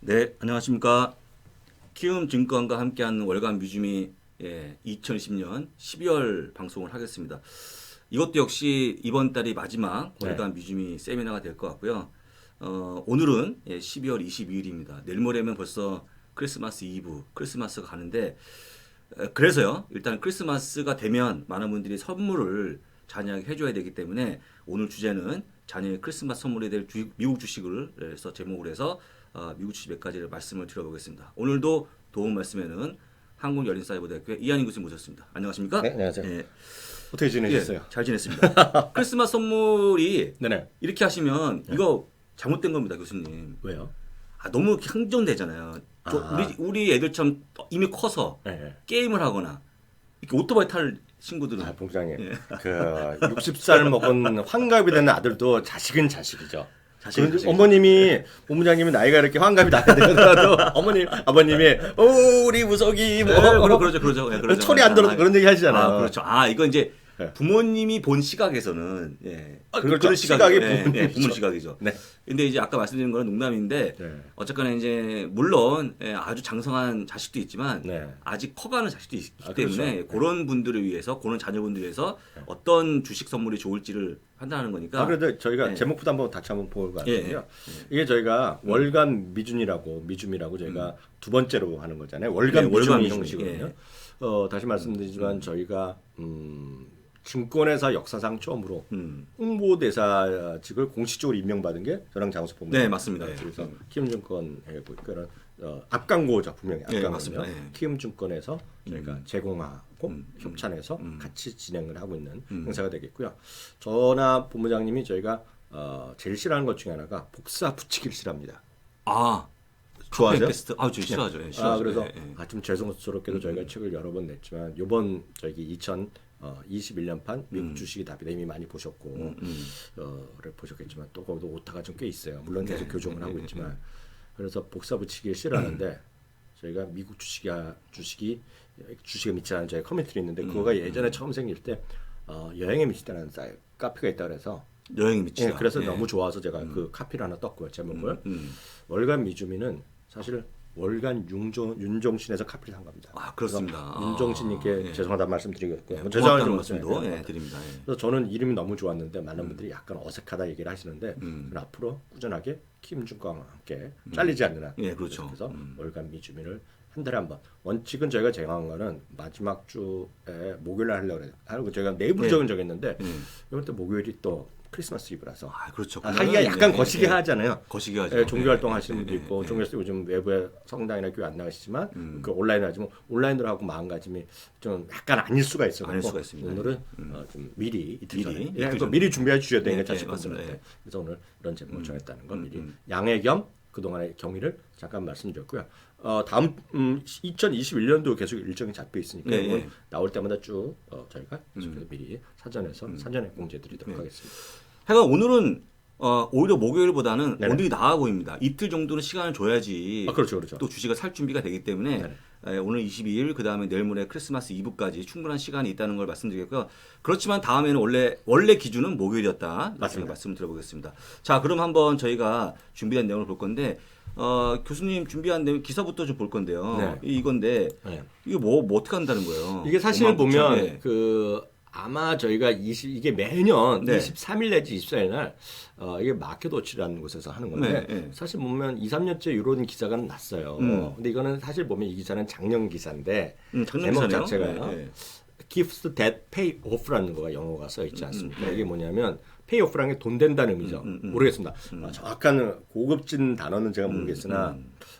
네, 안녕하십니까. 키움증권과 함께하는 월간 뮤즈미 2020년 12월 방송을 하겠습니다. 이것도 역시 이번 달이 마지막 월간 뮤즈미 세미나가 될 것 같고요. 오늘은 12월 22일입니다. 내일 모레면 벌써 크리스마스 이브, 크리스마스가 가는데 그래서요. 일단 크리스마스가 되면 많은 분들이 선물을 자녀에게 해줘야 되기 때문에 오늘 주제는 자녀의 크리스마스 선물이 될 미국 주식을 해서 제목으로 해서 미국 주식 몇 가지를 말씀을 드려보겠습니다. 오늘도 도움 말씀에는 한국여린사이버대학교의 이한희 교수님 모셨습니다. 안녕하십니까? 네, 안녕하세요. 예, 어떻게 지내셨어요? 예, 잘 지냈습니다. 크리스마스 선물이 네네. 이렇게 하시면 이거 잘못된 겁니다, 교수님. 왜요? 너무 향정되잖아요. 우리 애들처럼 이미 커서 네. 게임을 하거나 이렇게 오토바이 탈 친구들은 봉장님. 그 60살 먹은 환갑이 되는 아들도 자식은 자식이죠. 자식은 어머님이 본부장님이 나이가 이렇게 환갑이 나게 되더라도 아버님이 우리 우석이 뭐 그러죠. 소리 안 들어도 그런 얘기 하시잖아요. 그렇죠. 이거 이제 부모님이 본 시각에서는 그렇죠. 시각이 부모님이죠. 부모 시각이죠. 네. 근데 이제 아까 말씀드린 거는 농담인데 어쨌거나 이제 물론 아주 장성한 자식도 있지만 아직 커가는 자식도 있기 때문에 그렇죠. 그런 분들을 위해서 그런 자녀분들을 위해서 어떤 주식 선물이 좋을지를 판단하는 거니까. 그래도 저희가 제목부터 한번 같이 한번 보고 가는데요. 이게 저희가 월간 미준이라고 저희가 두 번째로 하는 거잖아요. 월간 미준이 형식이거든요. 다시 말씀드리지만 저희가 증권회사 역사상 처음으로 홍보대사직을 공식적으로 임명받은 게 저랑 장수 본부. 네, 맞습니다. 그래서 키움증권에 그런 앞광고죠, 분명히 앞광고요. 맞습니다. 키움증권에서 저희가 제공하고 협찬해서 같이 진행을 하고 있는 행사가 되겠고요. 저나 본부장님이 저희가 제일 싫어하는 것 중에 하나가 복사 붙이기를 싫어합니다. 좋아하죠? 저 싫어하죠. 싫어하죠. 그래서 좀 죄송스럽게도 저희가 책을 여러 번 냈지만 이번 저기 2021년판 미국 주식이 답이다 이미 많이 보셨고 를 보셨겠지만 또 거기도 오타가 좀 꽤 있어요. 물론 계속 교정을 하고 있지만 그래서 복사 붙이기 싫어하는데 저희가 미국 주식에 미치지 않은 저희 커뮤니티가 있는데 그거가 예전에 처음 생길 때 여행에 미치다는 카페가 있다 그래서 여행에 미치다. 그래서 너무 좋아서 제가 그 카피를 하나 떴고요. 제목을 월간 미주미는 사실 월간 윤종신에서 카피를 한 겁니다. 그렇습니다. 윤종신님께 죄송하다는 말씀드리겠고요. 죄송하다는 말씀도 드립니다. 그래서 저는 이름이 너무 좋았는데 많은 분들이 약간 어색하다 얘기를 하시는데 앞으로 꾸준하게 키움증권과 함께 잘리지 않는 한 그렇죠. 그래서 월간 미주민을 한 달에 한 번. 원칙은 저희가 정한 거는 마지막 주에 목요일에 하려고 하고 저희가 내부적인 정했는데 이번 때 목요일이 또 크리스마스 이브라서 그렇죠. 하기가 약간 거시기 하잖아요. 거시기 하죠. 종교 활동 하시는 분도 있고 종교에서 요즘 외부에 성당이나 교회 안 나가시지만 그 온라인 하지만 온라인으로 하고 마음가짐이 좀 약간 아닐 수가 있어요. 아닐 수가 있습니다. 오늘은 좀 미리 이틀 전에 미리 준비해 주셔야 되니까 자식분들한테. 그래서 오늘 이런 제목을 정했다는 건 미리 양해 겸 그동안의 경위를 잠깐 말씀드렸고요. 다음 2021년도 계속 일정이 잡혀 있으니까 나올 때마다 쭉 저희가 계속해서 미리 사전에 공지해드리도록 하겠습니다. 하여간 오늘은 오히려 목요일보다는 오늘이 나아 보입니다. 이틀 정도는 시간을 줘야지 그렇죠. 또 주식을 살 준비가 되기 때문에 오늘 22일 그다음에 내일 모레 크리스마스 이브까지 충분한 시간이 있다는 걸 말씀드리겠고요. 그렇지만 다음에는 원래 기준은 목요일이었다. 맞습니다. 말씀을 드려보겠습니다. 자, 그럼 한번 저희가 준비한 내용을 볼 건데 교수님 준비한 내용 기사부터 좀 볼 건데요. 이건데 이게 뭐 어떻게 한다는 거예요? 이게 사실 보면 아마 저희가 이게 매년 23일 내지 24일 날 이게 마켓워치라는 곳에서 하는 건데 사실 보면 2, 3년째 이런 기사가 났어요. 근데 이거는 사실 보면 이 기사는 작년 기사인데 제목 자체가요. Gifts that pay off라는 거가 영어가 써 있지 않습니까? 이게 뭐냐면 pay off라는 게 돈 된다는 의미죠. 모르겠습니다. 정확한 고급진 단어는 제가 모르겠으나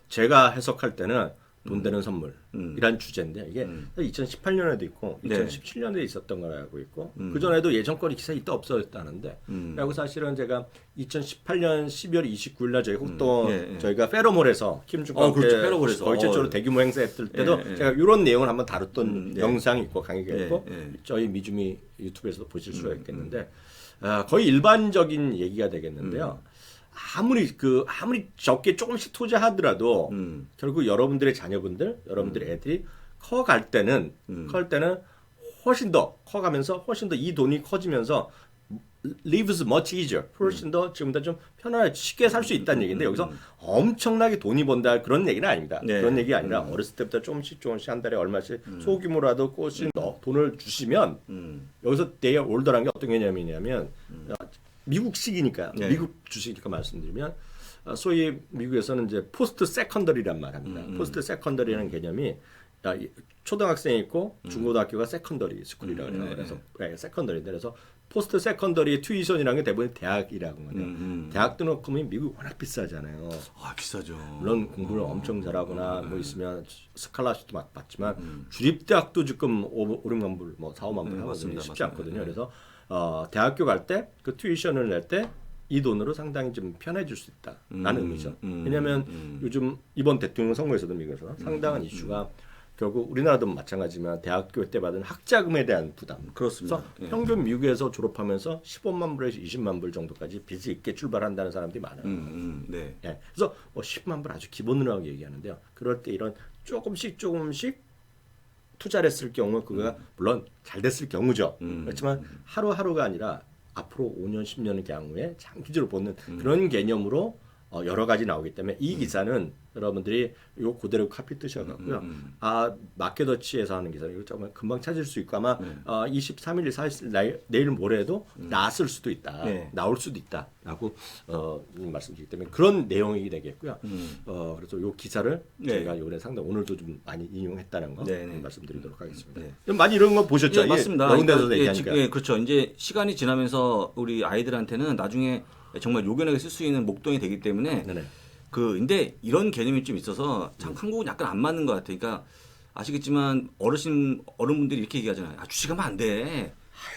제가 해석할 때는 돈 되는 선물이란 주제인데 이게 2018년에도 있고 2017년에 있었던 걸 알고 있고 그 전에도 예전 거리 기사 있다 없어졌다는데 그리고 사실은 제가 2018년 12월 29일 날 저희 또 저희가 페로몰에서 키움증권 페로몰에서 거의 최초로 대규모 행사했을 때도 제가 이런 내용을 한번 다뤘던 영상이 있고 강의가 있고 저희 미주미 유튜브에서도 보실 수가 있겠는데 거의 일반적인 얘기가 되겠는데요. 아무리 적게 조금씩 투자하더라도 결국 여러분들의 자녀분들, 여러분들의 애들이 커갈 때는 훨씬 더 커가면서 훨씬 더 이 돈이 커지면서 lives much easier. 훨씬 더 지금보다 좀 편하게 쉽게 살 수 있다는 얘기인데 여기서 엄청나게 돈이 번다 그런 얘기는 아닙니다. 네. 그런 얘기 아니라 어렸을 때부터 조금씩 한 달에 얼마씩 소규모라도 꼬신 돈을 주시면 여기서 they are older라는 게 어떤 개념이냐면 미국식이니까 네. 미국 주식이니까 말씀드리면 소위 미국에서는 이제 포스트 세컨더리란 말 합니다. 포스트 세컨더리라는 개념이 초등학생이 있고 중고등학교가 세컨더리 스쿨이라고 해요. 그래서 세컨더리인데 그래서 포스트 세컨더리 튜이션이라는 게 대부분 대학이라고 하거든요. 대학 등록금이 미국 워낙 비싸잖아요. 아 비싸죠. 물론 공부를 엄청 잘하거나 뭐 있으면 스칼라십도 막 받지만 주립대학도 지금 5, 6만 불, 뭐 4, 5만 불 하거든요. 쉽지 않거든요. 그래서 대학교 갈 때 그 튜이션을 낼 때 이 돈으로 상당히 좀 편해질 수 있다라는 의미죠. 왜냐하면 요즘 이번 대통령 선거에서도 미국에서 상당한 이슈가 결국 우리나라도 마찬가지지만 대학교 때 받은 학자금에 대한 부담. 그렇습니다. 그래서 평균 미국에서 졸업하면서 15만 불에서 20만 불 정도까지 빚이 있게 출발한다는 사람들이 많아요. 네. 예, 그래서 10만 불 아주 기본으로 얘기하는데요. 그럴 때 이런 조금씩 투자를 했을 경우 그거가 물론 잘 됐을 경우죠. 그렇지만 하루하루가 아니라 앞으로 5년, 10년의 경우에 장기적으로 보는 그런 개념으로 여러 가지 나오기 때문에 이 기사는 여러분들이 이거 그대로 카피 뜨셔갖고요. 마켓워치에서 하는 기사 이거 정말 금방 찾을 수 있고 아마 23일, 24일 내일 모레도 나왔을 수도 있다, 나올 수도 있다라고 말씀드리기 때문에 그런 내용이 되겠고요. 그래서 이 기사를 저희가 이번에 상당 오늘도 좀 많이 인용했다는 거 말씀드리도록 하겠습니다. 많이 이런 거 보셨죠? 네, 맞습니다. 여러 군데서 그러니까, 얘기하니까. 그렇죠. 이제 시간이 지나면서 우리 아이들한테는 나중에 정말 요긴하게 쓸 수 있는 목돈이 되기 때문에 근데 이런 개념이 좀 있어서 참 한국은 약간 안 맞는 것 같아요. 그러니까 아시겠지만 어른분들이 이렇게 얘기하잖아요. 주식하면 안 돼.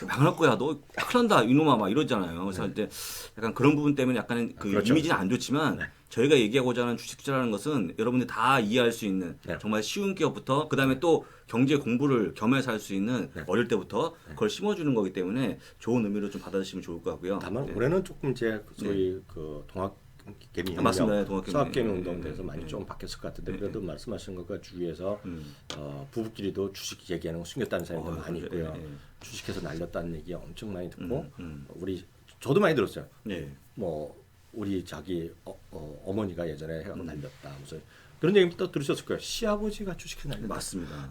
망할 거야. 너 큰일 난다. 이놈아 막 이러잖아요. 그래서 이제 약간 그런 부분 때문에 약간 그렇죠. 이미지는 안 좋지만 저희가 얘기하고자 하는 주식 투자라는 것은 여러분들이 다 이해할 수 있는 정말 쉬운 기업부터 그다음에 또 경제 공부를 겸해서 할 수 있는 어릴 때부터 그걸 심어주는 거기 때문에 좋은 의미로 좀 받아주시면 좋을 것 같고요. 다만 올해는 조금 이제 소위 그 동학개미 맞습니다. 수학개미 운동돼서 많이 좀 바뀌었을 것 같은데 그래도 말씀하신 것과 주위에서 부부끼리도 주식 얘기하는 거 숨겼다는 사람도 많이 있고요. 주식해서 날렸다는 얘기 엄청 많이 듣고 저도 많이 들었어요. 뭐 우리 자기 어머니가 예전에 해갖고 날렸다 무슨 그런 얘기 또 들으셨을 거예요. 시아버지가 주식해서 날렸다. 맞습니다.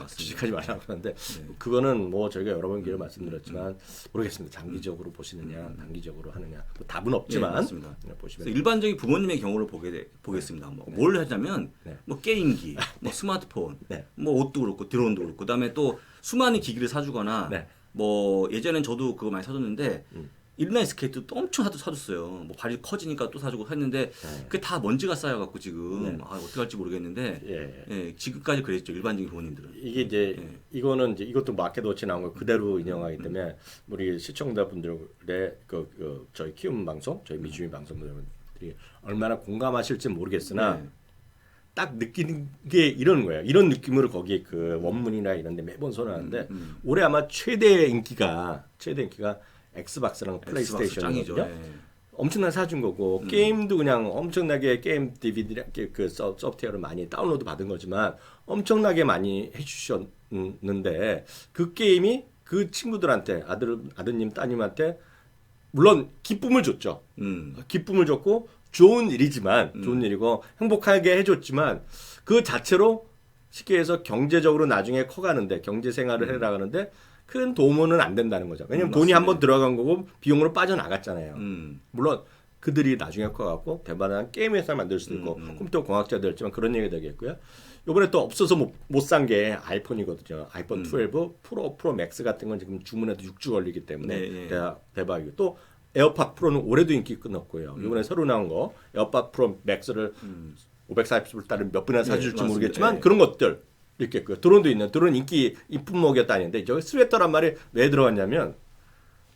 주식하지 말라고 하는데 그거는 뭐 저희가 여러 번 기회를 말씀드렸지만 모르겠습니다. 장기적으로 보시느냐 단기적으로 하느냐 뭐 답은 없지만 보시면 일반적인 부모님의 경우를 보겠습니다. 뭘 하냐면 뭐 게임기, 뭐 스마트폰, 뭐 옷도 그렇고 드론도 그렇고 그다음에 또 수많은 기기를 사주거나 뭐 예전엔 저도 그거 많이 사줬는데 인라인 스케이트도 엄청 사줬어요. 뭐 발이 커지니까 또 사주고 했는데 그게 다 먼지가 쌓여갖고 지금 어떻게 할지 모르겠는데 지금까지 그랬죠. 일반적인 부모님들은. 이게 이제 이거는 이제 이것도 마켓워치 나온 걸 그대로 인용하기 때문에 우리 시청자분들의 저희 키움 방송, 저희 미주민 방송분들이 얼마나 공감하실지 모르겠으나 딱 느끼는 게 이런 거예요. 이런 느낌으로 거기에 그 원문이나 이런 데 매번 선언하는데 올해 아마 최대 인기가 엑스박스랑 플레이스테이션이거든요. 엄청나게 사준 거고 게임도 그냥 엄청나게 게임 DVD 그 소프트웨어를 많이 다운로드 받은 거지만 엄청나게 많이 해주셨는데 그 게임이 그 친구들한테 아드님 따님한테 물론 기쁨을 줬죠. 기쁨을 줬고 좋은 일이고 행복하게 해줬지만 그 자체로 쉽게 해서 경제적으로 나중에 커가는데 경제 생활을 해나가는데 큰 도움은 안 된다는 거죠. 왜냐면 돈이 한번 들어간 거고 비용으로 빠져나갔잖아요. 물론 그들이 나중에 커갖고 대단한 게임 회사를 만들 수도 있고 컴퓨터 공학자도 있지만 그런 얘기가 되겠고요. 이번에 또 없어서 못 산 게 아이폰이거든요. 아이폰 12 프로 맥스 같은 건 지금 주문해도 6주 걸리기 때문에 대박이고 또 에어팟 프로는 올해도 인기 끊었고요. 이번에 새로 나온 거 에어팟 프로 맥스를 540불 따른 몇 분이나 사줄지 모르겠지만 그런 것들 있겠고요. 드론도 있는 드론 인기 이쁨목이었다 아닌데 저기 스웨터란 말이 왜 들어갔냐면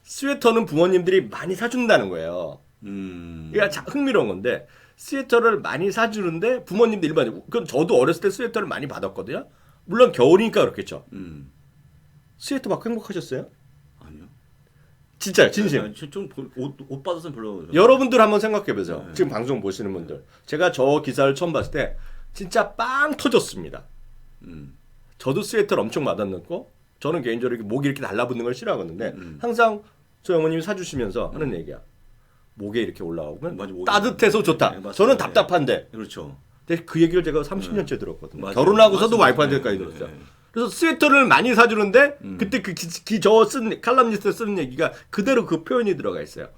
스웨터는 부모님들이 많이 사준다는 거예요. 그러니까 흥미로운 건데 스웨터를 많이 사주는데 부모님들 일반적으로 그건 저도 어렸을 때 스웨터를 많이 받았거든요. 물론 겨울이니까 그렇겠죠. 스웨터 받고 행복하셨어요? 아니요. 진짜요, 진심. 옷 받아서 별로. 여러분들 한번 생각해보세요. 지금 방송 보시는 분들. 제가 저 기사를 처음 봤을 때 진짜 빵 터졌습니다. 저도 스웨터를 엄청 받았는고 저는 개인적으로 목이 이렇게 달라붙는 걸 싫어하거든요. 항상 저희 어머님이 사주시면서 하는 얘기야. 목에 이렇게 올라오면 맞아, 목에 따뜻해서 좋다. 네, 맞습니다. 저는 답답한데. 그렇죠. 근데 그 얘기를 제가 30년째 들었거든요. 맞아요. 결혼하고서도 맞습니다. 와이프한테까지 네, 들었어요. 네. 그래서 스웨터를 많이 사주는데 그때 그 저 쓴 칼럼니스트 쓰는 얘기가 그대로 그 표현이 들어가 있어요.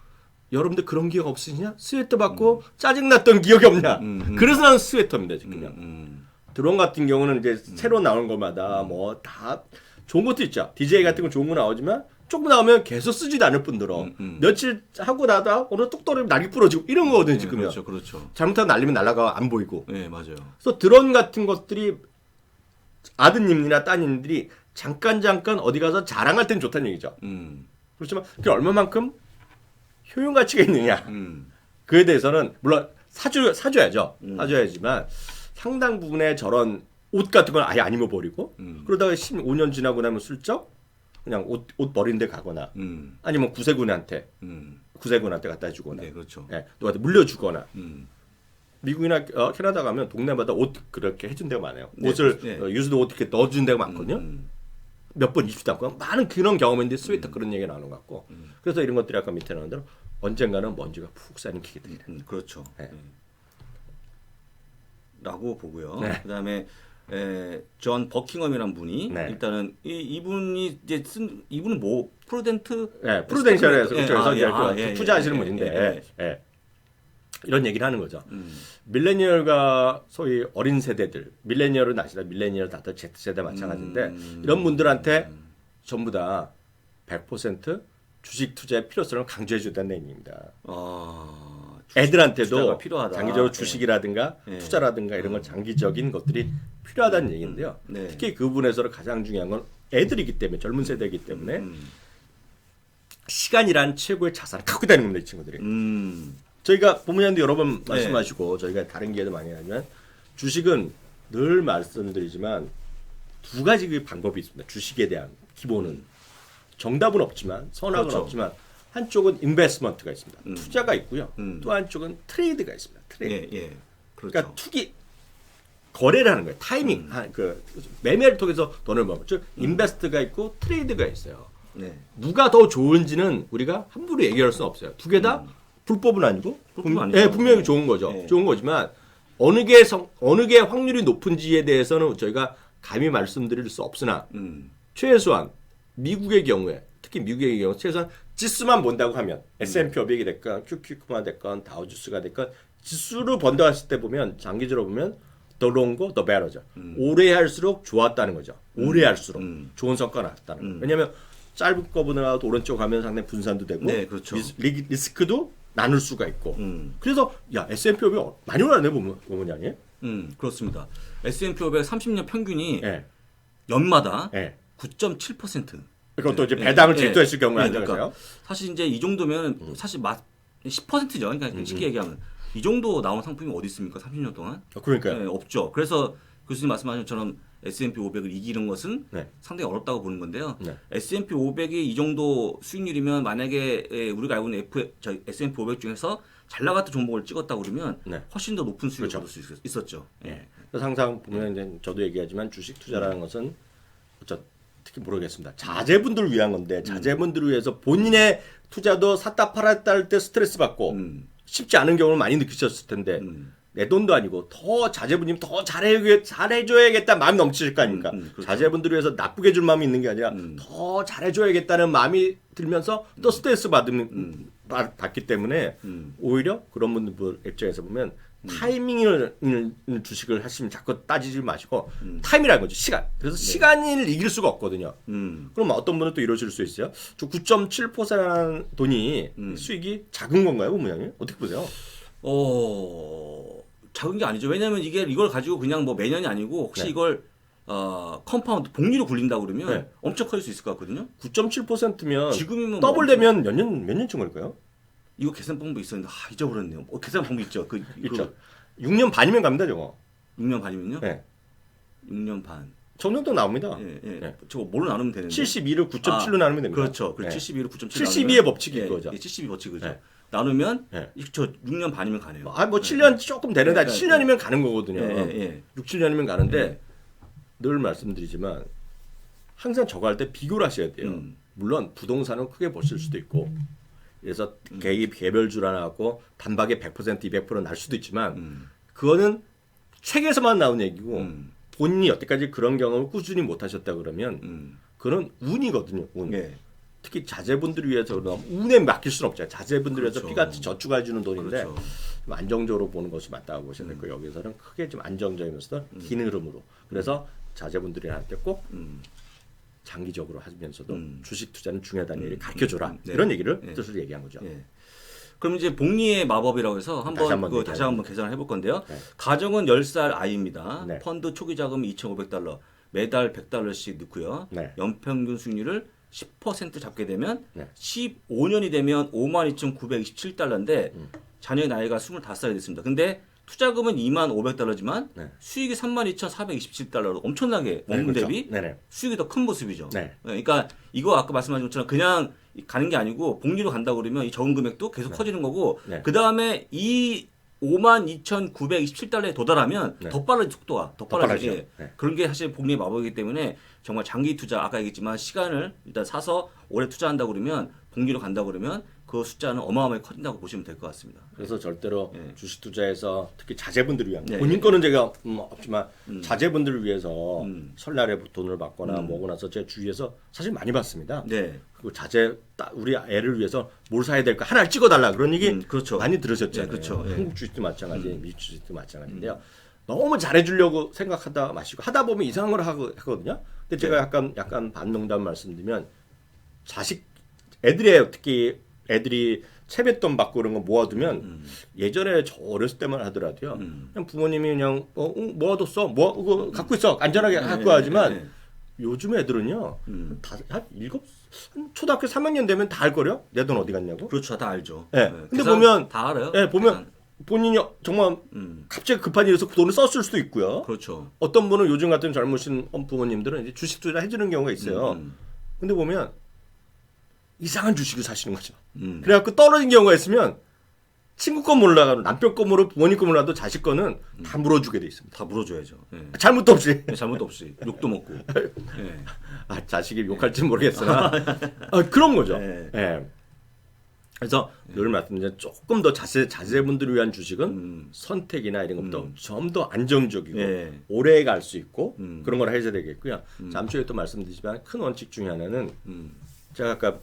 여러분들 그런 기억 없으시냐? 스웨터 받고 짜증났던 기억이 없냐? 그래서 나는 스웨터입니다 지금요. 드론 같은 경우는 이제 새로 나오는 것마다 뭐 다 좋은 것도 있죠. DJ 같은 건 좋은 거 나오지만 조금 나오면 계속 쓰지도 않을 뿐더러 며칠 하고 나다 오늘 뚝 떨어지면 날개 부러지고 이런 거거든요 지금요. 그렇죠, 그렇죠. 잘못하면 날리면 날아가 안 보이고. 네, 맞아요. 그래서 드론 같은 것들이 아드님이나 따님들이 잠깐 어디 가서 자랑할 땐 좋다는 얘기죠. 그렇지만 그게 얼마만큼 효용 가치가 있느냐. 그에 대해서는 물론 사줘야죠. 사줘야지만 상당 부분의 저런 옷 같은 건 아예 안 입어버리고 그러다가 15년 지나고 나면 슬쩍 그냥 옷 버린 데 가거나 아니면 구세군한테 갖다 주거나 네, 그렇죠. 네, 누구한테 물려주거나 미국이나 캐나다 가면 동네마다 옷 그렇게 해준 데가 많아요. 네, 옷을 네. 유즈도 옷 이렇게 넣어준 데가 많거든요. 몇 번 입지도 않고 많은 그런 경험인데 스웨터 그런 얘기가 나오는 것 같고 그래서 이런 것들이 아까 밑에 나온 대로 언젠가는 먼지가 푹 쌓이는 기계들이다. 그렇죠. 네. 라고 보고요. 네. 그다음에 존 버킹엄이라는 분이 네. 일단은 이분이 이제 이분은 뭐 프루덴트 프루덴셜에서 예, 그쪽에서 이제 예, 투자하시는 예, 분인데 이런 얘기를 하는 거죠. 밀레니얼과 소위 어린 세대들, 밀레니얼은 아시다. 밀레니얼 다들 Z세대 마찬가지인데 이런 분들한테 전부 다 100% 주식 투자의 필요성을 강조해 주다는 얘기입니다. 애들한테도 장기적으로 주식이라든가 투자라든가 이런 걸 장기적인 것들이 필요하다는 얘기인데요. 네. 특히 그 부분에서 가장 중요한 건 애들이기 때문에 젊은 세대이기 때문에 시간이란 최고의 자산을 갖고 다니는 겁니다. 이 친구들이. 저희가 부모님도 여러 번 말씀하시고 저희가 다른 기회도 많이 하지만 주식은 늘 말씀드리지만 두 가지 그 방법이 있습니다. 주식에 대한 기본은 정답은 없지만 선악은 그렇죠. 없지만 한쪽은 인베스트먼트가 있습니다. 투자가 있고요. 또 한쪽은 트레이드가 있습니다. 트레이드. 예, 그렇죠. 그러니까 투기 거래를 하는 거예요. 타이밍, 그 매매를 통해서 돈을 벌고 즉 인베스트가 있고 트레이드가 있어요. 네. 누가 더 좋은지는 우리가 함부로 얘기할 수는 없어요. 두 개 다 불법은 아니고 불법은 아니죠. 분명히 좋은 거죠. 네. 좋은 거지만 어느 게 확률이 높은지에 대해서는 저희가 감히 말씀드릴 수 없으나 최소한 미국의 경우에 특히 미국의 경우 최소한 지수만 본다고 하면 S&P 500이 됐건 QQQ만 됐건 다우지수가 됐건 지수를 본다했을 때 보면 장기적으로 보면 the longer the better죠. 오래 할수록 좋았다는 거죠. 오래 할수록 좋은 성과가 났다는 거예요. 왜냐하면 짧은 거보다 오른쪽 가면 상당히 분산도 되고 네, 그렇죠. 리스크도 나눌 수가 있고. 그래서 야 S&P 500 많이 올랐네 보면 아니에요? 그렇습니다. S&P 500 30년 평균이 예. 연마다 예. 9.7%. 그것도 이제 배당을 제도했을 경우에 한정해서요. 그러니까 사실 이제 이 정도면 사실 10%죠. 그러니까 쉽게 얘기하면 이 정도 나온 상품이 어디 있습니까? 30년 동안? 그러니까요. 네, 없죠. 그래서 교수님 말씀하신 것처럼 S&P 500을 이기는 것은 네. 상당히 어렵다고 보는 건데요. 네. S&P 500이 이 정도 수익률이면 만약에 우리가 알고 있는 S&P 500 중에서 잘 나갔던 종목을 찍었다고 그러면 네. 훨씬 더 높은 수익을 그렇죠. 얻을 수 있었죠. 예. 그래서 항상 보면 이제 저도 얘기하지만 주식 투자라는 것은 특히 모르겠습니다. 자제분들을 위한 건데 자제분들을 위해서 본인의 투자도 샀다 팔았다 할 때 스트레스 받고 쉽지 않은 경우를 많이 느끼셨을 텐데 내 돈도 아니고 더 자제분님 더 잘해줘야겠다 마음이 넘치실 거 아닙니까? 그렇죠. 자제분들을 위해서 나쁘게 줄 마음이 있는 게 아니라 더 잘해줘야겠다는 마음이 들면서 또 스트레스 받기 때문에 오히려 그런 분들 입장에서 보면 타이밍을 주식을 하시면 자꾸 따지지 마시고 타임이라는 거죠. 시간. 그래서 시간을 이길 수가 없거든요. 그럼 어떤 분은 또 이러실 수 있어요. 저 9.7%라는 돈이 수익이 작은 건가요, 부모님? 어떻게 보세요? 작은 게 아니죠. 왜냐하면 이걸 가지고 그냥 뭐 매년이 아니고 혹시 네. 이걸 컴파운드 복리로 굴린다고 그러면 네. 엄청 커질 수 있을 것 같거든요. 9.7%면 지금이면 더블 뭐 되면 몇 년쯤 걸릴까요? 이거 계산 방법이 있었는데 잊어버렸네요. 계산 방법 있죠. 있죠. 6년 반이면 갑니다, 저거. 6년 반이면요? 네. 6년 반. 정도 나옵니다. 예. 네. 저거 뭘로 나누면 되는데? 72를 9.7로 나누면 됩니다. 그렇죠. 네. 72로 9.7 72의 법칙인 거죠. 72 법칙이죠. 네. 나누면 네. 저 6년 반이면 가네요. 뭐 7년 조금 되는데 네. 7년이면 가는 거거든요. 예. 6, 7년이면 가는데 네. 늘 말씀드리지만 항상 저거 할 때 비교를 하셔야 돼요. 물론 부동산은 크게 보실 수도 있고 그래서 개별주라 나왔고 단박에 100% 200% 날 수도 있지만 그거는 책에서만 나온 얘기고 본인이 여태까지 그런 경험을 꾸준히 못 하셨다 그러면 그건 운이거든요. 운. 네. 특히 자제분들을 위해서 운에 맡길 수는 없잖아요. 자제분들을 위해서 그렇죠. 피같이 저축해 주는 돈인데 그렇죠. 좀 안정적으로 보는 것이 맞다고 보셔야 될 거예요. 여기서는 크게 좀 안정적이면서도 긴 흐름으로. 그래서 자제분들한테 꼭 장기적으로 하면서도 주식 투자는 중요하다는 얘기를 가르쳐줘라. 네. 이런 얘기를 네. 뜻으로 얘기한 거죠. 예. 그럼 이제 복리의 마법이라고 해서 다시 한번 계산을 해볼 건데요. 네. 가정은 10살 아이입니다. 네. 펀드 초기 자금 2,500달러, 매달 100달러씩 넣고요. 네. 연평균 수익률을 10% 잡게 되면 네. 15년이 되면 52,927달러인데 자녀의 나이가 25살이 됐습니다. 근데 투자금은 25,500달러지만 네. 수익이 32,427달러로 엄청나게 네, 원금 그렇죠. 대비 네네. 수익이 더 큰 모습이죠. 네. 그러니까 이거 아까 말씀하신 것처럼 그냥 가는 게 아니고 복리로 간다고 그러면 이 적은 금액도 계속 커지는 거고 네. 그 다음에 이 52,927달러에 도달하면 네. 더 빠르지 속도가 더 빠르죠. 빠르지. 네. 그런 게 사실 복리의 마법이기 때문에 정말 장기 투자 아까 얘기했지만 시간을 일단 사서 오래 투자한다고 그러면 복리로 간다고 그러면 그 숫자는 어마어마하게 커진다고 보시면 될 것 같습니다. 그래서 절대로 네. 주식 투자에서 특히 자제분들을 위한 네. 본인 거는 제가 없지만 자제분들을 위해서 설날에 돈을 받거나 뭐고 나서 제 주위에서 사실 많이 받습니다. 네. 그리고 우리 애를 위해서 뭘 사야 될까 하나를 찍어달라 그런 얘기 그렇죠. 많이 들으셨잖아요. 네, 그렇죠. 네. 한국 주식도 마찬가지, 미국 주식도 마찬가지인데요. 너무 잘해주려고 생각하다 마시고 하다 보면 이상한 걸 하거든요. 근데 제가 약간 반농담 말씀드리면 애들이 세뱃돈 받고 그런 거 모아두면 예전에 저 어렸을 때만 하더라도요. 그냥 부모님이 그냥 모아뒀어, 그거 갖고 있어, 안전하게 갖고 하지만 요즘 애들은요, 한 초등학교 3학년 되면 다 알 거려. 내 돈 어디 갔냐고. 그렇죠. 다 알죠. 예. 네. 근데 계산 보면 다 알아요. 예, 보면 계산. 본인이 정말 갑자기 급한 일에서 그 돈을 썼을 수도 있고요. 그렇죠. 어떤 분은 요즘 같은 젊으신 부모님들은 이제 주식 투자 해주는 경우가 있어요. 근데 보면 이상한 주식을 사시는 거죠. 그래갖고 떨어진 경우가 있으면 친구 거 몰라도 남편 거 모르고 부모님 거 몰라도 자식 거는 다 물어주게 돼 있습니다. 다 물어줘야죠. 예. 잘못도 없이. 잘못도 없이 욕도 먹고. 예. 자식이 욕할지 모르겠으나 그런 거죠. 네. 예. 그래서 늘 말씀드린 조금 더 자제분들을 위한 주식은 선택이나 이런 것도 좀 더 안정적이고 네. 오래 갈 수 있고 그런 걸 해야 되겠고요. 잠시 후에 또 말씀드리지만 큰 원칙 중에 하나는 제가 아까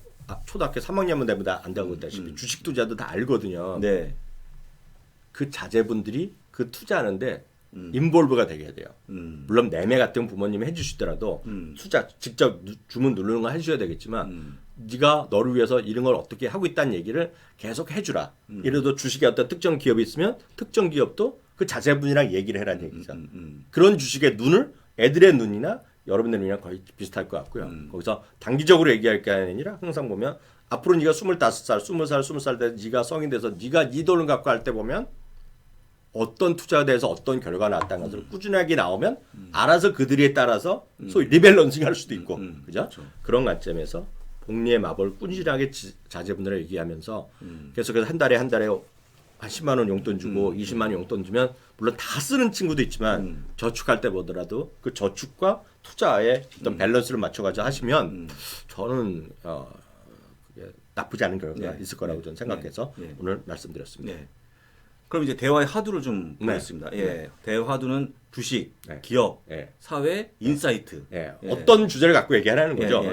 초등학교 3학년만 되면 다 안다고 했다시피 주식 투자도 다 알거든요. 네. 그 자제분들이 그 투자하는데 인볼브가 되게 해야 돼요. 물론 매매 같은 부모님이 해주시더라도 투자 직접 주문 누르는 거 해주셔야 되겠지만 네가 너를 위해서 이런 걸 어떻게 하고 있다는 얘기를 계속 해주라. 예를 들어 주식에 어떤 특정 기업이 있으면 특정 기업도 그 자제분이랑 얘기를 해라는 얘기죠. 그런 주식의 눈을 애들의 눈이나 여러분들 눈이랑 거의 비슷할 것 같고요. 거기서 단기적으로 얘기할 게 아니라 항상 보면 앞으로 네가 25살, 20살 때 네가 성인 돼서 네가 네 돈을 갖고 할 때 보면 어떤 투자에 대해서 어떤 결과가 나왔다는 것을 꾸준하게 나오면 알아서 그들에 따라서 소위 리밸런싱 할 수도 있고 그죠? 그렇죠. 그런 관점에서 복리의 마법을 꾸준하게 자제분들에게 얘기하면서 계속해서 한 달에 한 10만 원 용돈 주고 20만 원 용돈 주면 물론 다 쓰는 친구도 있지만 저축할 때 보더라도 그 저축과 투자의 어떤 밸런스를 맞춰가지고 하시면 저는 그게 나쁘지 않은 결과가 있을 거라고 저는 생각해서 오늘 말씀드렸습니다. 네. 그럼 이제 대화의 하두를 좀 보겠습니다. 예. 대화 하두는 주식, 기업, 사회, 인사이트. 어떤 주제를 갖고 얘기하라는 거죠.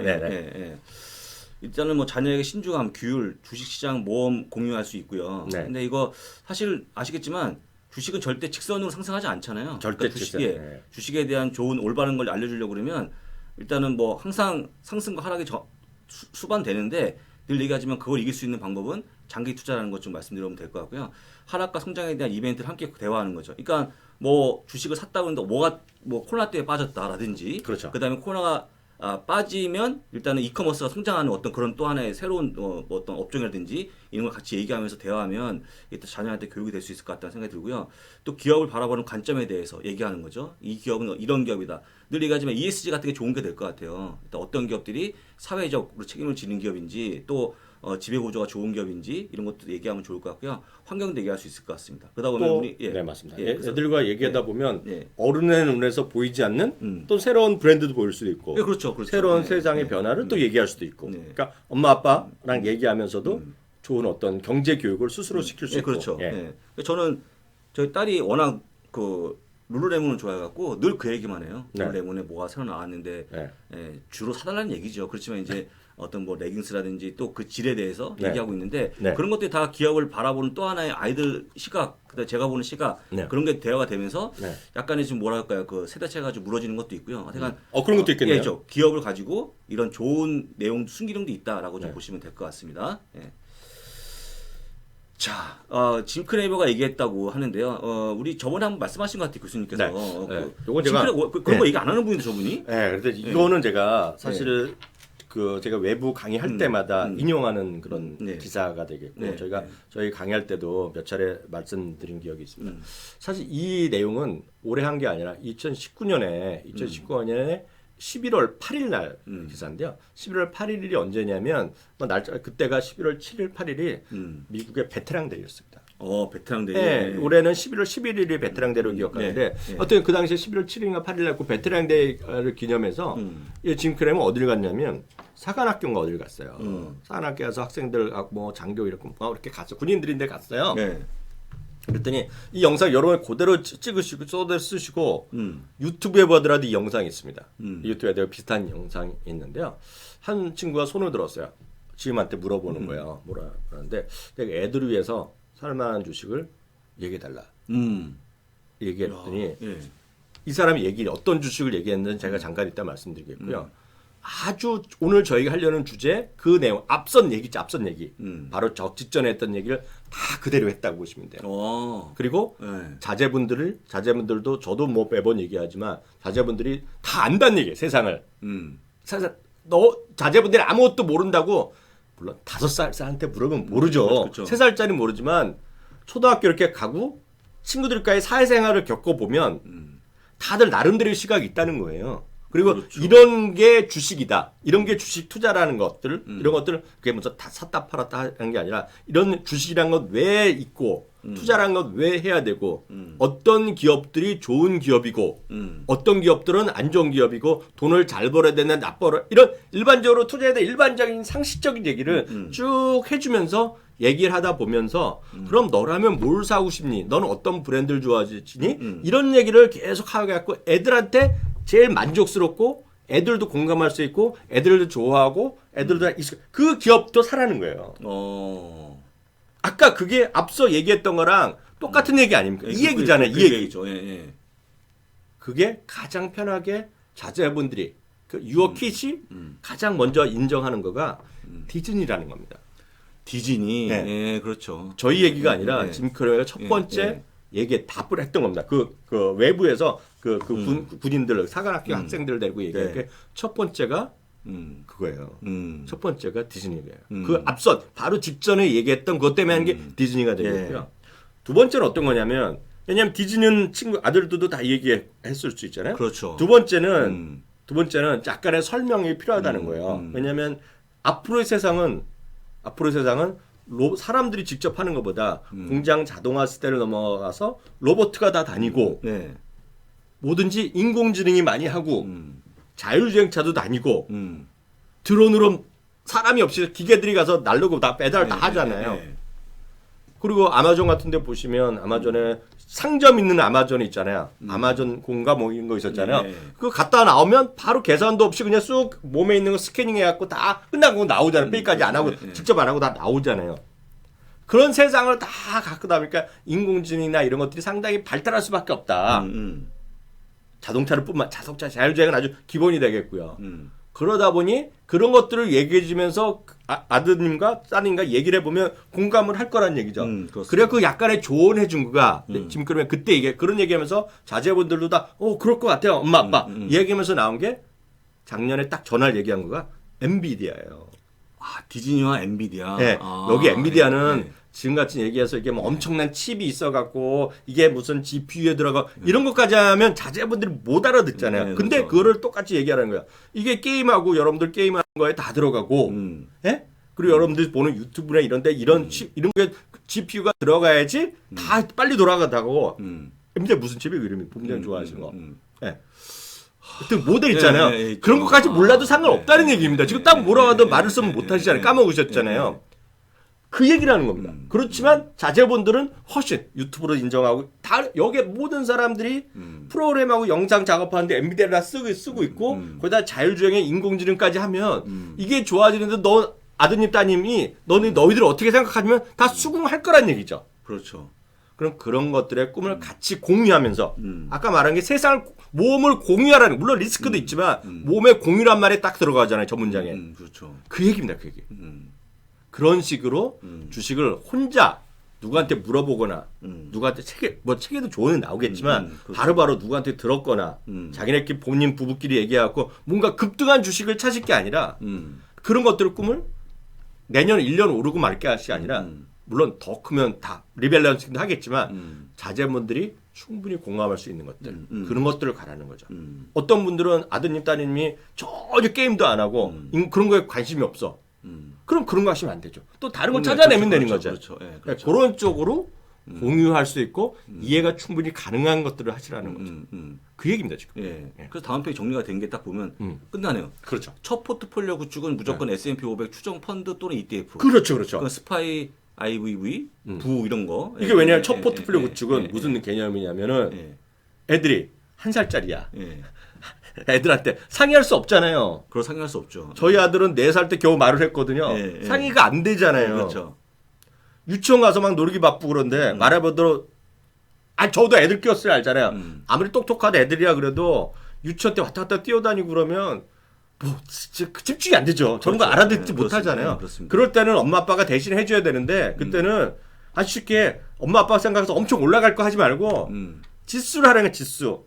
일단은 뭐 자녀에게 신중함, 규율, 주식시장, 모험 공유할 수 있고요. 근데 이거 사실 아시겠지만 주식은 절대 직선으로 상승하지 않잖아요. 절대 그러니까 주식에 대한 좋은 올바른 걸 알려주려고 그러면 일단은 뭐 항상 상승과 하락이 수반되는데 늘 얘기하지만 그걸 이길 수 있는 방법은 장기 투자라는 것 좀 말씀드리면 될 것 같고요. 하락과 성장에 대한 이벤트를 함께 대화하는 거죠. 그러니까 뭐 주식을 샀다고 하는데 뭐 코로나 때에 빠졌다라든지 그렇죠. 그다음에 코로나가 빠지면 일단은 이커머스가 성장하는 어떤 그런 또 하나의 새로운 뭐 어떤 업종이라든지 이런 걸 같이 얘기하면서 대화하면 일단 자녀한테 교육이 될 수 있을 것 같다는 생각이 들고요. 또 기업을 바라보는 관점에 대해서 얘기하는 거죠. 이 기업은 이런 기업이다. 늘 얘기하지만 ESG 같은 게 좋은 게 될 것 같아요. 일단 어떤 기업들이 사회적으로 책임을 지는 기업인지 또 지배구조가 좋은 기업인지 이런 것도 얘기하면 좋을 것 같고요. 환경도 얘기할 수 있을 것 같습니다. 그러다 보면 우리 네 맞습니다. 그래서 애들과 얘기하다 보면 예. 어른의 눈에서 보이지 않는 또 새로운 브랜드도 보일 수도 있고 예, 그렇죠. 새로운 네, 세상의 네. 변화를 또 얘기할 수도 있고 네. 그러니까 엄마 아빠랑 얘기하면서도 좋은 어떤 경제 교육을 스스로 시킬 수 예, 있고 그렇죠. 예. 예. 저는 저희 딸이 워낙 그 룰루레몬을 좋아해갖고 늘 그 얘기만 해요. 네. 룰루레몬에 뭐가 새로 나왔는데 네. 주로 사달라는 얘기죠. 그렇지만 이제 어떤 뭐 레깅스라든지 또 그 질에 대해서 네. 얘기하고 있는데 네. 그런 것들이 다 기업을 바라보는 또 하나의 아이들 시각, 그다음 제가 보는 시각 네. 그런 게 대화가 되면서 네. 약간의 좀 뭐랄까요 그 세대차가 좀 무너지는 것도 있고요. 하여간 그런 것도 있겠네요. 예, 기업을 가지고 이런 좋은 내용 순기능도 있다라고 좀 네. 보시면 될 것 같습니다. 예. 자, 짐 크레이버가 얘기했다고 하는데요. 우리 저번에 한번 말씀하신 것 같아요, 교수님께서. 네. 요건 짐 제가- 그런 거 네. 얘기 안 하는 분인데, 저분이? 네, 그런데 이거는 제가 사실 그 제가 외부 강의할 때마다 인용하는 그런 네. 기사가 되겠고 네. 저희가 네. 저희 강의할 때도 몇 차례 말씀드린 기억이 있습니다. 사실 이 내용은 올해 한 게 아니라 2019년에 11월 8일 날 기사인데요. 11월 8일이 언제냐면 뭐 날짜 그때가 11월 7일 8일이 미국의 베테랑 데이였습니다. 베테랑 데이. 네, 올해는 11월 11일이 베테랑 데이로 기억하는데 네. 어떻게 그 당시에 11월 7일인가 8일 날 그 베테랑 데이를 기념해서 짐 크레이는 어디를 갔냐면 사관학교인가 어디를 갔어요. 사관학교 가서 학생들 뭐 장교 이렇게 이렇게 갔어요. 군인들인데 갔어요. 네. 그랬더니 이 영상 여러분 그대로 찍으시고 쏟아 쓰시고 유튜브에 보더라도 이 영상이 있습니다. 유튜브에 비슷한 영상이 있는데요. 한 친구가 손을 들었어요. 지금한테 물어보는 거예요. 뭐라 그러는데 내가 애들을 위해서 살만한 주식을 얘기해달라. 얘기했더니 예. 이 사람이 어떤 주식을 얘기했는지 제가 잠깐 이따 말씀드리겠고요. 아주 오늘 저희가 하려는 주제 그 내용 앞선 얘기 바로 저 직전에 했던 얘기를 다 그대로 했다고 보시면 돼요. 그리고 네. 자제분들도 저도 뭐 매번 얘기하지만 자제분들이 다 안다는 얘기예요. 세상을. 자제분들이 아무것도 모른다고 물론 5살한테 물어보면 모르죠. 그렇죠. 3살짜리는 모르지만 초등학교 이렇게 가고 친구들과의 사회생활을 겪어보면 다들 나름대로의 시각이 있다는 거예요. 그리고 그렇죠. 이런 게 주식이다. 이런 게 주식 투자라는 것들, 이런 것들 그게 먼저 다 샀다 팔았다 하는 게 아니라 이런 주식이란 것 왜 있고 투자라는 것 왜 해야 되고 어떤 기업들이 좋은 기업이고 어떤 기업들은 안 좋은 기업이고 돈을 잘 벌어야 되는 나빠 벌어 이런 일반적으로 투자에 대한 일반적인 상식적인 얘기를 쭉 해주면서 얘기를 하다 보면서 그럼 너라면 뭘 사고 싶니? 너는 어떤 브랜드를 좋아하시니? 이런 얘기를 계속 하게 갖고 애들한테 제일 만족스럽고 애들도 공감할 수 있고 애들도 좋아하고 애들도 그 기업도 사라는 거예요. 아까 그게 앞서 얘기했던 거랑 똑같은 얘기 아닙니까? 이 얘기잖아요. 이 얘기죠. 예. 그게 가장 편하게 자제분들이 그 유어킷이 가장 먼저 인정하는 거가 디즈니라는 겁니다. 디즈니. 네. 예, 그렇죠. 저희 얘기가 아니라 짐 크레이가 첫 번째 얘기에 답을 했던 겁니다. 그 외부에서 군인들 사관학교 학생들 데리고 얘기한 게 첫 번째가 그거예요. 첫 번째가 디즈니예요. 그 앞선 바로 직전에 얘기했던 그것 때문에 한 게 디즈니가 되겠고요. 두 번째는 어떤 거냐면 왜냐하면 디즈니는 친구 아들들도 다 얘기했을 수 있잖아요. 그렇죠. 두 번째는 약간의 설명이 필요하다는 거예요. 왜냐하면 앞으로의 세상은 사람들이 직접 하는 것보다 공장 자동화 시대를 넘어가서 로봇가 다 다니고 네. 뭐든지 인공지능이 많이 하고 자율주행차도 다니고 드론으로 사람이 없이 기계들이 가서 날르고 다 배달 다 하잖아요. 그리고 아마존 같은 데 보시면 아마존에 상점 있는 아마존 있잖아요. 아마존 공가 뭐 이런 거 있었잖아요. 그거 갔다 나오면 바로 계산도 없이 그냥 쑥 몸에 있는 거 스캐닝 해갖고 다 끝나고 나오잖아요. 페이까지 안 하고 직접 안 하고 다 나오잖아요. 그런 세상을 다 갖고 나니까 인공지능이나 이런 것들이 상당히 발달할 수밖에 없다. 자동차 자율주행은 아주 기본이 되겠고요. 그러다 보니 그런 것들을 얘기해 주면서 아드님과 따님과 얘기를 해보면 공감을 할 거란 얘기죠. 그래 그 약간의 조언해 준 거가 지금 그러면 그때 그런 얘기하면서 자제분들도 다 그럴 것 같아요. 엄마 아빠 얘기하면서 나온 게 작년에 딱 전화를 얘기한 거가 엔비디아예요. 디즈니와 엔비디아. 네, 여기 엔비디아는 지금같이 얘기해서 이게 뭐 엄청난 칩이 있어갖고 이게 무슨 GPU에 들어가 이런 것까지 하면 자제분들이 못 알아듣잖아요. 네, 근데 그렇죠. 그거를 똑같이 얘기하는 거야. 이게 게임하고 여러분들 게임하는 거에 다 들어가고, 예? 그리고 여러분들이 보는 유튜브나 이런데 이런 게 GPU가 들어가야지 다 빨리 돌아가다고. 근데 무슨 칩이 이름이 굉장히 좋아하시는 거. 네. 하여튼 모델 있잖아요. 예, 예, 그런 것까지 몰라도 상관없다는 예, 얘기입니다. 지금 딱 뭐라도 말을 쓰면 못하시잖아요. 까먹으셨잖아요. 그 얘기를 하는 겁니다. 그렇지만 자제분들은 훨씬 유튜브로 인정하고 다 여기 모든 사람들이 프로그램하고 영상 작업하는데 엔비디아를 쓰고 있고 거기다 자율주행에 인공지능까지 하면 이게 좋아지는데 너 아드님 따님이 너희들 어떻게 생각하냐면 다 수긍할 거란 얘기죠. 그렇죠. 그럼 그런 것들의 꿈을 같이 공유하면서 아까 말한 게 세상을 모험을 공유하라는 물론 리스크도 있지만 모험의 공유란 말에 딱 들어가잖아요. 저 문장에. 그렇죠. 그 얘기입니다. 그 얘기. 그런 식으로 주식을 혼자 누구한테 물어보거나 누구한테 책에도 조언이 나오겠지만 그렇죠. 바로바로 누구한테 들었거나 자기네끼리 본인 부부끼리 얘기해갖고 뭔가 급등한 주식을 찾을 게 아니라 그런 것들을 꿈을 내년 1년 오르고 말 게 아니라 물론 더 크면 다 리밸런싱도 하겠지만 자제분들이 충분히 공감할 수 있는 것들 그런 것들을 가라는 거죠. 어떤 분들은 아드님 따님이 전혀 게임도 안 하고 그런 거에 관심이 없어. 그럼 그런 거 하시면 안 되죠. 또 다른 걸 찾아내면 되는 거죠. 그렇죠. 예, 그러니까 그렇죠. 그런 쪽으로 공유할 수 있고 이해가 충분히 가능한 것들을 하시라는 거죠. 그 얘기입니다 지금. 예. 그래서 다음 페이지 정리가 된 게 딱 보면 끝나네요. 그렇죠. 첫 포트폴리오 구축은 무조건 S&P 500 추정 펀드 또는 ETF. 그렇죠. 그건 스파이, IVV, 부 이런 거. 이게 왜냐하면 첫 포트폴리오 구축은 무슨 개념이냐면은 애들이 1살짜리야. 예. 애들한테 상의할 수 없잖아요. 그걸 상의할 수 없죠. 저희 아들은 4살 때 겨우 말을 했거든요. 상의가 안 되잖아요. 그렇죠. 유치원 가서 막 놀기 바쁘고 그런데 말해보도록 저도 애들 키웠어요 알잖아요. 아무리 똑똑한 애들이라 그래도 유치원 때 왔다 갔다 뛰어다니고 그러면 뭐 진짜 집중이 안 되죠. 저런 거 그렇죠. 알아듣지 못하잖아요. 그렇습니다. 그럴 때는 엄마 아빠가 대신 해줘야 되는데 그때는 아주 쉽게 엄마 아빠 생각해서 엄청 올라갈 거 하지 말고 지수를 하라는 거 지수.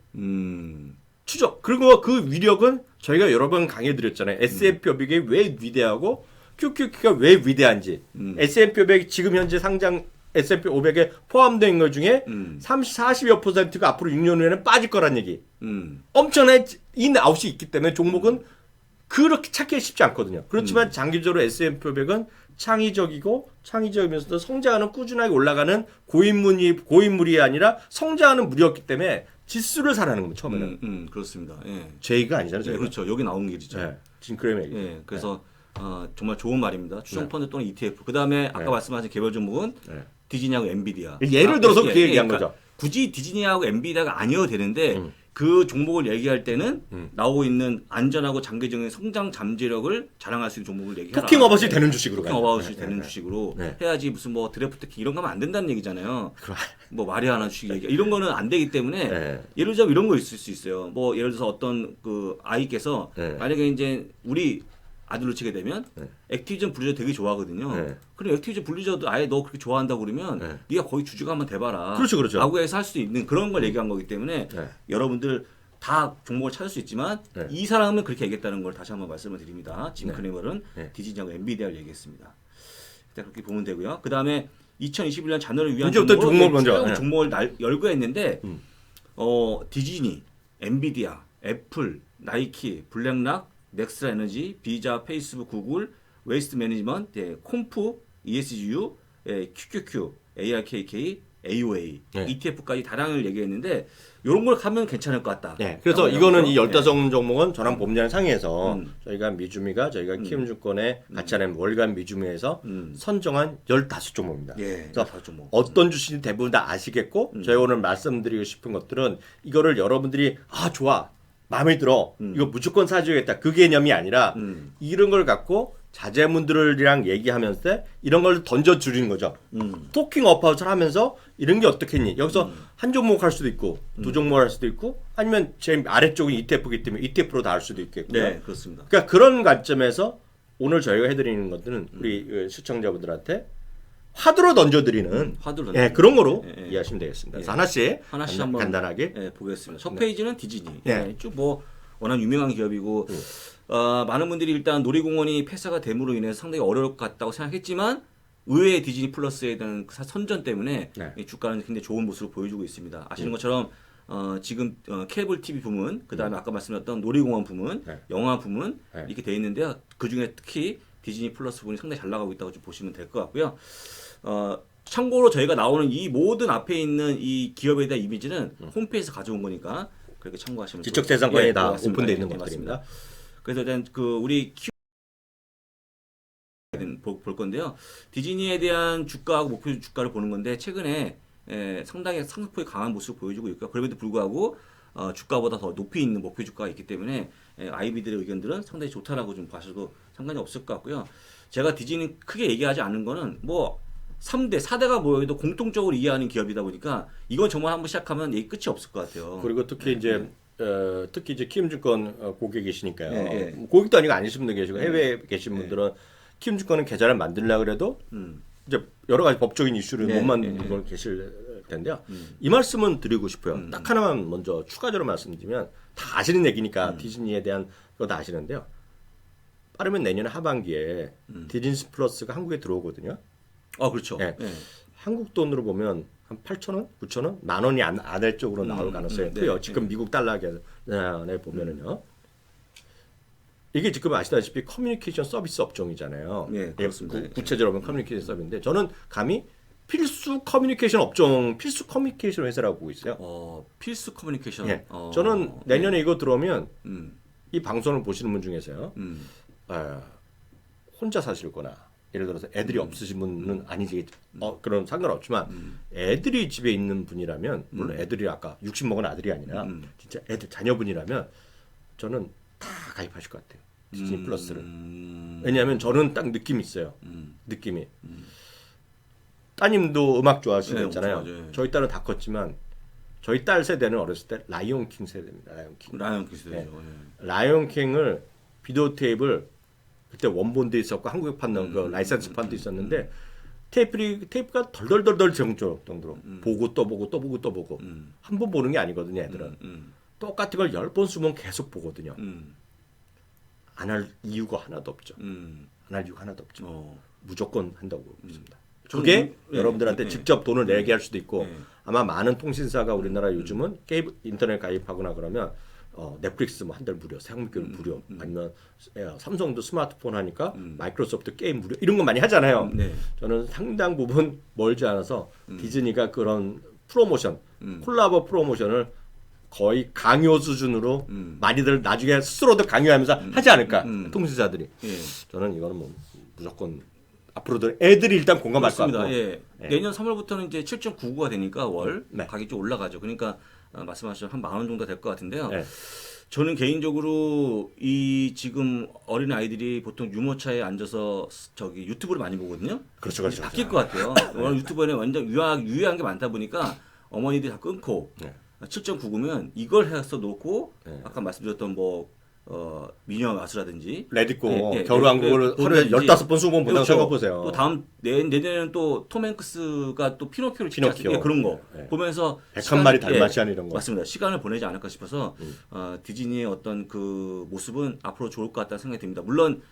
추적. 그리고 그 위력은 저희가 여러 번 강해드렸잖아요. S&P 500이 왜 위대하고 QQQ가 왜 위대한지. S&P 500이 지금 현재 상장 S&P 500에 포함된 것 중에 40여 %가 앞으로 6년 후에는 빠질 거란 얘기. 엄청난 인아웃이 있기 때문에 종목은 그렇게 찾기 쉽지 않거든요. 그렇지만 장기적으로 S&P 500은 창의적이면서도 성장하는 꾸준하게 올라가는 고인물이 아니라 성장하는 물이었기 때문에 지수를 사라는 겁니다. 처음에는. 그렇습니다. 예. 제이가 아니잖아요. 네, 그렇죠. 여기 나온 길이죠. 네. 징크레의 얘기. 예. 그래서 정말 좋은 말입니다. 추정 펀드 또는 ETF. 그다음에 아까 말씀하신 개별 종목은 디즈니하고 엔비디아. 예를 들어서 그 얘기한 거죠. 굳이 디즈니하고 엔비디아가 아니어도 되는데 그 종목을 얘기할 때는 나오고 있는 안전하고 장기적인 성장 잠재력을 자랑할 수 있는 종목을 얘기하라. 토킹 어바웃이 되는 주식으로 토킹 어바웃이 되는 주식으로 해야지 무슨 뭐 드래프트 이런 거 하면 안 된다는 얘기잖아요. 뭐 말이 하나 주식 얘기 이런 거는 안 되기 때문에 예를 들자면 이런 거 있을 수 있어요. 뭐 예를 들어서 어떤 그 아이께서 만약에 이제 우리 아들로 치게 되면 액티비전 블리자드 되게 좋아하거든요. 그럼 액티비전 블리자드 아예 너 그렇게 좋아한다고 그러면 네가 거기 주주가 한번 돼봐라. 그렇죠. 라고 해서 할 수 있는 그런 걸 얘기한 거기 때문에 여러분들 다 종목을 찾을 수 있지만 이 사람은 그렇게 얘기했다는 걸 다시 한번 말씀을 드립니다. 짐 크레머는 디즈니하고 엔비디아를 얘기했습니다. 일단 그렇게 보면 되고요. 그 다음에 2021년 자녀를 위한 종목을 열고 했는데 디즈니, 엔비디아, 애플, 나이키, 블랙락, 넥스트라 에너지, 비자, 페이스북, 구글, 웨이스트 매니지먼트, 콤프, ESGU, QQQ, ARKK, AOA, ETF까지 다량을 얘기했는데 이런 걸 가면 괜찮을 것 같다. 네. 그래서 이거는 이 15 종목은 저랑 봄장 상의해서 저희가 키움증권에 같이 하는 월간 미주미에서 선정한 15종목입니다. 예, 그래서 어떤 주식인지 대부분 다 아시겠고 저희 오늘 말씀드리고 싶은 것들은 이거를 여러분들이 좋아. 마음에 들어. 이거 무조건 사줘야겠다. 그 개념이 아니라 이런 걸 갖고 자제분들이랑 얘기하면서 이런 걸 던져주는 거죠. 토킹 어파웃을 하면서 이런 게 어떻겠니? 여기서 한 종목 할 수도 있고 두 종목 할 수도 있고 아니면 제일 아래쪽은 ETF이기 때문에 ETF로 다 할 수도 있겠고요. 네, 그렇습니다. 그러니까 그런 관점에서 오늘 저희가 해드리는 것들은 우리 시청자분들한테 화두로 던져드리는 그런 거로 이해하시면 되겠습니다. 그래서 하나씩 한번 간단하게 보겠습니다. 첫 페이지는 디즈니. 쭉 뭐 워낙 유명한 기업이고 많은 분들이 일단 놀이공원이 폐사가 됨으로 인해서 상당히 어려울 것 같다고 생각했지만 의외의 디즈니 플러스에 대한 선전 때문에 이 주가는 굉장히 좋은 모습을 보여주고 있습니다. 아시는 것처럼 지금 케이블 TV 부문, 그 다음에 아까 말씀드렸던 놀이공원 부문, 영화 부문 이렇게 돼 있는데요. 그 중에 특히 디즈니 플러스 부분이 상당히 잘 나가고 있다고 좀 보시면 될 것 같고요. 참고로 저희가 나오는 이 모든 앞에 있는 이 기업에 대한 이미지는 홈페이지에서 가져온 거니까 그렇게 참고하시면 지적재산권이 다 맞습니다. 오픈되어 있는 예, 것들입니다. 그래서 일단 그 우리 볼 건데요. 디즈니에 대한 주가하고 목표 주가를 보는 건데 최근에 상당히 상승폭이 강한 모습을 보여주고 있고요. 그럼에도 불구하고 주가보다 더 높이 있는 목표 주가가 있기 때문에 아이비들의 의견들은 상당히 좋다라고 좀 봐셔도 상관이 없을 것 같고요. 제가 디즈니 크게 얘기하지 않은 거는 뭐 3대, 4대가 모여도 공통적으로 이해하는 기업이다 보니까 이건 정말 한번 시작하면 얘기 끝이 없을 것 같아요. 그리고 특히 이제 특히 이제 키움증권 고객이시니까요. 네. 고객도 아니고 아니신 분도 계시고 해외에 계신 분들은 키움증권은 계좌를 만들려고 해도 이제 여러 가지 법적인 이슈를 못 만드는 분 계실 텐데요. 이 말씀은 드리고 싶어요. 딱 하나만 먼저 추가적으로 말씀드리면 다 아시는 얘기니까 디즈니에 대한 거 다 아시는데요. 빠르면 내년 하반기에 디즈니 플러스가 한국에 들어오거든요. 그렇죠. 네. 한국 돈으로 보면 한 8,000원, 9,000원, 만 원이 아래 쪽으로 나올 가능성이 크요. 지금 미국 달러에 보면은요. 이게 지금 아시다시피 커뮤니케이션 서비스 업종이잖아요. 네, 그렇습니다. 구체적으로 보면 커뮤니케이션 서비스인데 저는 감히 필수 커뮤니케이션 업종, 필수 커뮤니케이션 회사라고 보고 있어요. 필수 커뮤니케이션. 네. 저는 내년에 이거 들어오면 이 방송을 보시는 분 중에서요. 혼자 사실거나 예를 들어서 애들이 없으신 분은 아니지 그런 상관없지만 애들이 집에 있는 분이라면 물론 애들이 아까 60 먹은 아들이 아니라 진짜 애들 자녀분이라면 저는 다 가입하실 것 같아요. 디즈니 플러스를. 왜냐하면 저는 딱 느낌이 있어요. 느낌이. 따님도 음악 좋아하시는 거잖아요. 저희 딸은 다 컸지만 저희 딸 세대는 어렸을 때 라이온킹 세대입니다. 라이온킹 세대죠. 라이온킹을 비디오 테이프를 그때 원본도 있었고 한국에 판는 그 라이센스 판도 있었는데 테이프가 덜덜덜덜 정도로 보고 또 보고 또 보고 또 보고 한 번 보는 게 아니거든요. 애들은 똑같은 걸 10번 쓰면 계속 보거든요. 안 할 이유가 하나도 없죠. 안 할 이유가 하나도 없죠. 무조건 한다고 믿습니다. 그게 여러분들한테 직접 돈을 내게 할 수도 있고 아마 많은 통신사가 우리나라 요즘은 게임 인터넷 가입하거나 그러면 넷플릭스 뭐 한 달 무료, 생활교육 무료, 아니면 삼성도 스마트폰 하니까 마이크로소프트 게임 무료 이런 거 많이 하잖아요. 저는 상당 부분 멀지 않아서 디즈니가 그런 프로모션, 콜라보 프로모션을 거의 강요 수준으로 많이들 나중에 스스로도 강요하면서 하지 않을까 통신사들이. 저는 이거는 뭐 무조건 앞으로도 애들이 일단 공감할 것 같고. 내년 3월부터는 이제 7.99가 되니까 월 가격이 좀 올라가죠. 그러니까 말씀하신 한 10,000원 정도 될 것 같은데요. 저는 개인적으로 이 지금 어린 아이들이 보통 유모차에 앉아서 저기 유튜브를 많이 보거든요. 그렇죠. 바뀔 것 같아요. 오늘 유튜브에는 완전 유해한 게 많다 보니까 어머니들이 다 끊고 7.99면 이걸 해서 놓고 아까 말씀드렸던 뭐 미녀 마술라든지 레디고 겨울왕국을 하루에 15번 20번 본다고 생각해보세요. 또 다음 내년에는 또 톰 행크스가 또 피노키오를 찍지 그런 거 보면서 101마리 달마시안 이런 거 맞습니다. 시간을 보내지 않을까 싶어서 디즈니의 어떤 그 모습은 앞으로 좋을 것 같다는 생각이 듭니다. 물론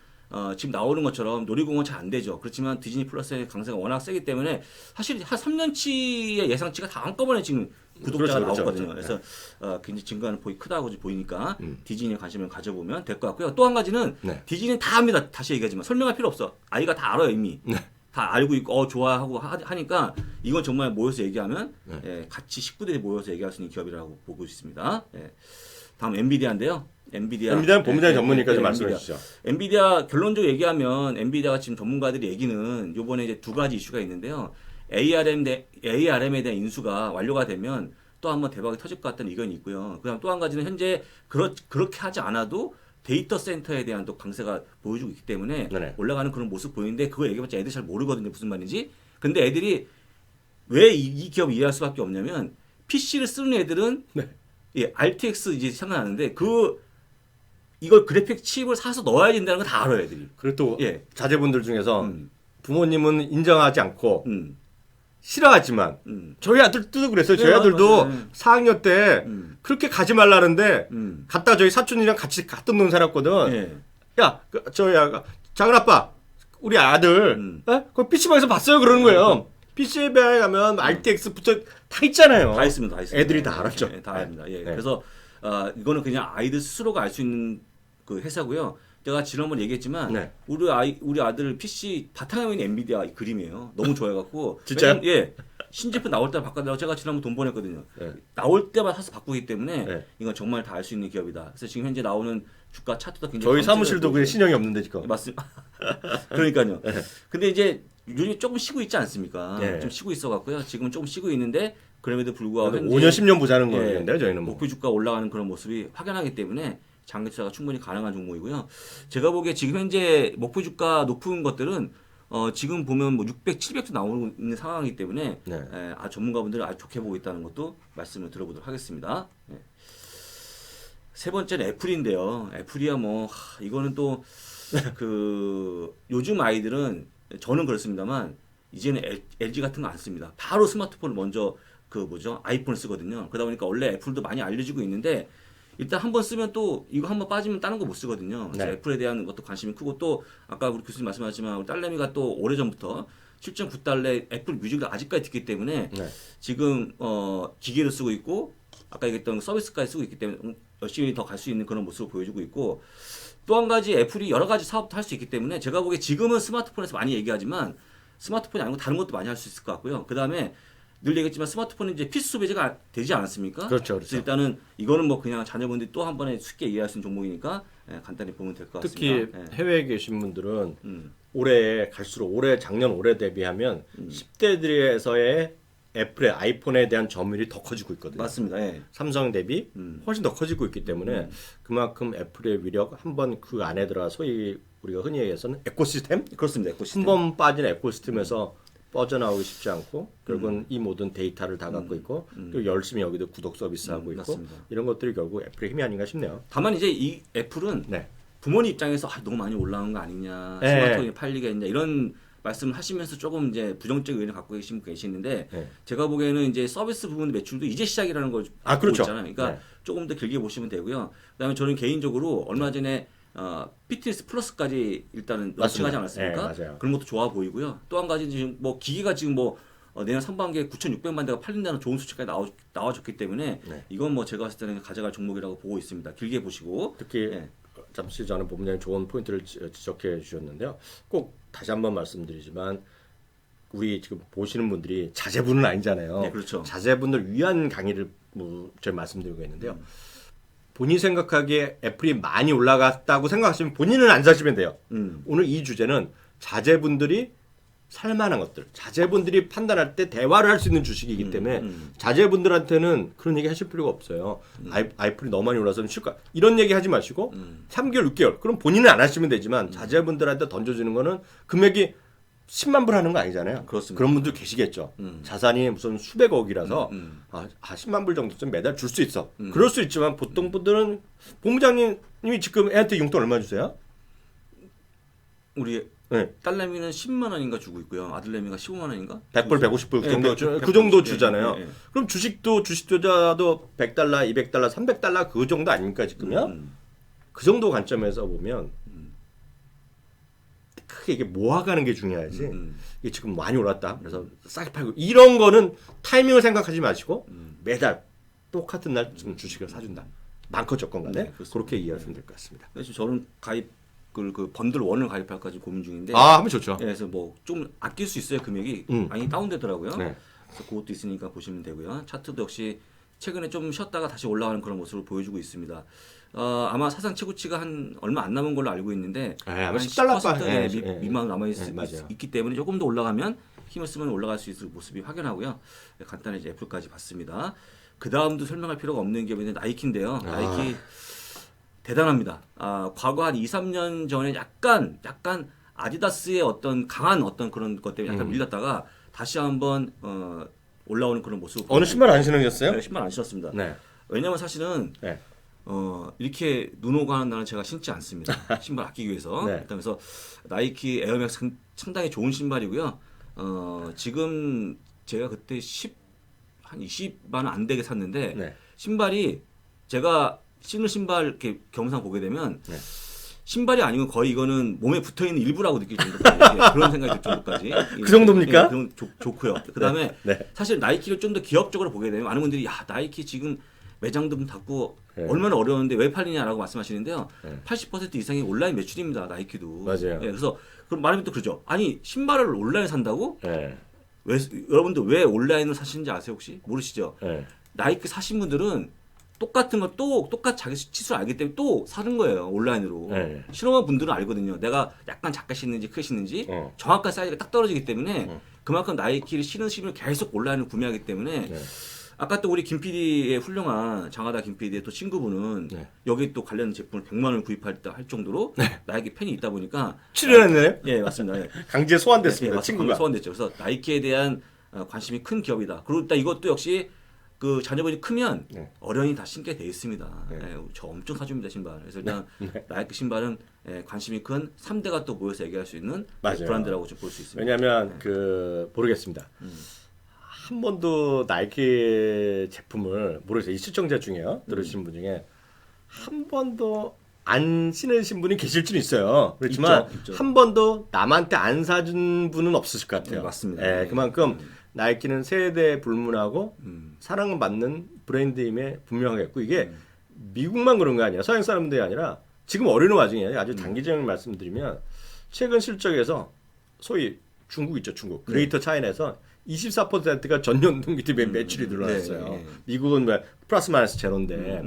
지금 나오는 것처럼 놀이공원 잘 안 되죠. 그렇지만 디즈니 플러스의 강세가 워낙 세기 때문에 사실 한 3년치의 예상치가 다 한꺼번에 지금 구독자가 나오거든요. 그래서 굉장히 증가하는 폭이 크다고 보이니까 디즈니에 관심을 가져보면 될 것 같고요. 또 한 가지는 디즈니는 다 합니다. 다시 얘기하지만 설명할 필요 없어. 아이가 다 알아요 이미. 다 알고 있고 좋아하고 하니까 이건 정말 모여서 얘기하면 같이 식구들이 모여서 얘기할 수 있는 기업이라고 보고 있습니다. 다음 엔비디아인데요. 엔비디아는 본부장 전문이니까 좀 말씀해 주시죠. 엔비디아 결론적으로 얘기하면 엔비디아가 지금 전문가들이 얘기는 이번에 이제 두 가지 이슈가 있는데요. ARM에 대한 인수가 완료가 되면 또 한번 대박이 터질 것 같다는 의견이 있고요. 그다음 또 한 가지는 현재 그렇게 하지 않아도 데이터 센터에 대한 또 강세가 보여주고 있기 때문에 올라가는 그런 모습 보이는데 그거 얘기해봤자 애들 잘 모르거든요. 무슨 말인지. 근데 애들이 왜 이 기업 이해할 수밖에 없냐면 PC를 쓰는 애들은 RTX 이제 생각나는데 이걸 그래픽 칩을 사서 넣어야 된다는 거 다 알아요, 애들이. 그리고 또 자제분들 중에서 부모님은 인정하지 않고 싫어하지만 저희 아들도 그랬어요. 저희 아들도 4학년 때 그렇게 가지 말라는데 갔다 저희 사촌이랑 같이 갔던 놈 살았거든. 야, 저희 작은 아빠, 우리 아들, 그 PC방에서 봤어요. 그러는 거예요. PC방에 가면 RTX 붙여 다 있잖아요. 다 있습니다. 애들이 다 알았죠. 다 압니다. 그래서 이거는 그냥 아이들 스스로가 알 수 있는 그 회사고요. 제가 지난번에 얘기했지만 네. 우리 아들 PC 바탕화면이 엔비디아 이 그림이에요. 너무 좋아해갖고 진짜요? 예. 신제품 나올 때마다 바꿔달라고 제가 지난번 돈 보냈거든요. 네. 나올 때마다 사서 바꾸기 때문에 네. 이건 정말 다 알 수 있는 기업이다. 그래서 지금 현재 나오는 주가 차트도 굉장히 저희 사무실도 그게 신형이 없는데 지금. 맞습니다. 그러니까요. 근데 이제 요즘 조금 쉬고 있지 않습니까? 네. 좀 쉬고 있어갖고요. 지금은 조금 쉬고 있는데 그럼에도 불구하고 5년 10년 보자는 예, 거였는데 저희는 뭐. 목표 주가 올라가는 그런 모습이 확연하기 때문에 장기 투자가 충분히 가능한 종목이고요. 제가 보기에 지금 현재 목표 주가 높은 것들은 지금 보면 뭐 600, 700도 나오는 있는 상황이기 때문에 네. 전문가분들이 아주 좋게 보고 있다는 것도 말씀을 드려보도록 하겠습니다. 예. 세 번째는 애플인데요. 애플이야 뭐 이거는 또 그 요즘 아이들은 저는 그렇습니다만 이제는 LG 같은 거 안 씁니다. 바로 스마트폰을 먼저 그 뭐죠 아이폰을 쓰거든요. 그러다 보니까 원래 애플도 많이 알려지고 있는데 일단 한번 쓰면 또 이거 한번 빠지면 다른 거 못 쓰거든요. 그래서 네. 애플에 대한 것도 관심이 크고 또 아까 우리 교수님 말씀하셨지만 우리 딸내미가 또 오래전부터 7.9달러 애플 뮤직을 아직까지 듣기 때문에 네. 지금 기계를 쓰고 있고 아까 얘기했던 서비스까지 쓰고 있기 때문에 열심히 더 갈 수 있는 그런 모습을 보여주고 있고 또 한 가지 애플이 여러 가지 사업도 할 수 있기 때문에 제가 보기에 지금은 스마트폰에서 많이 얘기하지만 스마트폰이 아니고 다른 것도 많이 할 수 있을 것 같고요. 그 다음에 늘 얘기했지만 스마트폰은 이제 필수 소비재가 되지 않았습니까? 그렇죠, 그렇죠. 그래서 일단은 이거는 뭐 그냥 자녀분들이 또 한 번에 쉽게 이해할 수 있는 종목이니까 간단히 보면 될 것 특히 같습니다. 해외에 계신 분들은 음. 올해 갈수록 작년 올해 대비하면 10대들에서의 애플의 아이폰에 대한 점유율이 더 커지고 있거든요. 맞습니다. 예. 삼성 대비 음. 훨씬 더 커지고 있기 때문에 그만큼 애플의 위력 한번 그 안에 들어가 소위 우리가 흔히 얘기해서는 에코시스템 그렇습니다. 에코시스템. 한번 빠진 에코시스템에서 빠져나오기 쉽지 않고 결국은 이 모든 데이터를 다 갖고 있고 그리고 열심히 여기도 구독 서비스하고 있고 맞습니다. 이런 것들이 결국 애플의 힘이 아닌가 싶네요. 다만 이제 이 애플은 네. 부모님 입장에서 너무 많이 올라온 거 아니냐, 네. 스마트폰이 팔리겠냐 이런 말씀을 하시면서 조금 이제 부정적 의견을 갖고 계신 분 계시는데 네. 제가 보기에는 이제 서비스 부분 매출도 이제 시작이라는 걸 아, 그렇죠. 있잖아요. 그러니까 네. 조금 더 길게 보시면 되고요. 그다음에 저는 개인적으로 얼마 전에 피트니스 플러스까지 일단은 런칭하지 않았습니까? 네, 맞아요. 그런 것도 좋아 보이고요. 또 한 가지 지금 뭐 기기가 지금 뭐 내년 상반기에 9,600만 대가 팔린다는 좋은 수치까지 나와줬기 때문에 네. 이건 뭐 제가 봤을 때는 가져갈 종목이라고 보고 있습니다. 길게 보시고 특히 예. 잠시 전에 본부장님 좋은 포인트를 지적해 주셨는데요. 꼭 다시 한번 말씀드리지만 우리 지금 보시는 분들이 자제분은 아니잖아요. 네, 그렇죠. 자제분들 위한 강의를 제가 말씀드리고 있는데요. 본인 생각하기에 애플이 많이 올라갔다고 생각하시면 본인은 안 사시면 돼요. 오늘 이 주제는 자제분들이 살만한 것들, 자제분들이 판단할 때 대화를 할 수 있는 주식이기 때문에 자제분들한테는 그런 얘기 하실 필요가 없어요. 아이플이 너무 많이 올라서 실까 이런 얘기 하지 마시고 3개월, 6개월 그럼 본인은 안 하시면 되지만 자제분들한테 던져주는 거는 금액이 10만 불 하는 거 아니잖아요. 그렇습니다. 그런 분들 계시겠죠. 자산이 무슨 수백억이라서 10만 불 정도쯤 매달 줄 수 있어. 그럴 수 있지만 보통 분들은 본부장님이 지금 애한테 용돈 얼마 주세요? 우리 네. 딸내미는 10만 원인가 주고 있고요. 아들내미가 15만 원인가? 100불, 150불 그 네, 정도, 100, 그 정도 150, 주잖아요. 네, 네. 그럼 주식 투자도 100달러, 200달러, 300달러 그 정도 아닙니까 지금요? 그 정도 관점에서 보면 크게 이게 모아가는 게 중요하지. 이게 지금 많이 올랐다. 그래서 싸게 팔고 이런 거는 타이밍을 생각하지 마시고 매달 똑같은 날 지금 주식을 사준다. 많건 적건 간에 그렇습니다. 그렇게 이해하시면 될 것 같습니다. 그래서 저는 그 번들 원을 가입할까지 고민 중인데. 하면 좋죠. 예, 그래서 뭐 좀 아낄 수 있어요 금액이 많이 다운되더라고요. 네. 그래서 그것도 있으니까 보시면 되고요. 차트도 역시 최근에 좀 쉬었다가 다시 올라가는 그런 모습을 보여주고 있습니다. 아마 사상 최고치가 한 얼마 안 남은 걸로 알고 있는데 아마 한 10달러 10% 미만 남아 맞아요. 있기 때문에 조금 더 올라가면 힘을 쓰면 올라갈 수 있을 모습이 확연하고요. 간단히 이제 애플까지 봤습니다. 그 다음도 설명할 필요가 없는 기업인데 나이키인데요. 나이키 대단합니다. 과거 한 2, 3년 전에 약간 아디다스의 어떤 강한 어떤 그런 것 때문에 약간 밀렸다가 다시 한번 올라오는 그런 모습. 어느 신발 안 신으셨어요? 네, 신발 안 신었습니다. 네. 왜냐면 사실은 네. 이렇게 눈 오고 하는 날은 제가 신지 않습니다. 신발 아끼기 위해서. 네. 그래서 나이키 에어맥스 상당히 좋은 신발이고요. 지금 제가 그때 한 20만 원 안 되게 샀는데 네. 신발이 제가 신을 신발 이렇게 경상 보게 되면 네. 신발이 아니고 거의 이거는 몸에 붙어 있는 일부라고 느낄 정도까지 그런 생각이 들 정도까지. 그 정도입니까? 예, 그럼 좋고요. 그다음에 네. 사실 나이키를 좀 더 기업적으로 보게 되면 많은 분들이 야 나이키 지금 매장도 문 닫고 네. 얼마나 어려운데 왜 팔리냐라고 말씀하시는데요. 네. 80% 이상이 온라인 매출입니다. 나이키도. 맞아요. 예, 그래서 그럼 말하면 또 그러죠. 아니 신발을 온라인 산다고? 네. 왜 여러분들 왜 온라인으로 사시는지 아세요 혹시? 모르시죠? 네. 나이키 사신 분들은 똑같은 거 또 똑같이 자기 치수를 알기 때문에 또 사는 거예요 온라인으로. 네. 신어본 분들은 알거든요. 내가 약간 작게 신는지 크게 신는지 어. 정확한 사이즈가 딱 떨어지기 때문에 그만큼 나이키를 신으시면 계속 온라인으로 구매하기 때문에 네. 아까 또 우리 김 PD의 훌륭한 장하다 김 PD의 또 친구분은 네. 여기 또 관련 제품을 100만 원을 구입할 정도로 나이키 팬이 있다 보니까 출연했네요. 예 맞습니다. 예. 강제 소환됐습니다. 맞습니다. 친구가. 소환됐죠. 그래서 나이키에 대한 관심이 큰 기업이다. 그리고 일단 이것도 역시 그 자녀분이 크면 네. 어련히 다 신게 돼 있습니다. 네. 예, 저 엄청 사줍니다 신발. 그래서 일단 네. 나이키 신발은 관심이 큰 3대가 또 모여서 얘기할 수 있는 맞아요. 브랜드라고 좀 볼 수 있습니다. 왜냐하면 모르겠습니다. 한 번도 나이키 제품을 모르겠어요. 이 시청자 중에요. 들으시는 분 중에 한 번도 안 신으신 분이 계실 수는 있어요. 그렇지만 있죠. 한 번도 남한테 안 사준 분은 없으실 것 같아요. 네, 맞습니다. 예, 네. 그만큼 나이키는 세대 불문하고 사랑받는 브랜드임에 분명하겠고 이게 미국만 그런 거 아니야. 서양 사람들이 아니라 지금 어려운 와중에 아주 단기적인 말씀드리면 최근 실적에서 소위 중국 있죠. 중국. 그레이터 차이나에서 24%가 전년동기 대비 매출이 늘어났어요. 네. 미국은 플러스 마이너스 제로인데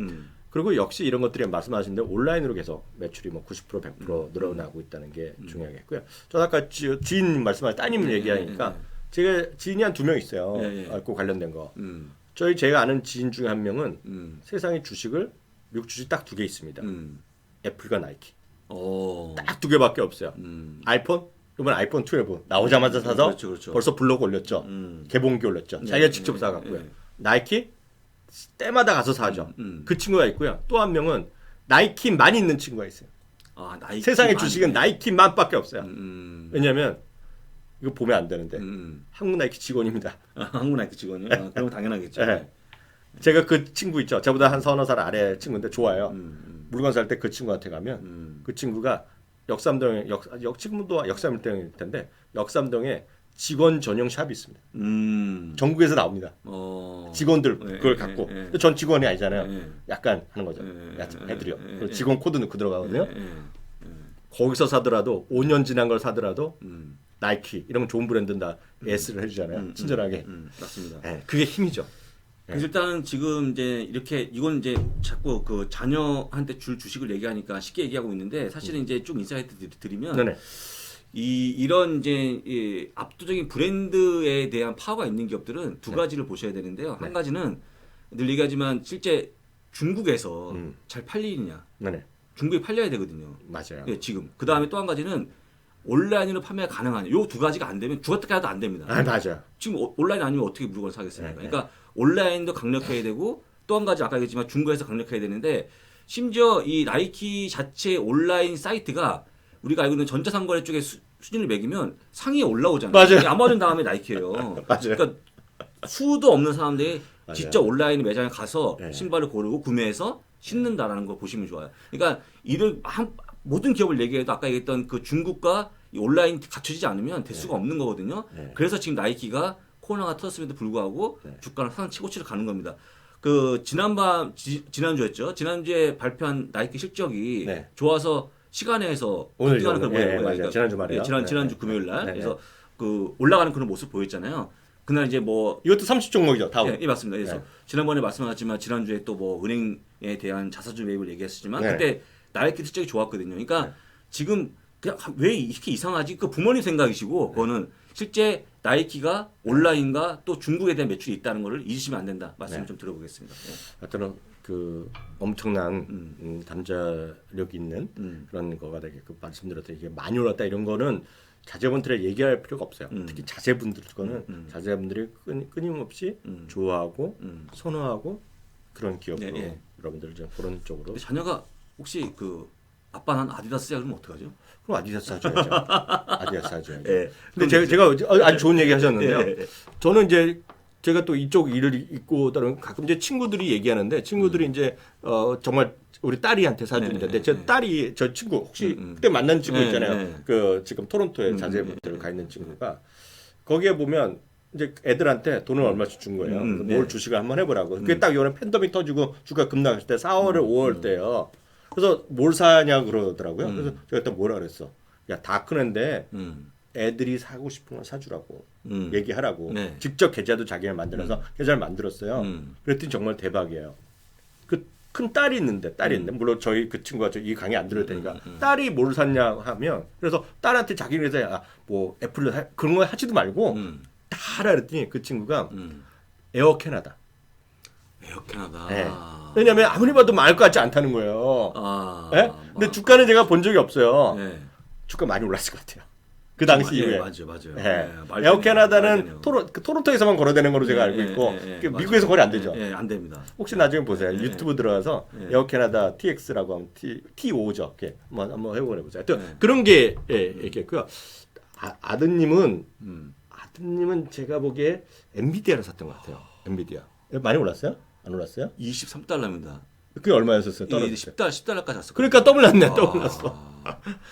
그리고 역시 이런 것들이 말씀하신 대로 온라인으로 계속 매출이 뭐 90% 100% 늘어나고 있다는 게 중요하겠고요. 저 아까 지인 말씀하신 따님 얘기하니까 제가 지인이 한 2명 있어요. 그 관련된 거. 제가 아는 지인 중에 한 명은 세상에 주식을 미국 주식 딱 2개 있습니다. 애플과 나이키. 딱 2개밖에 없어요. 아이폰? 이번 아이폰 12 나오자마자 사서 그렇죠. 벌써 블로그 올렸죠. 개봉기 올렸죠. 자기가 직접 사갖고요. 나이키 때마다 가서 사죠. 그 친구가 있고요. 또 한 명은 나이키만 있는 친구가 있어요. 나이키 세상의 주식은 나이키만밖에 없어요. 왜냐하면 이거 보면 안 되는데 한국 나이키 직원입니다. 한국 나이키 직원이요? 그럼 당연하겠죠. 네. 제가 그 친구 있죠. 저보다 한 서너 살 아래 친구인데 좋아요. 물건 살 때 그 친구한테 가면 그 친구가 역삼동에 지금도 역삼일동일 텐데 역삼동에 직원 전용 샵이 있습니다. 전국에서 나옵니다. 직원들 그걸 갖고 전 직원이 아니잖아요. 약간 하는 거죠. 애들이요. 직원 코드 넣고 들어가거든요. 거기서 사더라도 5년 지난 걸 사더라도 나이키 이런 건 좋은 브랜드다 S를 해주잖아요. 친절하게. 맞습니다. 네, 그게 힘이죠. 그래서 일단 지금 이제 이렇게 이건 이제 자꾸 그 자녀한테 줄 주식을 얘기하니까 쉽게 얘기하고 있는데 사실은 이제 좀 인사이트 드리면 네네. 이런 이제 압도적인 브랜드에 대한 파워가 있는 기업들은 두 가지를 보셔야 되는데요. 한 가지는 늘 얘기하지만 실제 중국에서 잘 팔리느냐. 네네. 중국에 팔려야 되거든요. 맞아요. 예, 지금. 그 다음에 또 한 가지는 온라인으로 판매가 가능하냐. 요 두 가지가 안 되면 죽었다 가도 안 됩니다. 맞아요. 지금 온라인 아니면 어떻게 물건을 사겠습니까? 네, 그러니까 온라인도 강력해야 되고 또 한 가지 아까 얘기했지만 중국에서 강력해야 되는데 심지어 이 나이키 자체 온라인 사이트가 우리가 알고 있는 전자상거래 쪽에 수준을 매기면 상위에 올라오잖아요. 맞아요. 아마존 다음에 나이키예요. 맞아요. 그러니까 수도 없는 사람들이 맞아요. 직접 온라인 매장에 가서 네. 신발을 고르고 구매해서 신는다라는 거 보시면 좋아요. 그러니까 모든 기업을 얘기해도 아까 얘기했던 그 중국과 이 온라인 갖춰지지 않으면 될 수가 없는 거거든요. 그래서 지금 나이키가 코로나가 터졌음에도 불구하고 주가는 상승 치고치를 가는 겁니다. 그 지난주였죠. 지난주에 발표한 나이키 실적이 좋아서 시간에서 급등하는 걸 보여요. 맞아요. 지난주 말이에요. 지난주 금요일 날. 그래서 그 올라가는 그런 모습 보였잖아요. 그날 이제 뭐 이것도 30종목이죠. 다음. 예, 맞습니다. 그래서 지난번에 말씀하셨지만 지난주에 또 뭐 은행에 대한 자사주 매입을 얘기했었지만 그때 나이키 실적이 좋았거든요. 그러니까 지금 그냥 왜 이렇게 이상하지? 그 부모님 생각이시고 그거는 실제 나이키가 온라인과 또 중국에 대한 매출이 있다는 것을 잊으시면 안 된다. 말씀을 좀 들어보겠습니다. 하여튼 그 엄청난 담자력 있는 그런 거가 되게 그 말씀드렸던 이게 많이 올랐다 이런 거는 자제분들에 얘기할 필요가 없어요. 특히 자제분들 거는 자제분들이 끊임없이 좋아하고 선호하고 그런 기업으로 여러분들 좀 그런 쪽으로. 자녀가 혹시 그 아빠 난 아디다스야 그러면 어떡하죠? 그럼 아디다스 사줘야죠. 아디다스 사줘야죠. 근데 제가 아주 좋은 얘기 하셨는데요. 저는 이제 제가 또 이쪽 일을 있고 다른 가끔 이제 친구들이 얘기하는데 친구들이 이제 정말 우리 딸이한테 사준다는데 제 딸이 저 친구 혹시 그때 만난 친구 있잖아요. 그 지금 토론토에 자제분들 가 있는 친구가 거기에 보면 이제 애들한테 돈을 얼마씩 준 거예요. 뭘 주식을 한번 해보라고. 그게 딱 이번에 팬데믹 터지고 주가 급락할 때 4월에 5월 때요. 그래서 뭘 사냐 그러더라고요. 그래서 제가 그때 뭐라 그랬어. 야, 다 큰 애인데 애들이 사고 싶은 걸 사주라고 얘기하라고. 네. 직접 계좌도 자기가 만들어서 계좌를 만들었어요. 그랬더니 정말 대박이에요. 그 큰 딸이 있는데 물론 저희 그 친구가 이 강의 안 들을 테니까 딸이 뭘 샀냐 하면 그래서 딸한테 자기는 해서 뭐 애플을 그런 거 하지도 말고 다 하라 그랬더니 그 친구가 에어 캐나다. 에어 캐나다. 네. 왜냐면 아무리 봐도 망할 것 같지 않다는 거예요. 네? 근데 주가는 제가 본 적이 없어요. 네. 주가 많이 올랐을 것 같아요. 그 당시 이후에. 맞아요. 네. 에어 캐나다는 토론토에서만 거래되는 걸로 제가 알고 있고 미국에서 거래 안 되죠. 안 됩니다. 혹시 나중에 보세요. 유튜브 들어가서 에어 캐나다 TX라고 하면 T5죠. 이렇게 한번 해보고 보세요. 그런 게 있겠고요. 아드님은 제가 보기에 엔비디아를 샀던 것 같아요. 엔비디아. 많이 올랐어요? 안 올랐어요? 23달러입니다. 그게 얼마였었어요? 떨어졌어요. 10달러까지 샀어. 그러니까 떠올랐어.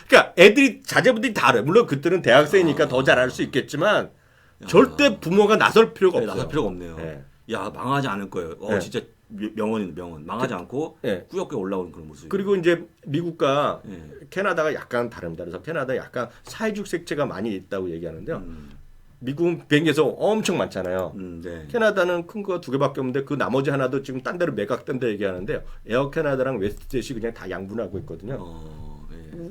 그러니까 자제분들이 다 알아요. 물론 그때는 대학생이니까 더 잘 알 수 있겠지만 절대 부모가 나설 필요가 없어요. 나설 필요가 없네요. 네. 야, 망하지 않을 거예요. 진짜 명언. 망하지 않고 꾸역꾸역 올라오는 그런 모습. 그리고 이제 미국과 캐나다가 약간 다릅니다. 그래서 캐나다 약간 사회주의 색채가 많이 있다고 얘기하는데요. 미국은 비행기에서 엄청 많잖아요. 네. 캐나다는 큰 거 2개밖에 없는데 그 나머지 하나도 지금 딴 데로 매각된다 얘기하는데요. 에어 캐나다랑 웨스트젯이 그냥 다 양분하고 있거든요.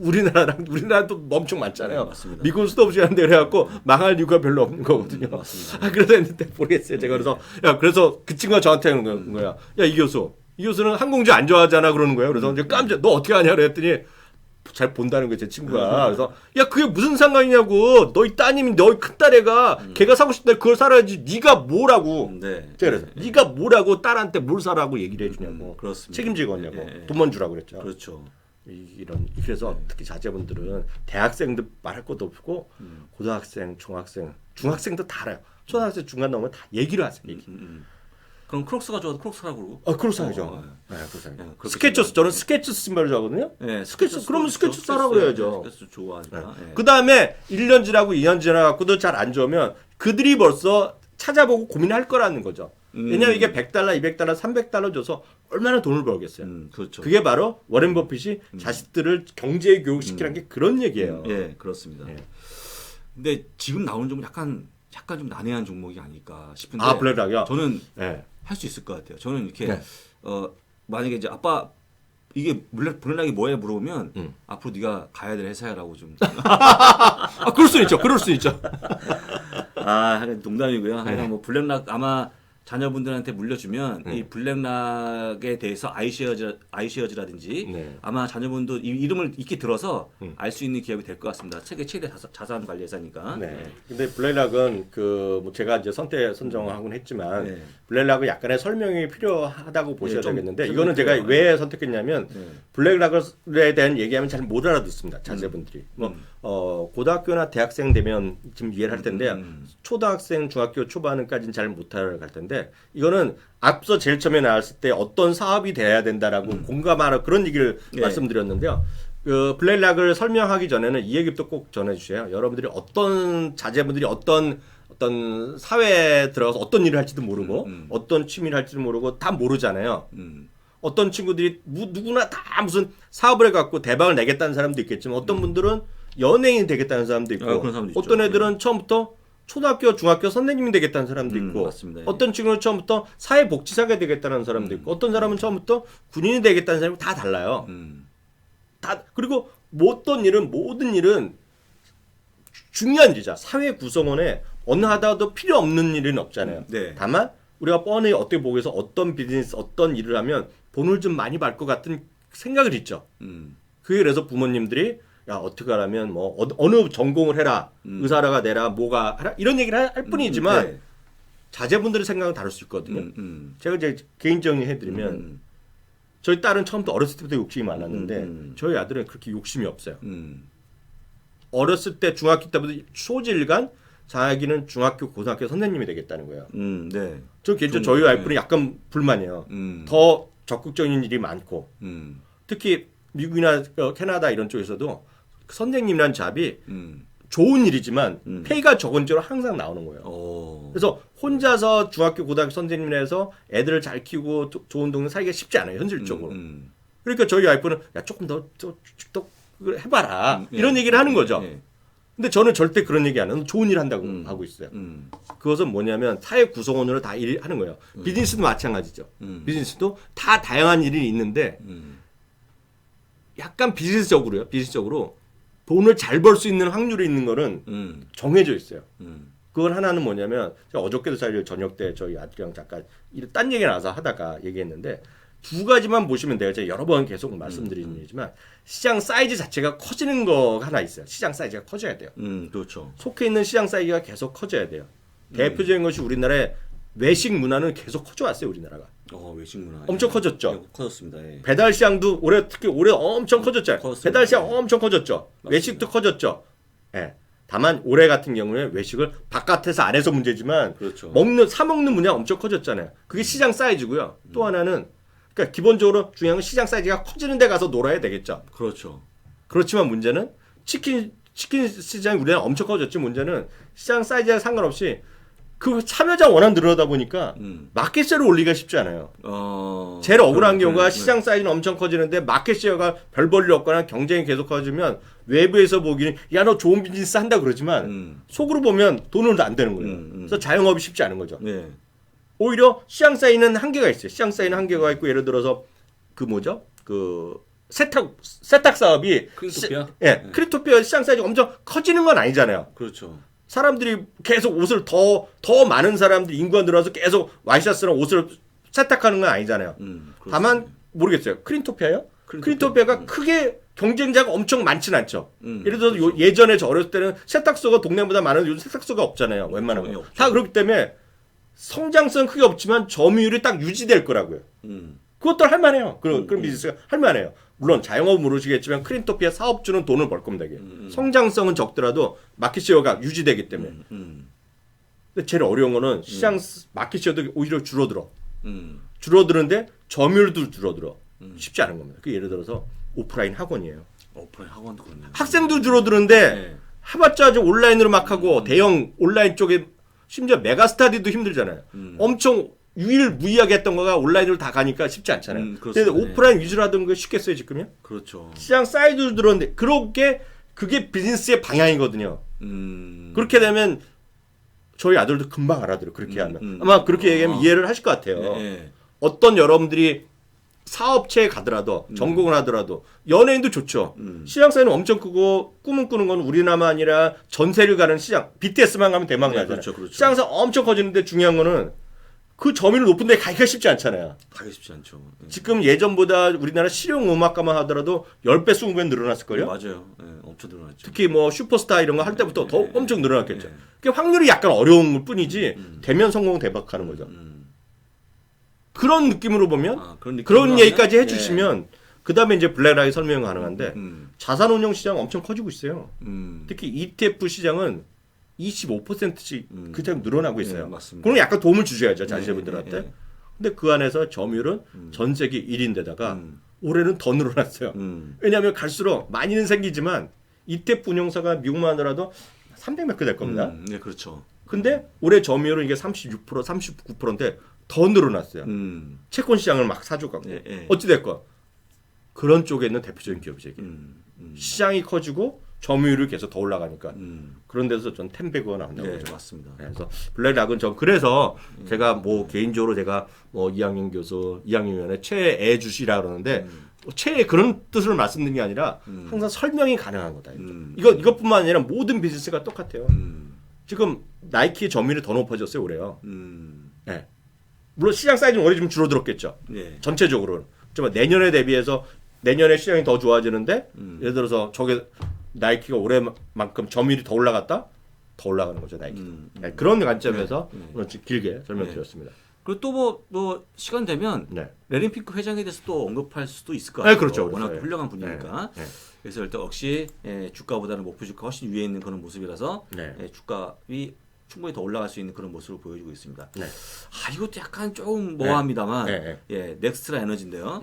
우리나라도 엄청 많잖아요. 맞습니다. 미국은 수도 없이 하는데 그래갖고 망할 이유가 별로 없는 거거든요. 맞습니다. 그래서 했는데 모르겠어요. 제가 그래서 그 친구가 저한테 하는 거야. 야, 이 교수는 항공주 안 좋아하잖아 그러는 거예요. 그래서 이제 너 어떻게 하냐 그랬더니 잘 본다는 거예요, 제 친구가. 그래서 야, 그게 무슨 상관이냐고. 너희 따님이 너희 큰딸애가 걔가 사고 싶다 그걸 사라야지. 네가 뭐라고. 제가 그래서 네가 뭐라고 딸한테 뭘 사라고 얘기를 해주냐고. 그렇습니다. 책임지겠냐고. 돈만 주라고 그랬죠. 그렇죠. 그래서 특히 자제분들은 대학생도 말할 것도 없고 고등학생, 중학생도 다 알아요. 초등학생 중간 넘으면 다 얘기를 하세요. 그럼 크록스가 좋아도 크록스라고 그러고. 크록스하죠. 스케쳐스, 저는 스케쳐스 신발을 좋아하거든요. 네, 그러면 스케쳐스 사라고 해야죠. 스케쳐스 좋아하니까. 그 다음에 1년 지나고 2년 지나갖고도 잘 안 좋으면 그들이 벌써 찾아보고 고민할 거라는 거죠. 왜냐하면 이게 $100, $200, $300 줘서 얼마나 돈을 벌겠어요. 그렇죠. 그게 바로 워렌 버핏이 자식들을 경제에 교육시키라는 게 그런 얘기예요. 예, 그렇습니다. 근데 지금 나오는 종목 약간 좀 난해한 종목이 아닐까 싶은데. 블랙락이요? 저는 할 수 있을 것 같아요. 저는 이렇게 만약에 이제 아빠 이게 블랙락이 뭐에 물어보면 앞으로 네가 가야 될 회사야라고 좀. 그럴 수 있죠. 그럴 수 있죠. 농담이고요. 하여간 뭐 블랙락 아마 자녀분들한테 물려주면 이 블랙락에 대해서 아이쉐어즈라든지 아마 자녀분도 이 이름을 익히 들어서 알 수 있는 기업이 될 것 같습니다. 세계 최대 자산 관리 회사니까. 근데 블랙락은 뭐 제가 이제 선정하곤 했지만 블랙락은 약간의 설명이 필요하다고 보셔야 되겠는데 이거는 제가 왜 선택했냐면 블랙락에 대한 얘기하면 잘 못 알아듣습니다. 자제분들이. 고등학교나 대학생 되면 좀 이해를 할 텐데 초등학생, 중학교 초반까지는 잘 못 알아갈 텐데 이거는 앞서 제일 처음에 나왔을 때 어떤 사업이 돼야 된다라고 공감하라 그런 얘기를 말씀드렸는데요. 그 블랙락을 설명하기 전에는 이 얘기부터 꼭 전해주세요. 여러분들이 자제분들이 어떤 사회에 들어가서 어떤 일을 할지도 모르고 어떤 취미를 할지도 모르고 다 모르잖아요. 어떤 친구들이 누구나 다 무슨 사업을 해갖고 대박을 내겠다는 사람도 있겠지만 어떤 분들은 연예인이 되겠다는 사람도 있고 그런 사람도 어떤 있죠. 애들은 처음부터 초등학교, 중학교 선생님이 되겠다는 사람도 있고 맞습니다. 어떤 친구는 처음부터 사회복지사가 되겠다는 사람도 있고 어떤 사람은 처음부터 군인이 되겠다는 사람이 다 달라요. 그리고 모든 일은 중요한 일이죠. 사회 구성원에 어느 하다도 필요 없는 일은 없잖아요. 다만 우리가 뻔히 어떻게 보고 해서 어떤 비즈니스, 어떤 일을 하면 돈을 좀 많이 벌 것 같은 생각을 있죠. 그게 그래서 부모님들이 야, 어떻게 하라면 뭐 어느 전공을 해라. 의사라가 되라. 뭐가 하라. 이런 얘기를 할 뿐이지만 자제분들의 생각은 다를 수 있거든요. 제가 이제 개인적인 해드리면 저희 딸은 처음부터 어렸을 때부터 욕심이 많았는데 저희 아들은 그렇게 욕심이 없어요. 어렸을 때 중학교 때부터 소질간 자기는 중학교, 고등학교 선생님이 되겠다는 거예요. 저 개인적으로 저희 와이프는 약간 불만이에요. 더 적극적인 일이 많고 특히 미국이나 캐나다 이런 쪽에서도 선생님이란 잡이 좋은 일이지만 페이가 적은 적으로 항상 나오는 거예요. 그래서 혼자서 중학교 고등학교 선생님을 해서 애들을 잘 키우고 좋은 동네 살기가 쉽지 않아요. 현실적으로. 그러니까 저희 와이프는 야 조금 더 해봐라 이런 얘기를 하는 거죠. 근데 저는 절대 그런 얘기 안 해요. 좋은 일 한다고 하고 있어요. 그것은 뭐냐면 사회 구성원으로 다 일하는 거예요. 비즈니스도 마찬가지죠. 비즈니스도 다 다양한 일이 있는데 약간 비즈니스적으로요. 비즈니스적으로 돈을 잘 벌 수 있는 확률이 있는 거는 정해져 있어요. 그건 하나는 뭐냐면 제가 어저께도 사실 저녁 때 저희 아들이랑 잠깐 딴 얘기 나와서 하다가 얘기했는데 두 가지만 보시면 돼요. 제가 여러 번 계속 말씀드리는 얘기지만 시장 사이즈 자체가 커지는 거 하나 있어요. 시장 사이즈가 커져야 돼요. 그렇죠. 속해 있는 시장 사이즈가 계속 커져야 돼요. 대표적인 것이 우리나라의 외식 문화는 계속 커져왔어요. 우리나라가. 외식 문화. 엄청 커졌죠. 커졌습니다. 예. 배달 시장도 특히 올해 엄청 커졌잖아요. 배달 시장 엄청 커졌죠. 맞습니다. 외식도 커졌죠. 예. 다만 올해 같은 경우에 외식을 바깥에서 안에서 문제지만 그렇죠. 사 먹는 문화가 엄청 커졌잖아요. 그게 시장 사이즈고요. 또 하나는 그러니까 기본적으로 중요한 건 시장 사이즈가 커지는 데 가서 놀아야 되겠죠. 그렇죠. 그렇지만 문제는 치킨 시장이 우리나라 엄청 커졌지. 문제는 시장 사이즈와 상관없이 그 참여자 워낙 늘어나다 보니까 마켓쉐어를 올리기가 쉽지 않아요. 제일 억울한 경우가 시장 사이즈는 엄청 커지는데 마켓쉐어가 별 볼 일 없거나 경쟁이 계속 커지면 외부에서 보기는 야 너 좋은 비즈니스 한다 그러지만 속으로 보면 돈은 안 되는 거예요. 그래서 자영업이 쉽지 않은 거죠. 네. 오히려 시장 사이즈는 한계가 있어요. 시장 사이즈는 한계가 있고 예를 들어서 세탁 사업이 크리토피아? 크리토피아 시장 사이즈가 엄청 커지는 건 아니잖아요. 그렇죠. 사람들이 계속 옷을 더 많은 사람들이 인구가 늘어서 계속 와이셔츠랑 옷을 세탁하는 건 아니잖아요. 다만 모르겠어요. 크리토피아요? 크리토피아가 크게 경쟁자가 엄청 많진 않죠. 예를 들어서 그렇죠. 예전에 저 어렸을 때는 세탁소가 동네마다 많은데 요즘 세탁소가 없잖아요. 웬만한 거. 다 그렇기 때문에 성장성 크게 없지만 점유율이 딱 유지될 거라고요. 그것도 할만해요. 그런 비즈니스가 할만해요. 물론 자영업은 모르시겠지만 크리토피아 사업주는 돈을 벌 겁니다. 성장성은 적더라도 마켓쉐어가 유지되기 때문에. 근데 제일 어려운 거는 시장 마켓쉐어도 오히려 줄어들어. 줄어드는데 점유율도 줄어들어. 쉽지 않은 겁니다. 그 예를 들어서 오프라인 학원이에요. 오프라인 학원도 그렇네요. 학생도 줄어드는데 해봤자 아주 온라인으로 막 하고 대형 온라인 쪽에 심지어 메가스타디도 힘들잖아요. 엄청 유일무이하게 했던 거가 온라인으로 다 가니까 쉽지 않잖아요. 근데 오프라인 위주로 하던 거 쉽겠어요 지금요? 그렇죠. 시장 사이즈도 늘었는데 그게 비즈니스의 방향이거든요. 그렇게 되면 저희 아들도 금방 알아들어요. 그렇게 하면 아마 그렇게 얘기하면 이해를 하실 것 같아요. 어떤 여러분들이 사업체에 가더라도 전공을 하더라도 연예인도 좋죠. 시장 사이즈는 엄청 크고 꿈은 꾸는 건 우리나라만 아니라 전세를 가는 시장 BTS만 가면 대박 나잖아요. 그렇죠. 시장 사이즈 엄청 커지는데 중요한 거는 그 점유율 높은 데 가기가 쉽지 않잖아요. 가기 쉽지 않죠. 지금 예전보다 우리나라 실용음악가만 하더라도 10배, 20배 늘어났을걸요? 맞아요. 엄청 늘어났죠. 특히 뭐 슈퍼스타 이런 거 할 때부터 더 엄청 늘어났겠죠. 그 확률이 약간 어려운 것 뿐이지 되면 성공 대박하는 거죠. 그런 느낌으로 보면 그런 얘기까지 해주시면 그 다음에 이제 블랙하게 설명 가능한데 자산운용 시장 엄청 커지고 있어요. 특히 ETF 시장은 25%씩 그냥 늘어나고 있어요. 맞습니다. 그럼 약간 도움을 주셔야죠 자제분들한테. 근데 그 안에서 점유율은 전 세계 1위인데다가 올해는 더 늘어났어요. 왜냐하면 갈수록 많이는 생기지만 ETF 운용사가 미국만 하더라도 300몇 개 될 겁니다. 네, 그렇죠. 근데 올해 점유율은 이게 36%, 39%인데 더 늘어났어요. 채권 시장을 막 사줘가고. 어찌됐건 그런 쪽에 있는 대표적인 기업이죠. 시장이 커지고 점유율이 계속 더 올라가니까 그런 데서 전 텐베그가 나온다고 보죠. 맞습니다. 그래서 블랙락은 전 그래서 제가 뭐 개인적으로 제가 뭐 이학년 교수, 이학년위원회 최애 주시라 그러는데 최애 그런 뜻으로 말씀드린 게 아니라 항상 설명이 가능한 거다. 이것뿐만 아니라 모든 비즈니스가 똑같아요. 지금 나이키의 점유율이 더 높아졌어요 올해요. 네. 물론 시장 사이즈는 올해 좀 줄어들었겠죠. 전체적으로는. 하지만 내년에 대비해서 내년에 시장이 더 좋아지는데 예를 들어서 저게 나이키가 올해만큼 점유율이 더 올라갔다? 더 올라가는 거죠 나이키. 네, 그런 관점에서 오늘 길게 설명드렸습니다. 그리고 또 뭐 시간 되면 레린 핑크 회장에 대해서 또 언급할 수도 있을 것 네, 같아요. 그렇죠. 워낙 그렇죠. 훌륭한 분이니까. 그래서 일단 역시 주가보다는 목표 주가 훨씬 위에 있는 그런 모습이라서 주가위 충분히 더 올라갈 수 있는 그런 모습을 보여주고 있습니다. 네. 이것도 약간 조금 모호합니다만, 예, 넥스트라 에너지인데요.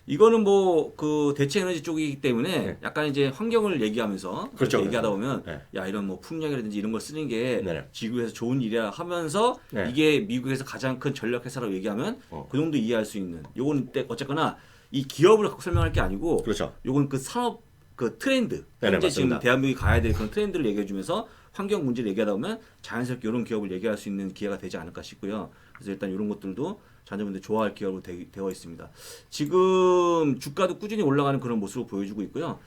이거는 뭐 그 대체 에너지 쪽이기 때문에 약간 이제 환경을 얘기하면서 그렇죠. 얘기하다 보면 야 이런 뭐 풍력이라든지 이런 걸 쓰는 게 지구에서 좋은 일이야 하면서 이게 미국에서 가장 큰 전력 회사라고 얘기하면 그 정도 이해할 수 있는. 요건 어쨌거나 이 기업을 갖고 설명할 게 아니고, 그렇죠. 요건 그 산업 그 트렌드, 현재 지금 대한민국이 가야 될 그런 트렌드를 얘기해주면서 환경 문제를 얘기하다 보면 자연스럽게 이런 기업을 얘기할 수 있는 기회가 되지 않을까 싶고요. 그래서 일단 이런 것들도 자녀분들 좋아할 기업으로 되어 있습니다. 지금 주가도 꾸준히 올라가는 그런 모습을 보여주고 있고요.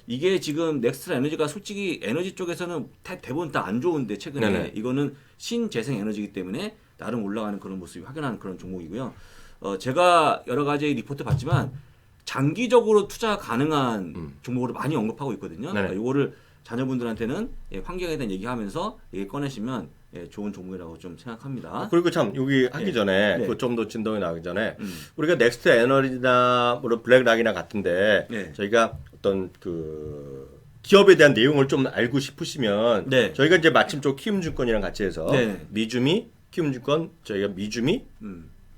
이게 지금 넥스트라 에너지가 솔직히 에너지 쪽에서는 대부분 다 안 좋은데 최근에 이거는 신재생 에너지이기 때문에 나름 올라가는 그런 모습이 확연한 그런 종목이고요. 제가 여러 가지 리포트 봤지만 장기적으로 투자 가능한 종목으로 많이 언급하고 있거든요. 그러니까 이거를 자녀분들한테는 환경에 대한 얘기하면서 얘기 꺼내시면 좋은 종목이라고 좀 생각합니다. 그리고 참 여기 하기 전에 그 좀 더 진동이 나기 전에 우리가 넥스트 에너지나 물론 블랙락이나 같은데 저희가 어떤 그 기업에 대한 내용을 좀 알고 싶으시면 저희가 이제 마침 또 키움증권이랑 같이 해서 미주미, 키움증권 저희가 미주미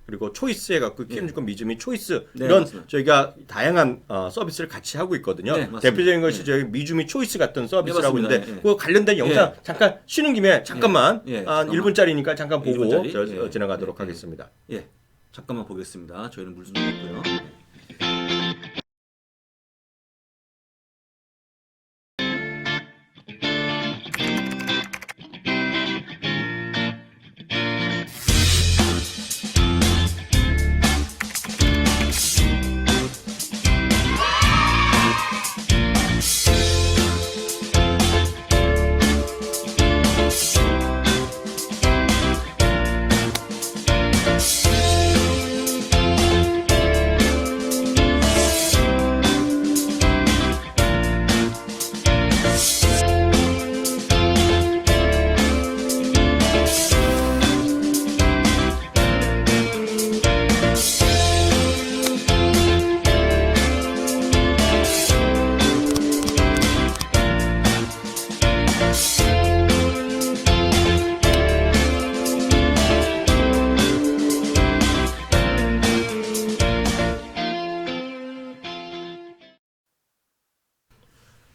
그리고 초이스 해갖고 키움증권 미주미 초이스 이런 맞습니다. 저희가 다양한 서비스를 같이 하고 있거든요. 대표적인 것이 저희 미주미 초이스 같은 서비스를 하고 있는데 그 관련된 영상 잠깐 쉬는 김에 잠깐만 한 1분짜리니까 잠깐 보고 1분짜리? 지나가도록 하겠습니다. 잠깐만 보겠습니다. 저희는 물 좀 먹고요.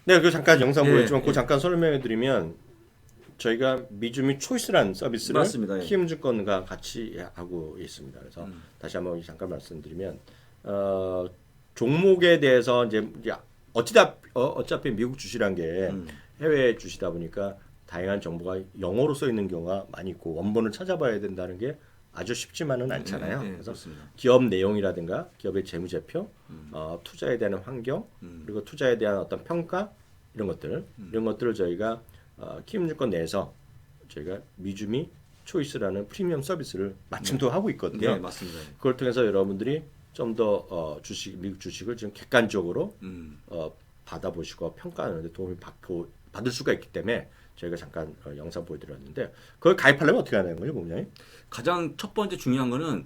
네, 그 잠깐 영상 보였지만 그 잠깐 설명해드리면 저희가 미주미 초이스라는 서비스를 키움증권과 같이 하고 있습니다. 그래서 다시 한번 잠깐 말씀드리면 종목에 대해서 이제 어차피 미국 주시란 게 해외 주시다 보니까 다양한 정보가 영어로 써 있는 경우가 많이 있고 원본을 찾아봐야 된다는 게 아주 쉽지만은 않잖아요. 그래서 기업 내용이라든가 기업의 재무제표, 투자에 대한 환경, 그리고 투자에 대한 어떤 평가 이런 것들을 저희가 키움증권 내에서 저희가 미주미 초이스라는 프리미엄 서비스를 마침도 하고 있거든요. 네, 맞습니다. 그걸 통해서 여러분들이 좀 더 미국 주식을 좀 객관적으로 받아보시고 평가하는 데 도움을 받을 수가 있기 때문에 저희가 잠깐 영상 보여드렸는데 그걸 가입하려면 어떻게 하는 거예요, 본부장님? 가장 첫 번째 중요한 거는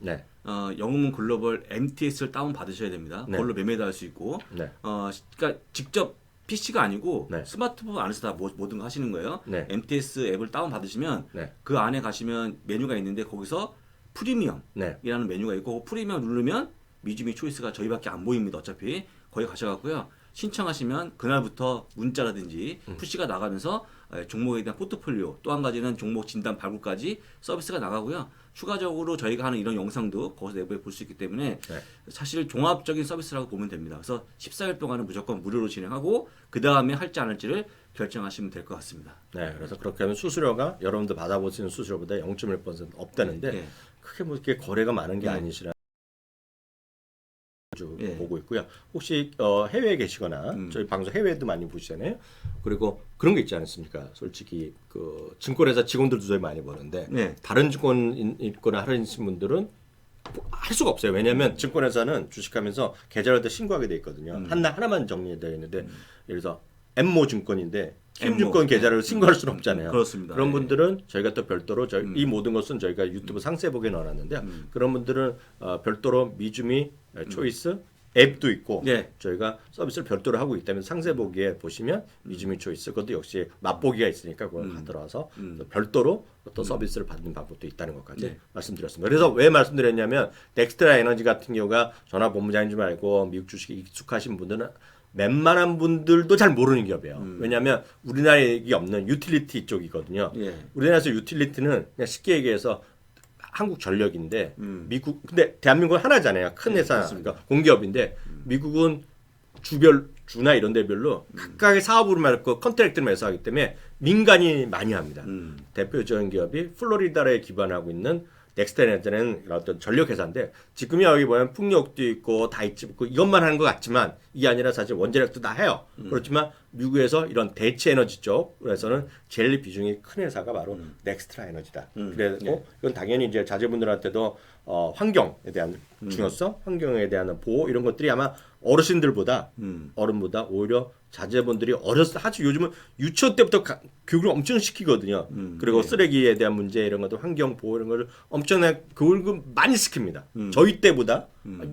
영웅문 글로벌 MTS를 다운 받으셔야 됩니다. 그걸로 매매도 할 수 있고, 그러니까 직접 PC가 아니고 스마트폰 안에서 다 모든 거 하시는 거예요. MTS 앱을 다운 받으시면 그 안에 가시면 메뉴가 있는데 거기서 프리미엄이라는 메뉴가 있고 그 프리미엄 누르면 미주미 초이스가 저희밖에 안 보입니다. 어차피 거기 가셔갖고요. 신청하시면 그날부터 문자라든지 푸시가 나가면서 종목에 대한 포트폴리오 또 한 가지는 종목 진단 발굴까지 서비스가 나가고요. 추가적으로 저희가 하는 이런 영상도 거기서 내부에 볼 수 있기 때문에 사실 종합적인 서비스라고 보면 됩니다. 그래서 14일 동안은 무조건 무료로 진행하고 그 다음에 할지 안 할지를 결정하시면 될 것 같습니다. 네, 그래서 그렇게 하면 수수료가 여러분들 받아보시는 수수료보다 0.1% 없다는데 크게 뭐 이렇게 거래가 많은 게 아니시라. 보고 있고요. 혹시 해외에 계시거나 저희 방송 해외에도 많이 보시잖아요. 그리고 그런 게 있지 않습니까? 솔직히 그 증권회사 직원들도 저희 많이 보는데 다른 증권 있거나 하시는 분들은 할 수가 없어요. 왜냐하면 증권회사는 주식하면서 계좌를 다 신고하게 돼 있거든요. 하나만 정리되어 있는데 예를 들어서 엠모 증권인데 키움증권 계좌를 신고할 수는 없잖아요. 그렇습니다. 그런 분들은 저희가 또 별도로 이 모든 것은 저희가 유튜브 상세복에 넣어놨는데 그런 분들은 별도로 미주미 초이스 앱도 있고 네. 저희가 서비스를 별도로 하고 있다면 상세 보기에 보시면 미즈미 초이스 그것도 역시 맛보기가 있으니까 그걸 가들어와서 또 별도로 어떤 서비스를 받는 방법도 있다는 것까지 네. 말씀드렸습니다. 그래서 왜 말씀드렸냐면 넥스트라 에너지 같은 경우가 전화본부장인 줄 알고 미국 주식에 익숙하신 분들은 웬만한 분들도 잘 모르는 기업이에요. 왜냐하면 우리나라에 없는 유틸리티 쪽이거든요. 예. 우리나라에서 유틸리티는 그냥 쉽게 얘기해서 한국 전력인데 미국 근데 대한민국은 하나잖아요. 큰 회사 그러니까 공기업인데 미국은 주나 이런 데별로 각각의 사업으로 말고 컨트랙트를 매수하기 때문에 민간이 많이 합니다. 대표적인 기업이 플로리다에 기반하고 있는 넥스트에너지는 어떤 전력 회사인데 지금이 여기 보면 풍력도 있고 다 있고 이것만 하는 것 같지만 이게 아니라 사실 원자력도 다 해요. 그렇지만 미국에서 이런 대체 에너지 쪽에서는 제일 비중이 큰 회사가 바로 넥스트라 에너지다. 그리고 이건 당연히 이제 자제분들한테도 환경에 대한 중요성, 환경에 대한 보호 이런 것들이 아마 어르신들보다 어른보다 오히려 자제분들이 어렸을 때 아주 요즘은 유치원 때부터 교육을 엄청 시키거든요. 그리고 쓰레기에 대한 문제 이런 것도 환경 보호 이런 거를 엄청나게 교육을 많이 시킵니다. 저희 때보다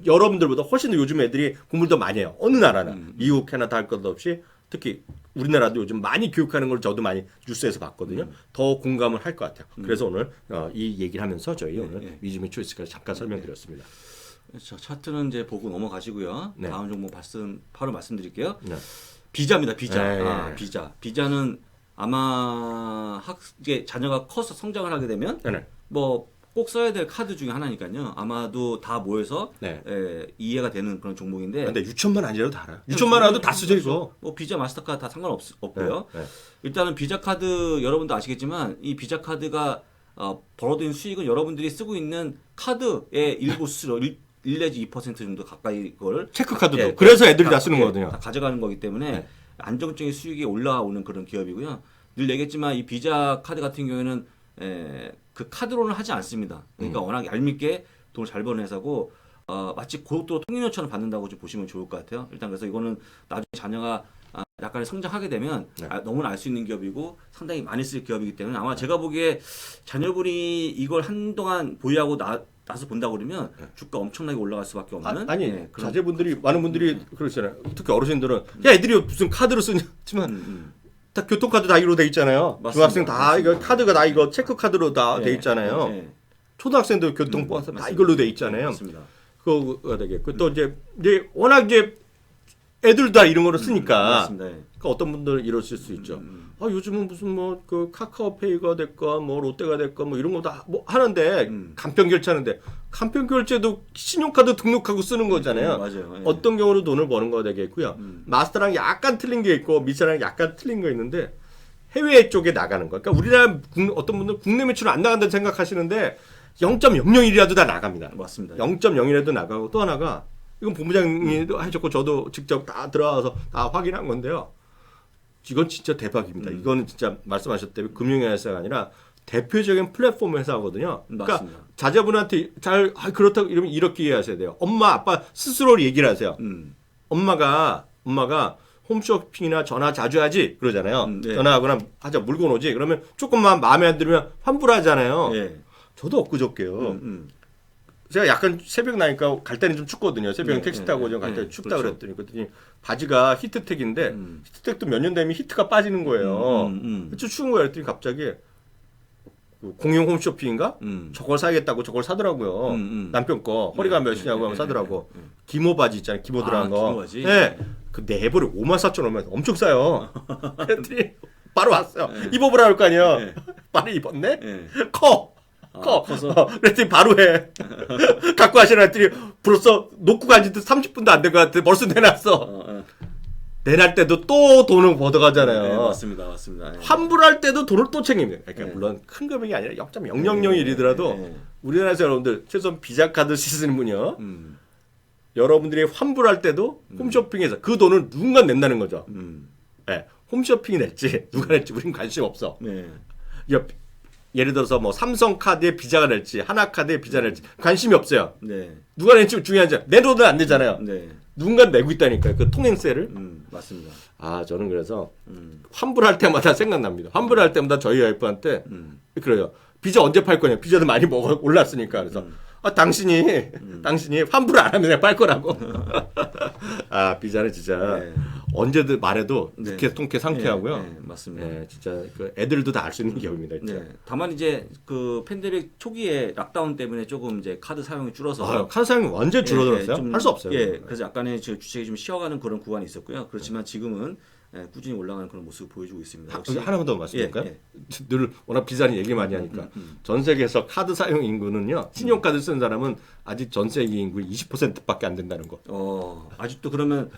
여러분들보다 훨씬 더 요즘 애들이 공부를 더 많이 해요. 어느 나라나 미국, 캐나다 할 것 없이 특히 우리나라도 요즘 많이 교육하는 걸 저도 많이 뉴스에서 봤거든요. 더 공감을 할 것 같아요. 그래서 오늘 이 얘기를 하면서 저희 오늘 미즈미 초이스까지 잠깐 설명드렸습니다. 자, 차트는 이제 보고 넘어가시고요. 네. 다음 종목 바로 말씀드릴게요. 네. 비자입니다. 비자. 네. 비자. 비자는 아마 이제 자녀가 커서 성장을 하게 되면 네. 뭐 꼭 써야 될 카드 중에 하나니까요. 아마도 다 모여서 네. 이해가 되는 그런 종목인데. 근데 6천만 아니라도 다 알아. 6천만 알아도 다 쓰죠 이거. 뭐 비자, 마스터카드 다 상관없고요. 네. 일단은 비자 카드 여러분도 아시겠지만 이 비자 카드가 벌어들인 수익은 여러분들이 쓰고 있는 카드의 일부 수수료 1 내지 2% 정도 가까이 걸 체크카드도. 그래서 애들이 다 쓰는 거거든요. 다 가져가는 거기 때문에 네. 안정적인 수익이 올라오는 그런 기업이고요. 늘 얘기했지만 이 비자 카드 같은 경우에는 그 카드로는 하지 않습니다. 그러니까 워낙 얄밉게 돈을 잘 버는 회사고 마치 고속도로 통행료처럼 받는다고 좀 보시면 좋을 것 같아요. 일단 그래서 이거는 나중에 자녀가 약간의 성장하게 되면 너무나 알 수 있는 기업이고 상당히 많이 쓸 기업이기 때문에 아마 제가 보기에 자녀분이 이걸 한동안 보유하고 나서 본다고 그러면 주가 엄청나게 올라갈 수밖에 없는 아니 그런 자제분들이 많은 분들이 그러시잖아요. 특히 어르신들은 야 애들이 무슨 카드로 쓰냐지만 다 교통카드 다 이로 돼 있잖아요. 맞습니다. 중학생 다 이거 카드가 다 이거 체크카드로 다 돼 있잖아요. 초등학생도 교통버스 다 이걸로 돼 있잖아요. 맞습니다. 그거가 되겠고 또 이제 워낙 이제 애들 다 이런 거를 쓰니까 맞습니다. 그러니까 어떤 분들은 이러실 수 있죠. 요즘은 무슨 뭐 그 카카오페이가 됐건 뭐 롯데가 됐건 뭐 이런 거 다 뭐 하는데 간편 결제하는데 간편 결제도 신용카드 등록하고 쓰는 거잖아요. 맞아요. 예. 어떤 경우로 돈을 버는 거 되겠고요. 마스터랑 약간 틀린 게 있고 미샤랑 약간 틀린 거 있는데 해외 쪽에 나가는 거. 그러니까 우리나라 어떤 분들은 국내 매출은 안 나간다고 생각하시는데 0.001이라도 다 나갑니다. 맞습니다. 0.0이라도 나가고 또 하나가 이건 본부장님도 하셨고 저도 직접 다 들어가서 다 확인한 건데요. 이건 진짜 대박입니다. 이거는 진짜 말씀하셨다시피 금융회사가 아니라 대표적인 플랫폼 회사거든요. 그러니까 맞습니다. 자제분한테 그렇다고 이러면 이렇게 이해하셔야 돼요. 엄마, 아빠 스스로 얘기를 하세요. 엄마가 홈쇼핑이나 전화 자주 하지 그러잖아요. 네. 전화하거나 하자 물건 오지 그러면 조금만 마음에 안 들면 환불하잖아요. 예. 저도 엊그저께요. 제가 약간 새벽 나니까 갈 때는 좀 춥거든요. 새벽에 택시 타고 갈 때 춥다 그렇죠. 그랬더니 바지가 히트텍인데 히트텍도 몇 년 되면 히트가 빠지는 거예요. 좀 추운 거예요. 그랬더니 갑자기 공용 홈쇼핑인가? 저걸 사야겠다고 저걸 사더라고요. 남편 거 허리가 몇이냐고 하면 사더라고. 기모 바지 있잖아요. 기모 들어간 거. 기모 바지? 네. 그 네벌에 54,000원 엄청 싸요. 그랬더니 바로 왔어요. 입어보라 할 거 아니에요. 바로 입었네? 커. 커서? 그랬더니 바로 해. 갖고 하시라 했더니 벌써 놓고 간지 30분도 안 된 것 같아. 벌써 내놨어. 내날 때도 또 돈을 걷어가잖아요. 네, 맞습니다. 예. 환불할 때도 돈을 또 챙깁니다. 그러니까 물론 큰 금액이 아니라 0.001이더라도 우리나라에서 여러분들 최소한 비자카드 쓰시는 분이요. 여러분들이 환불할 때도 홈쇼핑에서 그 돈을 누군가 낸다는 거죠. 네, 홈쇼핑이 낼지 누가 낼지 우린 관심 없어. 네. 예를 들어서 뭐 삼성카드에 비자가 낼지 하나카드에 비자가 낼지 관심이 없어요. 네. 누가 낼지 중요하지. 내 돈은 안 내잖아요. 네. 누군가 내고 있다니까요. 그 통행세를. 맞습니다. 저는 그래서 환불할 때마다 생각납니다. 환불할 때마다 저희 와이프한테 그래요. 비자 언제 팔 거냐. 비자도 많이 올랐으니까. 그래서 당신이 환불 안 하면 내가 팔 거라고. 아 비자는 진짜 네. 언제든 말해도 네. 두께 통쾌 상쾌하고요. 네, 네, 맞습니다. 네, 진짜 그 애들도 다 알 수 있는 기업입니다. 진짜. 네. 다만 이제 그 팬데믹 초기에 락다운 때문에 조금 이제 카드 사용이 줄어서 카드 사용이 완전 줄어들었어요. 할 수 없어요. 예, 그래서 약간의 주책이 좀 쉬어가는 그런 구간이 있었고요. 그렇지만 지금은 꾸준히 올라가는 그런 모습을 보여주고 있습니다. 역시 하나만 더 말씀드릴까요? 예. 늘 워낙 비자는 얘기 많이 하니까 전 세계에서 카드 사용 인구는요. 신용카드 쓰는 사람은 아직 전 세계 인구의 20%밖에 안 된다는 거. 아직도 그러면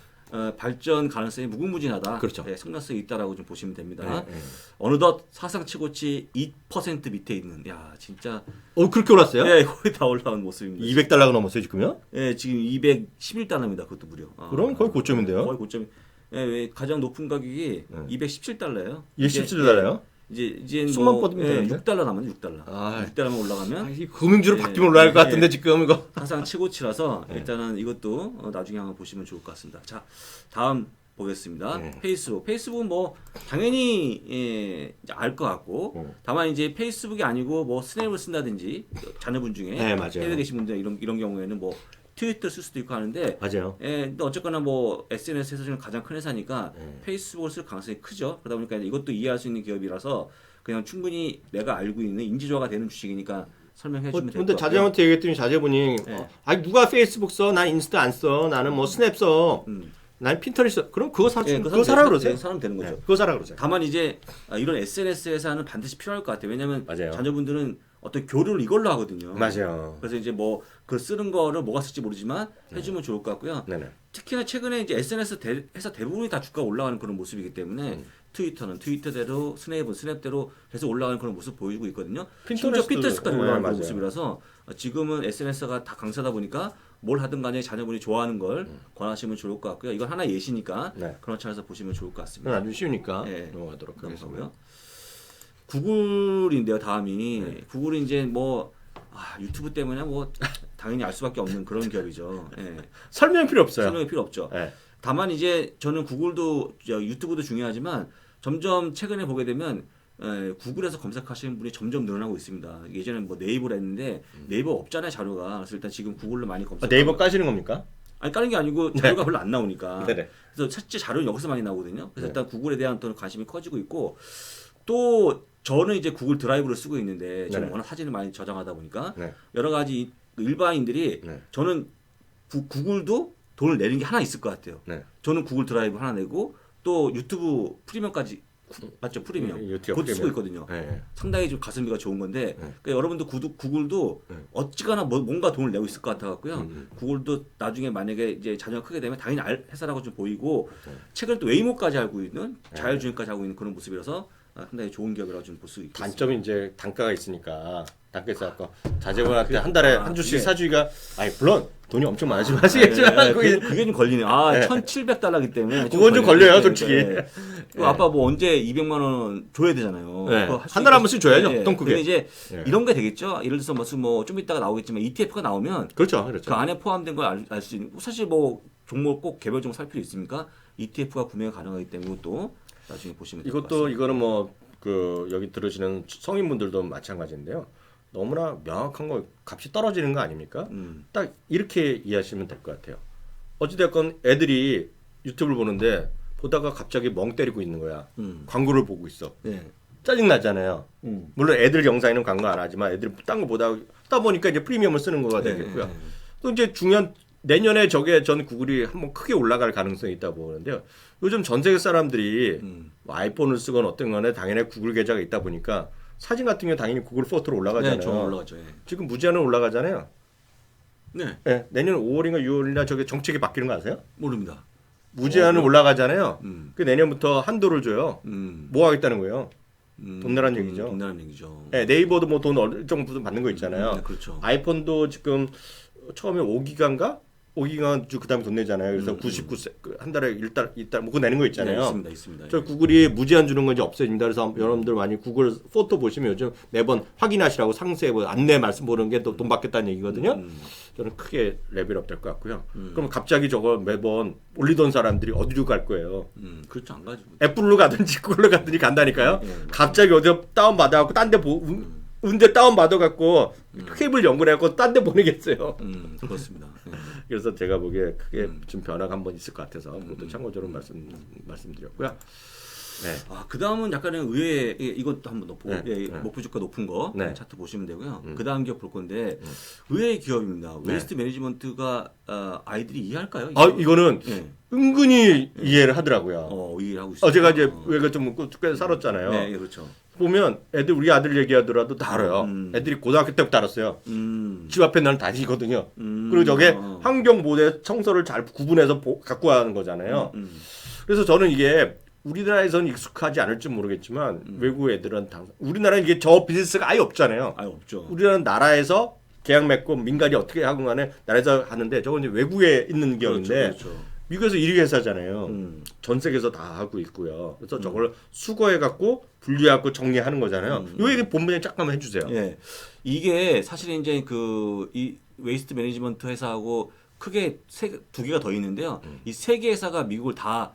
발전 가능성이 무궁무진하다. 그렇죠. 네, 성장성이 있다라고 좀 보시면 됩니다. 네, 네. 어느덧 사상 최고치 2% 밑에 있는, 야 진짜. 그렇게 올랐어요? 네, 거의 다 올라온 모습입니다. 200달러가 넘었어요 지금요? 네, 지금 211달러입니다. 그것도 무려. 그럼 거의 고점인데요? 거의 고점. 네, 가장 높은 가격이 217달러예요. 217달러요? 이제 숨만 뭐 뻗으면 되는데? 6달러 남았네, 6달러. 아, 6달러만 올라가면 이 금융주로 네, 바뀌면 올라갈 것 네. 같은데 지금 이거. 사상 최고치라서 일단은 이것도 나중에 한번 보시면 좋을 것 같습니다. 자, 다음 보겠습니다. 네. 페이스북은 뭐 당연히 알 것 같고 다만 이제 페이스북이 아니고 뭐 스냅을 쓴다든지 자녀분 중에 네, 맞아요. 해외에 계신 분들 이런 경우에는 뭐 트위터 쓸 수도 있고 하는데 맞아요. 근데 어쨌거나 뭐 SNS에서 지금 가장 큰 회사니까 페이스북을 쓸 가능성이 크죠. 그러다 보니까 이것도 이해할 수 있는 기업이라서 그냥 충분히 내가 알고 있는 인지도가 되는 주식이니까 설명해 주면 될 것 근데 같아요. 자제한테 얘기했더니 자제분이 아니 누가 페이스북 써? 난 인스타 안 써. 나는 뭐 스냅 써. 난 핀터리스트. 그럼 그거 그거 사라 그러세요? 사람 되는 거죠. 네, 그거 사라 그러세요. 다만 이제 이런 SNS 회사는 반드시 필요할 것 같아요. 왜냐하면 맞아요. 자녀분들은 어떤 교류를 이걸로 하거든요. 맞아요. 그래서 이제 뭐 그 쓰는 거를 뭐가 쓸지 모르지만 해주면 좋을 것 같고요. 네네. 특히나 최근에 이제 SNS 회사 대부분이 다 주가 올라가는 그런 모습이기 때문에 트위터는 트위터대로 스냅은 스냅대로 계속 올라가는 그런 모습 보여주고 있거든요. 심지어 핀터레스트까지 올라가는 그런 모습이라서 지금은 SNS가 다 강세다 보니까 뭘 하든 간에 자녀분이 좋아하는 걸 권하시면 좋을 것 같고요. 이건 하나 예시니까 네. 그런 차에서 보시면 좋을 것 같습니다. 그건 아주 쉬우니까 네. 넘어가도록 하겠습니다. 넘어가고요. 구글인데요. 다음이 구글이 이제 뭐 유튜브 때문에 뭐 당연히 알 수밖에 없는 그런 기업이죠. 예. 설명 필요 없어요. 설명이 필요 없죠. 네. 다만 이제 저는 구글도 유튜브도 중요하지만 점점 최근에 보게 되면 구글에서 검색하시는 분이 점점 늘어나고 있습니다. 예전에 뭐 네이버를 했는데 네이버 없잖아요 자료가. 그래서 일단 지금 구글로 많이 검색. 네이버 까시는 겁니까? 아니 까는 게 아니고 자료가 별로 안 나오니까. 네네. 그래서 실제 자료는 여기서 많이 나오거든요. 그래서 일단 구글에 대한 또 관심이 커지고 있고 또 저는 이제 구글 드라이브를 쓰고 있는데 저는 워낙 사진을 많이 저장하다 보니까 여러 가지 일반인들이 저는 구글도 돈을 내는 게 하나 있을 것 같아요. 저는 구글 드라이브 하나 내고 또 유튜브 프리미엄까지 맞죠? 프리미엄. 그것도 쓰고 있거든요. 상당히 좀 가성비가 좋은 건데 그러니까 여러분도 구글도 어찌거나 뭔가 돈을 내고 있을 것 같아 갖고요. 구글도 나중에 만약에 이제 자녀가 크게 되면 당연히 회사라고 좀 보이고 최근에 또 웨이모까지 알고 있는 자율주행까지 하고 있는 그런 모습이라서 상당히 좋은 기업이라고 좀 볼 수 있겠습니다. 단점이 이제 단가가 있으니까 단가에서 아까 자제분한테 한 달에 한 주씩 사주기가 물론 돈이 엄청 많으시면 하시겠지만 그게 좀 걸리네요. 1,700달러기 때문에 그건 좀 걸려요, 솔직히. 아빠 뭐 언제 200만 원 줘야 되잖아요. 한 달에 한 번씩 줘야죠. 돈 크게. 근데 이제 이런 게 되겠죠. 예를 들어서 뭐 좀 이따가 나오겠지만 ETF가 나오면 그렇죠. 그 안에 포함된 걸 알 수 있는 사실 뭐 종목 꼭 개별적으로 살 필요 있습니까? ETF가 구매가 가능하기 때문에 또 나중에 보시면 될 것 같습니다. 이거는 뭐 여기 들으시는 성인분들도 마찬가지인데요. 너무나 명확한 거 값이 떨어지는 거 아닙니까? 딱 이렇게 이해하시면 될 것 같아요. 어찌됐건 애들이 유튜브를 보는데 보다가 갑자기 멍 때리고 있는 거야. 광고를 보고 있어. 짜증 나잖아요. 물론 애들 영상에는 광고 안 하지만 애들이 딴 거 보다 보니까 이제 프리미엄을 쓰는 거가 되겠고요. 또 이제 중요한 내년에 전 구글이 한번 크게 올라갈 가능성이 있다고 보는데요. 요즘 전 세계 사람들이 뭐 아이폰을 쓰건 어떤 간에 당연히 구글 계좌가 있다 보니까 사진 같은 경우 당연히 구글 포토로 올라가잖아요. 네, 올라가죠. 지금 무제한으로 올라가잖아요. 네. 내년 5월인가 6월이나 저게 정책이 바뀌는 거 아세요? 모릅니다. 무제한으로 올라가잖아요. 그 내년부터 한도를 줘요. 뭐 하겠다는 거예요? 돈 내라는 얘기죠. 돈 내라는 얘기죠. 네이버도 뭐 돈 어느 정도 받는 거 있잖아요. 그렇죠. 아이폰도 지금 처음에 5기가인가? 5기가 그 다음에 돈 내잖아요. 그래서 99세 한 달에 1달 뭐 그거 내는 거 있잖아요. 네, 있습니다. 저 구글이 무제한 주는 건 이제 없어집니다. 그래서 여러분들 많이 구글 포토 보시면 요즘 매번 확인하시라고 상세 안내 말씀 보는 게 또 돈 받겠다는 얘기거든요. 저는 크게 레벨업 될 것 같고요. 그럼 갑자기 저거 매번 올리던 사람들이 어디로 갈 거예요? 그렇죠, 안 가지고. 애플로 가든지 구글로 가든지 간다니까요. 갑자기 어디 다운 받아갖고 딴 데 운대 다운 받아갖고 케이블 연결해갖고 딴 데 보내겠어요. 그렇습니다. 네. 그래서 제가 보기에 크게 좀 변화가 한번 있을 것 같아서 그것도 참고적으로 말씀드렸고요. 네. 그 다음은 약간의 의외의 이것도 한번 놓고 네. 목표 주가 높은 거 네. 차트 보시면 되고요. 그 다음 기업 볼 건데 의외의 기업입니다. 웨이스트 매니지먼트가 아이들이 이해할까요? 이거는 은근히 이해를 하더라고요. 이해를 하고 있어요. 제가 이제 외가 좀 꽤 살았잖아요. 네, 그렇죠. 보면 애들 우리 아들 얘기하더라도 다 알아요. 애들이 고등학교 때부터 알았어요. 집 앞에 나는 다니거든요. 그리고 저게 환경 모델 청소를 잘 구분해서 갖고 가는 거잖아요. 그래서 저는 이게 우리나라에서는 익숙하지 않을지 모르겠지만 외국 애들은 우리나라는 이게 저 비즈니스가 아예 없잖아요. 아예 없죠. 우리나라는 나라에서 계약 맺고 민간이 어떻게 하건 간에 나라에서 하는데 저건 이제 외국에 있는 기업인데 그렇죠. 미국에서 1위 회사잖아요. 전 세계에서 다 하고 있고요. 그래서 저걸 수거해갖고 분리해갖고 정리하는 거잖아요. 이 얘기 본문에 잠깐만 해주세요. 예, 이게 사실 이제 이 웨이스트 매니지먼트 회사하고 크게 두 개가 더 있는데요. 이 세 개 회사가 미국을 다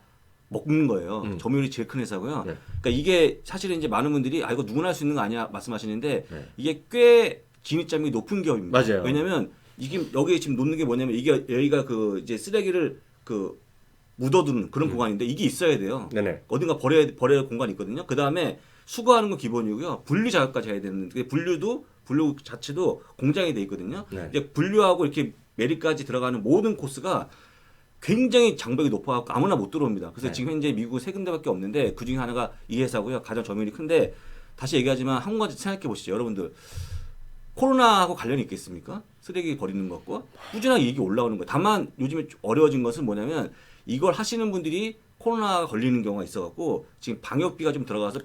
먹는 거예요. 점유율이 제일 큰 회사고요. 네. 그러니까 이게 사실은 이제 많은 분들이 이거 누구나 할 수 있는 거 아니야 말씀하시는데 이게 꽤 진입장벽이 높은 기업입니다. 맞아요. 왜냐면 이게 여기에 지금 놓는 게 뭐냐면 이게 여기가 이제 쓰레기를 묻어두는 그런 공간인데 이게 있어야 돼요. 네네. 어딘가 버려야 할 공간이 있거든요. 그 다음에 수거하는 건 기본이고요. 분류 작업까지 해야 되는데 분류 자체도 공장이 돼 있거든요. 네. 이제 분류하고 이렇게 메리까지 들어가는 모든 코스가 굉장히 장벽이 높아갖고 아무나 못 들어옵니다. 그래서 지금 현재 미국 세 군데밖에 없는데 그 중에 하나가 이 회사고요. 가장 점유율이 큰데 다시 얘기하지만 한 가지 생각해 보시죠. 여러분들 코로나하고 관련이 있겠습니까? 쓰레기 버리는 것과 꾸준하게 이게 올라오는 거예요. 다만 요즘에 어려워진 것은 뭐냐면 이걸 하시는 분들이 코로나가 걸리는 경우가 있어갖고 지금 방역비가 좀 들어가서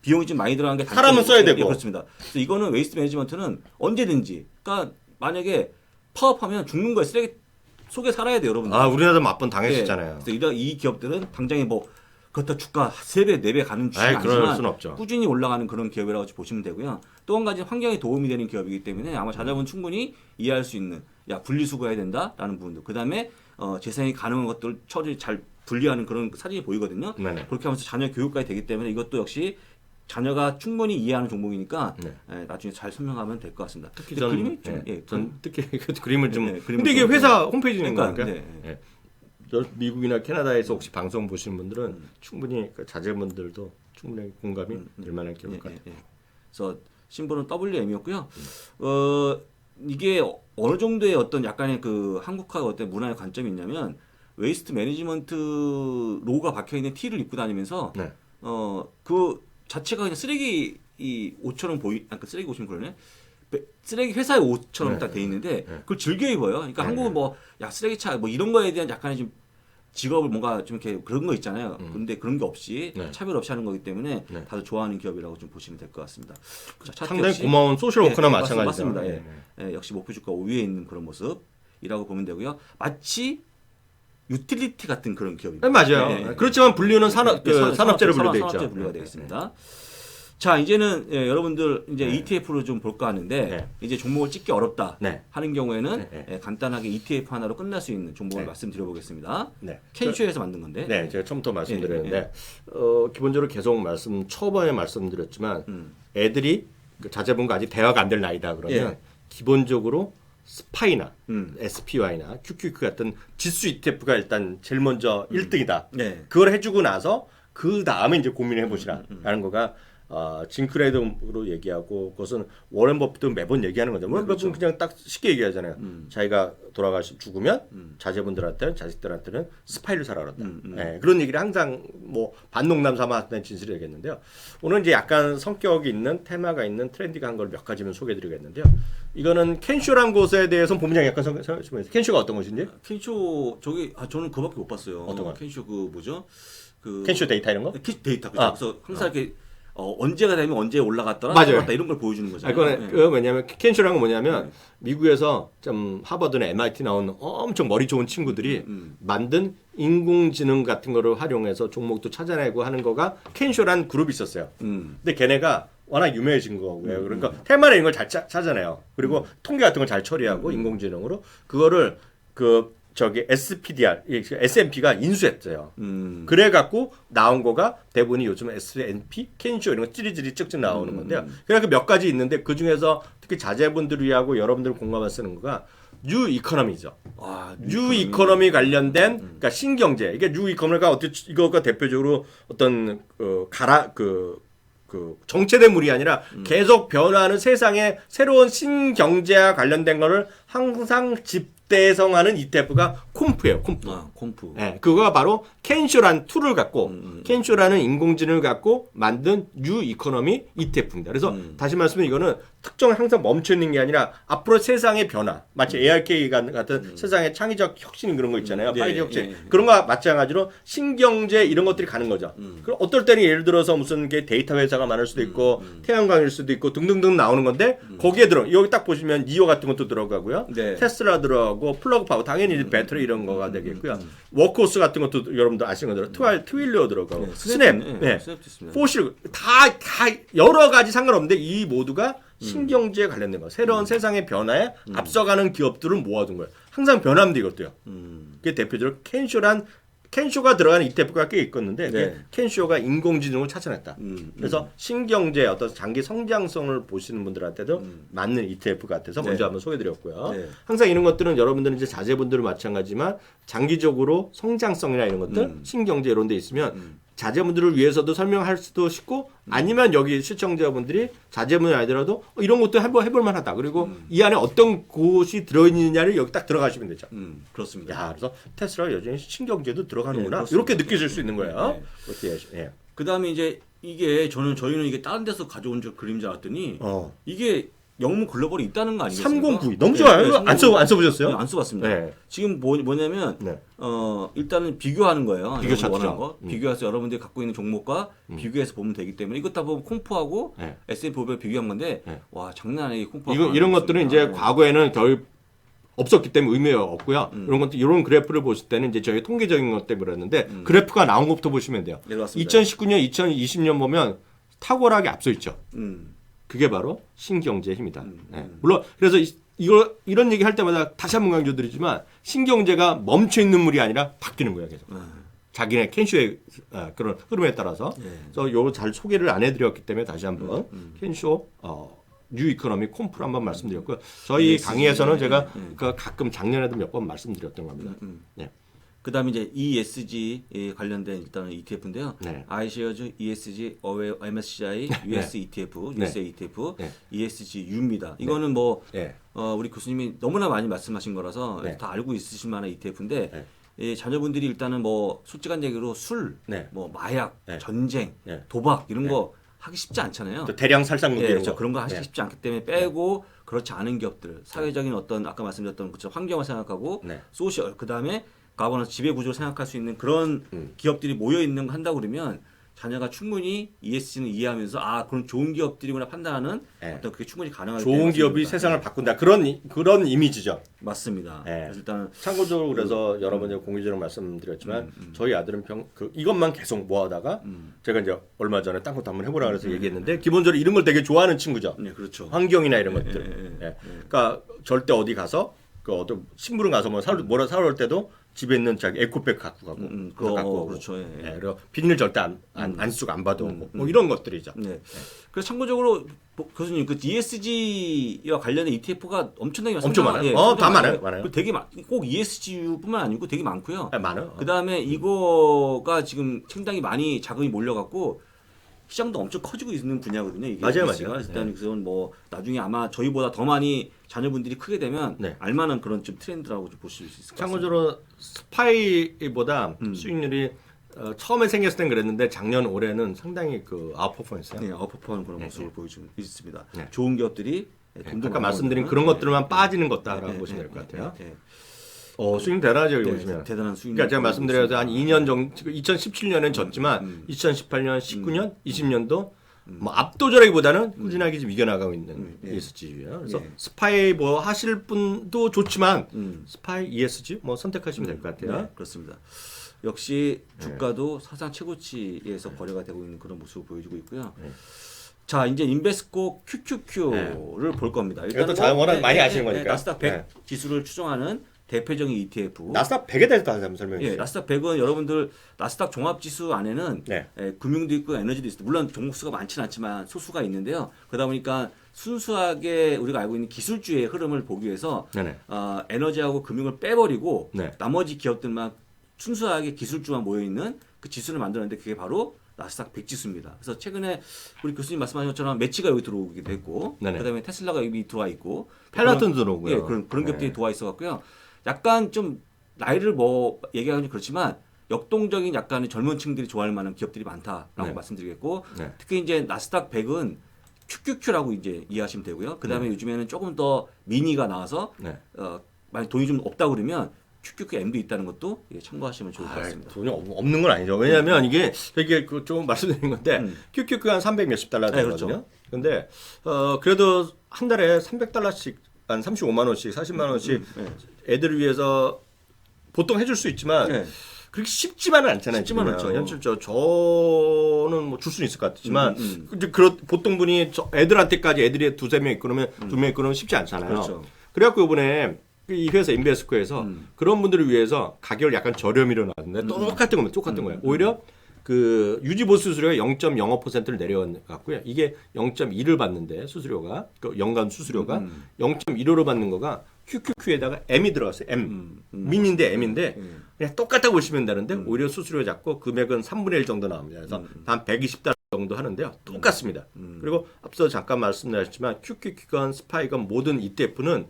비용이 좀 많이 들어간 게 사람은 써야 되고. 그렇습니다. 그래서 이거는 웨이스트 매니지먼트는 언제든지 그러니까 만약에 파업하면 죽는 거예요. 쓰레기 속에 살아야 돼요, 여러분들. 우리나라도 몇 번 당했었잖아요. 그래서 이 기업들은 당장에 그렇다 주가 3배, 4배 가는 주식은 아니지만 꾸준히 올라가는 그런 기업이라고 보시면 되고요. 또 한 가지 환경에 도움이 되는 기업이기 때문에 아마 자녀분 충분히 이해할 수 있는 분리수거해야 된다라는 부분들. 그다음에 재생이 가능한 것들 처리 잘 분리하는 그런 사진이 보이거든요. 네네. 그렇게 하면서 자녀 교육까지 되기 때문에 이것도 역시 자녀가 충분히 이해하는 종목이니까 나중에 잘 설명하면 될 것 같습니다. 특히 그림이 전 특히 그 그림을 좀. 그림을 근데 이게 회사 홈페이지인 거니까. 미국이나 캐나다에서 혹시 방송 보시는 분들은 충분히 자제분들도 충분히 공감이 될 만한 기업일 것 같아요. 그래서 심볼은 WM이었고요. 이게 어느 정도의 어떤 약간의 한국화 어떤 문화의 관점이 있냐면 웨이스트 매니지먼트 로고가 박혀 있는 티를 입고 다니면서 그 자체가 그냥 쓰레기 옷처럼 쓰레기 옷이면 그러네. 쓰레기 회사의 옷처럼 딱 돼 있는데 그걸 즐겨 입어요. 그러니까 한국은 쓰레기차 이런 거에 대한 약간의 좀 직업을 뭔가 좀 이렇게 그런 거 있잖아요. 근데 그런 게 없이 차별 없이 하는 거기 때문에 다들 좋아하는 기업이라고 좀 보시면 될 것 같습니다. 상당히 고마운 소셜 워크나 마찬가지죠. 맞습니다. 역시 목표 주가 5위에 있는 그런 모습이라고 보면 되고요. 마치 유틸리티 같은 그런 기업입니다. 맞아요. 그렇지만 분류는 산업재로 분류되어 있죠. 산업재 분류가 되어 있습니다. 자, 이제는 여러분들 이제 ETF를 좀 볼까 하는데 이제 종목을 찍기 어렵다 하는 경우에는 간단하게 ETF 하나로 끝날 수 있는 종목을 말씀드려 보겠습니다. 캔쇼에서 만든 건데. 제가 처음부터 말씀드렸는데 기본적으로 계속 초반에 말씀드렸지만 애들이 자제분과 아직 대화가 안 될 나이다 그러면 기본적으로 스파이나 SPY나 QQQ 같은 지수 ETF가 일단 제일 먼저 1등이다. 그걸 해주고 나서 그 다음에 이제 고민해 보시라라는 거가 징크레드로 얘기하고 그것은 워렌 버핏도 매번 얘기하는 거죠. 워렌 버핏은 그냥 딱 쉽게 얘기하잖아요. 자기가 죽으면 자제분들한테는 자식들한테는 스파이를 사라 그랬다. 그런 얘기를 항상 반농담 삼아 하는 진술을 얘기했는데요. 오늘 이제 약간 성격이 있는 테마가 있는 트렌디가 한 걸 몇 가지만 소개해드리겠는데요. 이거는 캔쇼란 곳에 대해서 본부장이 약간 설명해주세요. 캔쇼가 어떤 것인지? 캔쇼 저는 그거밖에 못 봤어요. 어떤 거? 캔쇼 캔쇼 데이터 이런 거? 데이터 그래서 항상 이렇게 언제가 되면 언제 올라갔더라, 올라갔다 이런 걸 보여주는 거잖아요. 그건 왜냐면 캔쇼라는 건 뭐냐면 미국에서 좀 하버드나 MIT 나온 엄청 머리 좋은 친구들이 만든 인공지능 같은 거를 활용해서 종목도 찾아내고 하는 거가 캔쇼란 그룹이 있었어요. 근데 걔네가 워낙 유명해진 거고요. 그러니까 테마나 이런 걸 잘 찾아내요. 그리고 통계 같은 걸 잘 처리하고 인공지능으로 그거를 저기 SPDR, S&P가 인수했어요. 그래갖고 나온 거가 대부분이 요즘 S&P, 켄쇼 이런 거 찌리찌리 쭉쭉 나오는 건데요. 그러니까 몇 가지 있는데 그 중에서 특히 자제분들을 위하고 여러분들 공감을 쓰는 거가 뉴 이코노미죠. 뉴 이코노미 관련된 그러니까 신경제. 이게 뉴 이코노미가 어떻게 이거가 대표적으로 어떤 정체된 물이 아니라 계속 변화하는 세상의 새로운 신경제와 관련된 거를 항상 집대성하는 ETF가 콤프예요. 콤프. 콤프. 네, 그거가 바로 켄쇼라는 툴을 갖고 켄쇼라는 인공지능을 갖고 만든 뉴 이코노미 ETF입니다. 그래서 다시 말씀드리면 이거는 특정 항상 멈춰 있는 게 아니라 앞으로 세상의 변화, 마치 ARK 같은 세상의 창의적 혁신 그런 거 있잖아요. 파이지 혁신 그런 거와 마찬가지로 신경제 이런 것들이 가는 거죠. 그럼 어떨 때는 예를 들어서 무슨 게 데이터 회사가 많을 수도 있고 태양광일 수도 있고 등등등 나오는 건데 거기에 여기 딱 보시면 니오 같은 것도 들어가고요. 테슬라 들어가고 플러그 파워 당연히 배터리 이런 거가 되겠고요. 워크호스 같은 것도 여러분들 아시는 거죠. 트윌러 들어가고 스냅, 포실 다 여러 가지 상관없는데 이 모두가 신경제에 관련된 거. 새로운 세상의 변화에 앞서가는 기업들을 모아둔 거예요. 항상 변합니다 이것도요. 그게 대표적으로 켄쇼가 들어가는 ETF가 꽤 있겠는데 켄쇼가 인공지능을 찾아냈다. 그래서 신경제 어떤 장기 성장성을 보시는 분들한테도 맞는 ETF 같아서 먼저 한번 소개드렸고요. 항상 이런 것들은 여러분들은 이제 자제분들은 마찬가지지만 장기적으로 성장성이나 이런 것들 신경제 이런 데 있으면 자제분들을 위해서도 설명할 수도 쉽고 아니면 여기 시청자분들이 자제분이 아니더라도 이런 것도 해볼 만하다. 그리고 이 안에 어떤 곳이 들어있느냐를 여기 딱 들어가시면 되죠. 그렇습니다. 야, 그래서 테슬라 여전히 신경제도 들어가는구나. 이렇게 느끼실 수 있는 거예요. 그 다음에 이제 저희는 이게 다른 데서 가져온 그림인 줄 알았더니 이게 영문 글로벌이 있다는 거 아니겠습니까? 309 너무 좋아요. 안 써보셨어요? 안 써봤습니다. 지금 뭐냐면 일단은 비교하는 거예요. 비교 차트죠. 거. 비교해서 여러분들이 갖고 있는 종목과 비교해서 보면 되기 때문에 이것 다 보면 콤프하고 S&P 500 비교한 건데 와 장난 아니게 콤프하고 이런 것들은 이제 과거에는 덜 없었기 때문에 의미가 없고요. 이런 그래프를 보실 때는 이제 저희 통계적인 것 때문에 그랬는데 그래프가 나온 것부터 보시면 돼요. 2019년, 2020년 보면 탁월하게 앞서 있죠. 그게 바로 신경제의 힘이다. 물론 그래서 이런 얘기 할 때마다 다시 한번 강조드리지만 신경제가 멈춰 있는 물이 아니라 바뀌는 거예요, 계속. 자기네 켄쇼의 그런 흐름에 따라서. 그래서 요거 잘 소개를 안 해드렸기 때문에 다시 한번 켄쇼 뉴 이코노미 콤프를 한번 말씀드렸고요. 저희 강의에서는 제가 가끔 작년에도 몇 번 말씀드렸던 겁니다. 그다음에 이제 ESG 관련된 일단은 ETF인데요. iShares ESG MSCI US ETF, USA ETF, ESGU입니다. 이거는 우리 교수님이 너무나 많이 말씀하신 거라서 다 알고 있으실 만한 ETF인데 자녀분들이 일단은 솔직한 얘기로 술, 마약, 전쟁, 도박 이런 거 하기 쉽지 않잖아요. 대량 살상무기 그렇죠. 그런 거 하기 쉽지 않기 때문에 빼고 그렇지 않은 기업들, 사회적인 어떤 아까 말씀드렸던 그쵸 환경을 생각하고 소셜 그다음에 가버넌스 지배 구조를 생각할 수 있는 그런 기업들이 모여 있는 거 한다고 그러면 자녀가 충분히 ESG는 이해하면서 그런 좋은 기업들이구나 판단하는 어떤 그게 충분히 가능하기 때문에 좋은 기업이 세상을 바꾼다 그런 이미지죠. 맞습니다. 그래서 일단 참고적으로 그래서 여러분이 공개적으로 말씀드렸지만 저희 아들은 이것만 계속 모아다가 제가 이제 얼마 전에 딴 것도 한번 해보라 그래서 얘기했는데 기본적으로 이런 걸 되게 좋아하는 친구죠. 그렇죠. 환경이나 이런 것들. 그러니까 절대 어디 가서 어떤 식물원 가서 뭐라 사올 때도 집에 있는 자기 에코백 갖고 가고 그거 갖고 오고 그렇죠. 그리고 비닐 절대 안 쓰고 안 받아오고 뭐 이런 것들이죠. 그래서 참고적으로 교수님 그 ESG와 관련된 ETF가 엄청나게 엄청 많아요. 다 많아요. 되게 꼭 ESG뿐만 아니고 되게 많고요. 많아요. 그다음에 이거가 지금 상당히 많이 자금이 몰려갖고 시장도 엄청 커지고 있는 분야거든요. 이게 맞아요. 일단 그건 나중에 아마 저희보다 더 많이 자녀분들이 크게 되면 알만한 그런 좀 트렌드라고 좀 보실 수 있을 것 같습니다. 참고적으로 스파이보다 수익률이 처음에 생겼을 땐 그랬는데 작년 올해는 상당히 아웃퍼포먼스요. 아웃퍼포먼 그런 모습을 보여주고 있습니다. 좋은 기업들이 아까 말씀드린 그런 것들만 빠지는 것다라고 보시면 될 것 같아요. 수익 대단하죠, 여기 보시면. 대단한 수익. 그러니까 제가 말씀드려서 한 2년 정도, 2017년엔 졌지만 2018년, 19년, 20년도 압도적이보다는 꾸준하게 좀 이겨나가고 있는 ESG예요. 그래서 스파이 하실 분도 좋지만 스파이 ESG 선택하시면 될 것 같아요. 그렇습니다. 역시 주가도 사상 최고치에서 거래가 되고 있는 그런 모습을 보여주고 있고요. 자, 이제 인베스코 QQQ를 볼 겁니다. 이것도 워낙 많이 아시는 거니까. 나스닥 100 지수를 추정하는 대표적인 ETF. 나스닥 100에 대해서 다시 한번 설명해 주세요. 예, 나스닥 100은 여러분들 나스닥 종합지수 안에는 네. 금융도 있고 에너지도 있어요. 물론 종목 수가 많지는 않지만 소수가 있는데요. 그러다 보니까 순수하게 우리가 알고 있는 기술주의 흐름을 보기 위해서 에너지하고 금융을 빼버리고 네. 나머지 기업들만 순수하게 기술주만 모여있는 그 지수를 만들었는데 그게 바로 나스닥 100 지수입니다. 그래서 최근에 우리 교수님 말씀하신 것처럼 매치가 여기 들어오기도 했고, 그다음에 테슬라가 여기 들어와 있고, 펠라톤도 들어오고요. 예, 그런 기업들이 들어와 있어갖고요. 약간 좀 나이를 뭐 얘기하기 좀 그렇지만 역동적인 약간의 젊은 층들이 좋아할 만한 기업들이 많다라고 말씀드리겠고, 특히 이제 나스닥 100은 QQQ라고 이제 이해하시면 되고요. 그다음에 요즘에는 조금 더 미니가 나와서 만약 돈이 좀 없다 그러면 QQQM도 있다는 것도 참고하시면 좋을 것 같습니다. 돈이 없는 건 아니죠. 왜냐하면 이게 조금 말씀드린 건데 QQQ가 한 300 몇십 달러 되거든요. 그렇죠. 근데 그래도 한 달에 300달러씩 한 35만 원씩 40만 원씩 애들을 위해서 보통 해줄 수 있지만 그렇게 쉽지만은 않잖아요. 쉽지만은 않죠. 현실 저는 뭐 줄 수는 있을 것 같지만 보통 분이 애들한테까지 애들이 두세 명 있고 그러면 두 명 있고 그러면 쉽지 않잖아요. 그렇죠. 그래갖고 이번에 이 회사 인베스코에서 그런 분들을 위해서 가격을 약간 저렴이로 놨는데 똑같은 거예요. 오히려 그 유지보수 수수료가 0.05%를 내려갔고요. 이게 0.2를 받는데 수수료가 그 연간 수수료가 0.15로 받는 거가 QQQ에다가 M이 들어갔어요. M 민인데 M인데 그냥 똑같다고 보시면 되는데 오히려 수수료 잡고 금액은 3분의 1 정도 나옵니다. 그래서 한 120달러 정도 하는데요. 똑같습니다. 그리고 앞서 잠깐 말씀드렸지만 QQQ건 스파이건 모든 ETF는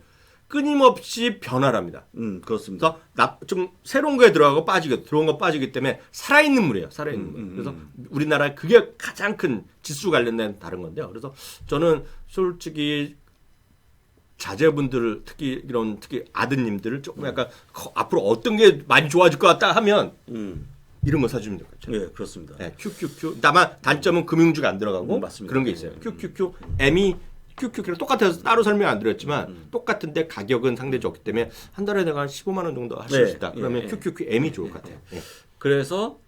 끊임없이 변화랍니다. 그렇습니다. 그래서 좀 새로운 거에 들어가고 빠지고 들어온 거 빠지기 때문에 살아있는 물이에요. 살아있는 물. 그래서 우리나라 그게 가장 큰 지수 관련된 다른 건데요. 그래서 저는 솔직히 자제분들 특히 아드님들을 조금 약간 앞으로 어떤 게 많이 좋아질 것 같다 하면 이런 거 사주면 될 것 같죠. 예, 그렇습니다. 네, QQQ. 다만 단점은 금융주가 안 들어가고 맞습니다. 그런 게 있어요. QQQ M이 QQQ랑 똑같아서 따로 설명 안 드렸지만 똑같은데 가격은 상당히 좋기 때문에 한 달에 내가 한 15만 원 정도 할 수 있다. 그러면 QQQM이 좋을 것 같아요. 그래서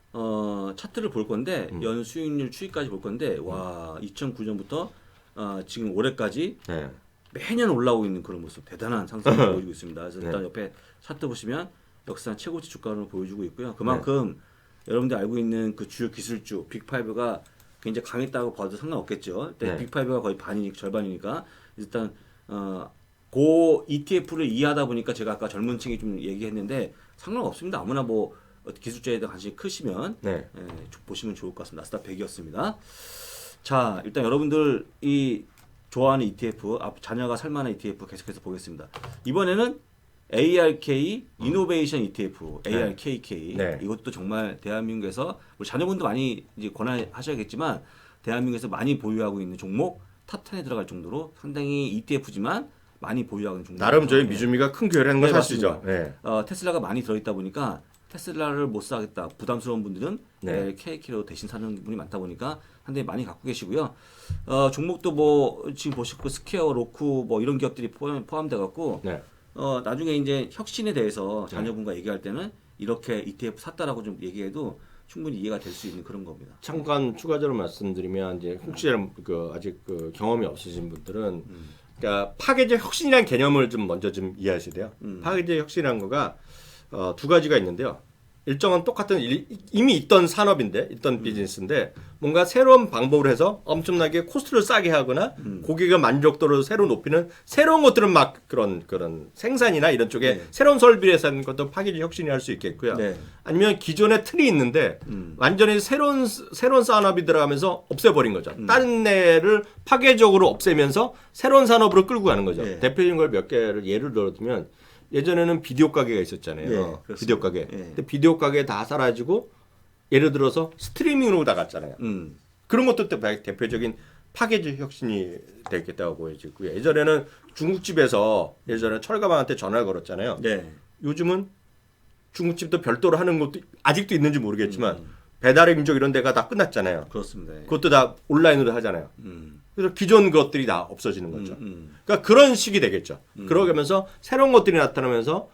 차트를 볼 건데 연 수익률 추이까지 볼 건데 와 2009년부터 지금 올해까지 매년 올라오고 있는 그런 모습 대단한 상승을 보여주고 있습니다. 그래서 일단 옆에 차트 보시면 역사상 최고치 주가를 보여주고 있고요. 그만큼 여러분들 알고 있는 그 주요 기술주 빅5가 굉장히 강했다고 봐도 상관없겠죠. 빅5가 거의 절반이니까 일단 고 ETF를 이해하다 보니까 제가 아까 젊은 층이 좀 얘기했는데 상관없습니다. 아무나 뭐 기술자에 대한 관심이 크시면 보시면 좋을 것 같습니다. 나스닥 100이었습니다. 자, 일단 여러분들 이 좋아하는 ETF, 자녀가 살만한 ETF 계속해서 보겠습니다. 이번에는 ARK 이노베이션 ETF, ARKK. 이것도 정말 대한민국에서 우리 자녀분도 많이 이제 권하셔야겠지만 대한민국에서 많이 보유하고 있는 종목 탑 10에 들어갈 정도로 상당히 ETF지만 많이 보유하고 있는 종목. 나름 저희 미주미가 큰 교회라는 걸 사실이죠. 테슬라가 많이 들어있다 보니까 테슬라를 못 사겠다 부담스러운 분들은 ARKK로 대신 사는 분이 많다 보니까 상당히 많이 갖고 계시고요. 종목도 뭐 지금 보시고 스퀘어, 로쿠 뭐 이런 기업들이 포함돼 갖고. 나중에 이제 혁신에 대해서 자녀분과 얘기할 때는 이렇게 ETF 샀다라고 좀 얘기해도 충분히 이해가 될 수 있는 그런 겁니다. 잠깐 추가적으로 말씀드리면 이제 혹시 아직 경험이 없으신 분들은 그러니까 파괴적 혁신이라는 개념을 좀 먼저 좀 이해하셔야 돼요. 파괴적 혁신이라는 거가 두 가지가 있는데요. 일정한 똑같은 이미 있던 산업인데 있던 비즈니스인데 뭔가 새로운 방법을 해서 엄청나게 코스트를 싸게 하거나 고객의 만족도를 새로 높이는 새로운 것들은 막 그런 생산이나 이런 쪽에 새로운 설비를 해서 하는 것도 파괴적 혁신이 할 수 있겠고요. 아니면 기존의 틀이 있는데 완전히 새로운 산업이 들어가면서 없애버린 거죠. 다른 데를 파괴적으로 없애면서 새로운 산업으로 끌고 가는 거죠. 대표적인 걸 몇 개를 예를 들어두면 예전에는 비디오 가게가 있었잖아요. 비디오 가게. 근데 비디오 가게 다 사라지고 예를 들어서 스트리밍으로 다 갔잖아요. 그런 것도 대표적인 파괴적 혁신이 되겠다고 보여지고요. 예전에는 중국집에서 예전에 철가방한테 전화를 걸었잖아요. 요즘은 중국집도 별도로 하는 것도 아직도 있는지 모르겠지만 배달의 민족 이런 데가 다 끝났잖아요. 그렇습니다. 그것도 다 온라인으로 하잖아요. 그래서 기존 것들이 다 없어지는 거죠. 그러니까 그런 식이 되겠죠. 그러면서 새로운 것들이 나타나면서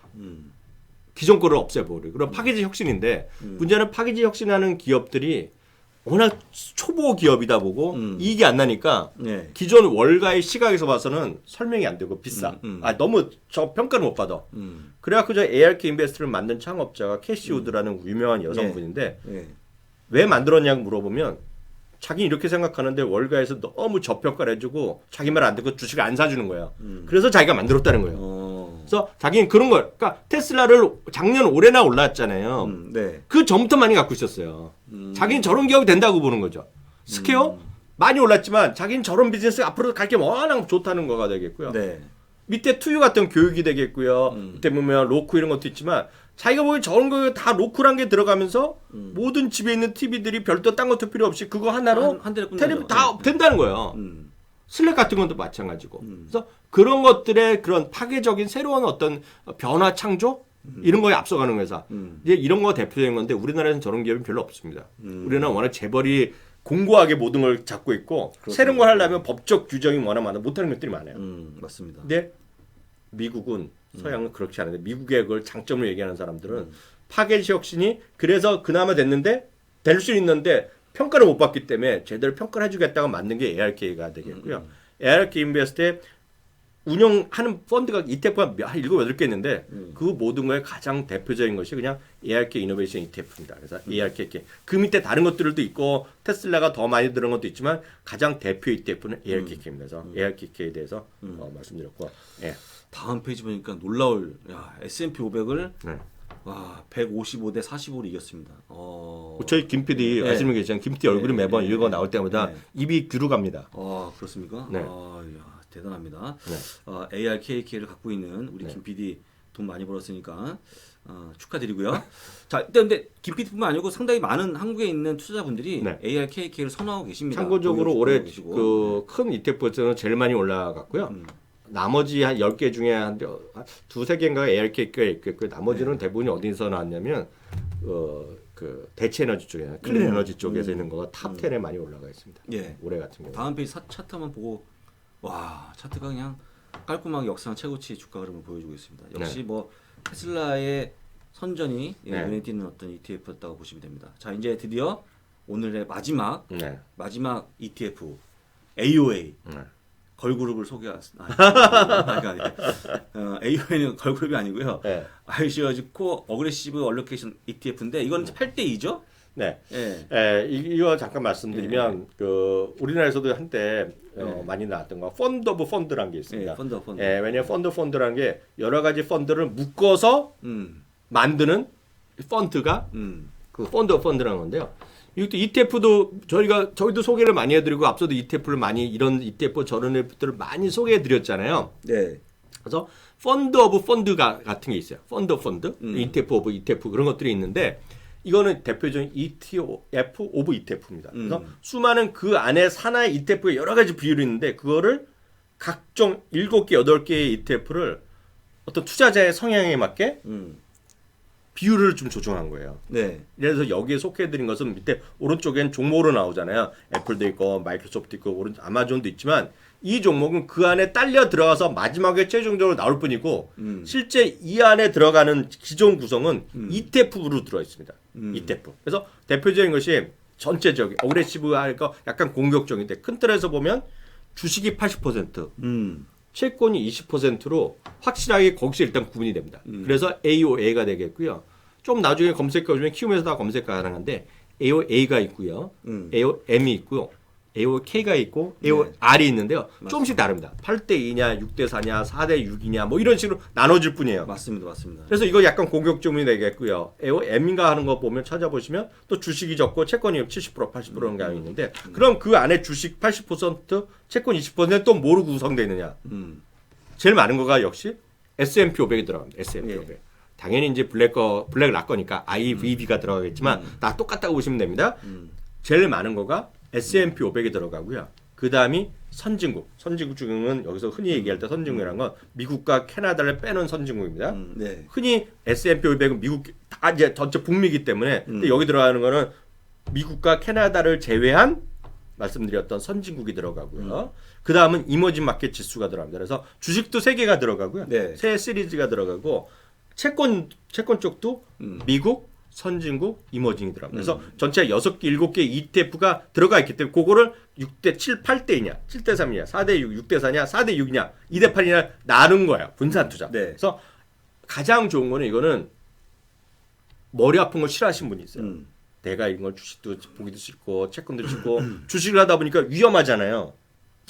기존 거를 없애버리고 그런 파괴적 혁신인데 문제는 파괴적 혁신하는 기업들이 워낙 초보 기업이다 보고 이익이 안 나니까 네. 기존 월가의 시각에서 봐서는 설명이 안 되고 비싸. 너무 저 평가를 못 받아. 그래갖고 저 ARK 인베스트를 만든 창업자가 캐시 우드라는 유명한 여성분인데 네. 왜 만들었냐고 물어보면 자기는 이렇게 생각하는데 월가에서 너무 저평가를 해주고 자기 말 안 듣고 주식을 안 사주는 거야. 그래서 자기가 만들었다는 거예요. 그래서 자기는 그런 걸, 그러니까 테슬라를 작년 올해나 올랐잖아요. 네. 그 전부터 많이 갖고 있었어요. 자기는 저런 기업이 된다고 보는 거죠. 스퀘어 많이 올랐지만 자기는 저런 비즈니스 앞으로 갈 게 워낙 좋다는 거가 되겠고요. 네. 밑에 투유 같은 교육이 되겠고요. 밑에 보면 로쿠 이런 것도 있지만 자기가 보기엔 저런 거 다 로쿠란 게 들어가면서 모든 집에 있는 TV들이 별도 딴 것도 필요 없이 그거 하나로 한 대를 텔레비 다 된다는 거예요. 슬랙 같은 것도 마찬가지고. 그래서 그런 것들의 그런 파괴적인 새로운 어떤 변화 창조 이런 거에 앞서가는 회사. 이제 이런 거 대표적인 건데 우리나라에서는 저런 기업이 별로 없습니다. 우리나라는 워낙 재벌이 공고하게 모든 걸 잡고 있고 그렇습니다. 새로운 걸 하려면 법적 규정이 워낙 많아 못하는 것들이 많아요. 맞습니다. 근데 미국은 서양은 그렇지 않은데 미국의 그걸 장점을 얘기하는 사람들은 파괴 혁신이 그래서 그나마 됐는데 될 수 있는데 평가를 못 받기 때문에 제대로 평가를 해주겠다고 만든 게 ARK가 되겠고요. ARK 인베스트에 운영하는 펀드가 ETF가 한 7, 8개 있는데 그 모든 거에 가장 대표적인 것이 그냥 ARK 이노베이션 ETF입니다. 그래서 ARK 그 밑에 다른 것들도 있고 테슬라가 더 많이 들은 것도 있지만 가장 대표 ETF는 ARK입니다. 그래서 ARK에 대해서 말씀드렸고 예. 다음 페이지 보니까 놀라울 S&P 500을 네. 와 155대 45로 이겼습니다. 저희 김 PD 네. 아시는 게 있잖아요. 김 PD 얼굴이 네. 매번 네. 이거 나올 때마다 네. 입이 귀로 갑니다. 그렇습니까? 네. 이야, 대단합니다. 네. ARKK를 갖고 있는 우리 네. 김 PD 돈 많이 벌었으니까 축하드리고요. 자, 근데 김 PD뿐만 아니고 상당히 많은 한국에 있는 투자자분들이 네. ARKK를 선호하고 계십니다. 참고적으로 보유하고 올해 계시고. 그 큰 ETF에서는 제일 많이 올라갔고요. 나머지 한 10개 중에 한 두세 개인가 ARK가 있겠고요. 나머지는 대부분이 어디서 나왔냐면 그 대체 에너지 쪽에 클린 에너지 쪽에서 있는 거가 탑 10에 많이 올라가 있습니다. 예. 올해 같은 경우. 다음 페이지 차트 한번 보고 와 차트가 그냥 깔끔하게 역사상 최고치 주가 흐름을 보여주고 있습니다. 역시 뭐 테슬라의 선전이 눈에 띄는 어떤 ETF였다고 보시면 됩니다. 자 이제 드디어 오늘의 마지막 ETF AOA 걸그룹을 AOA는 걸그룹이 아니고요. 네. 아이시어즈 코 어그레시브 얼로케이션 ETF인데 이건 8대2죠? 네. 예. 이거 잠깐 말씀드리면 그 우리나라에서도 한때 많이 나왔던 거 펀드 오브 펀드라는 게 있습니다. 펀드. 왜냐면 펀드라는 게 여러 가지 펀드를 묶어서 만드는 펀드가 그 펀드 오브 펀드라는 건데요. 이것도 ETF도 저희도 소개를 많이 해드리고 앞서도 ETF를 많이 이런 ETF 저런 ETF들을 많이 소개해드렸잖아요. 네. 그래서 펀드 오브 펀드가 같은 게 있어요. 펀드 오브 펀드, ETF 오브 ETF 그런 것들이 있는데 이거는 대표적인 ETF 오브 ETF입니다. 그래서 수많은 그 안에 하나의 ETF에 여러 가지 비율이 있는데 그거를 각종 7개, 8개의 ETF를 어떤 투자자의 성향에 맞게 비율을 좀 조정한 거예요. 네. 그래서 여기에 속해드린 것은 밑에 오른쪽엔 종목으로 나오잖아요. 애플도 있고 마이크로소프트 있고 아마존도 있지만 이 종목은 그 안에 딸려 들어가서 마지막에 최종적으로 나올 뿐이고 실제 이 안에 들어가는 기존 구성은 ETF로 들어 있습니다. ETF. 그래서 대표적인 것이 전체적인 어그레시브하니까 약간 공격적인데 큰 틀에서 보면 주식이 80%, 채권이 20%로 확실하게 거기서 일단 구분이 됩니다. 그래서 AOA가 되겠고요. 좀 나중에 검색해보면 키움에서 다 검색 가능한데 AOA가 있고요. AOM이 있고요. AOK가 있고 AOR이 있는데요. 맞습니다. 조금씩 다릅니다. 8대2냐 6대4냐 4대6이냐 뭐 이런 식으로 나눠질 뿐이에요. 맞습니다. 그래서 이거 약간 공격점이 되겠고요. AOM인가 하는 거 보면 찾아보시면 또 주식이 적고 채권이 70% 80%는 게 있는데 그럼 그 안에 주식 80% 채권 20%는 또 뭐로 구성되어 있느냐. 제일 많은 거가 역시 S&P 500이 들어갑니다. S&P 500. 당연히 이제 블랙 락 거니까 IVB가 들어가겠지만 다 똑같다고 보시면 됩니다. 제일 많은 거가 S&P 500이 들어가고요. 그 다음이 선진국 중은 여기서 흔히 얘기할 때 선진국이라는 건 미국과 캐나다를 빼놓은 선진국입니다. 네. 흔히 S&P 500은 미국 다 이제 전체 북미이기 때문에 근데 여기 들어가는 거는 미국과 캐나다를 제외한 말씀드렸던 선진국이 들어가고요. 그 다음은 이머징 마켓 지수가 들어갑니다. 그래서 주식도 3개가 들어가고요. 네. 3 시리즈가 들어가고 채권 쪽도 미국, 선진국, 이머징이 들어갑니다. 그래서 전체 6개, 7개 ETF가 들어가 있기 때문에 그거를 6대 7, 8대이냐, 7대 3이냐, 4대 6, 6대 4냐, 4대 6이냐, 2대 8이냐 나눈 거야. 분산 투자. 네. 그래서 가장 좋은 거는 이거는 머리 아픈 거 싫어하시는 분이 있어요. 내가 이런 걸 주식도 보기도 싫고 채권도 싫고 주식을 하다 보니까 위험하잖아요.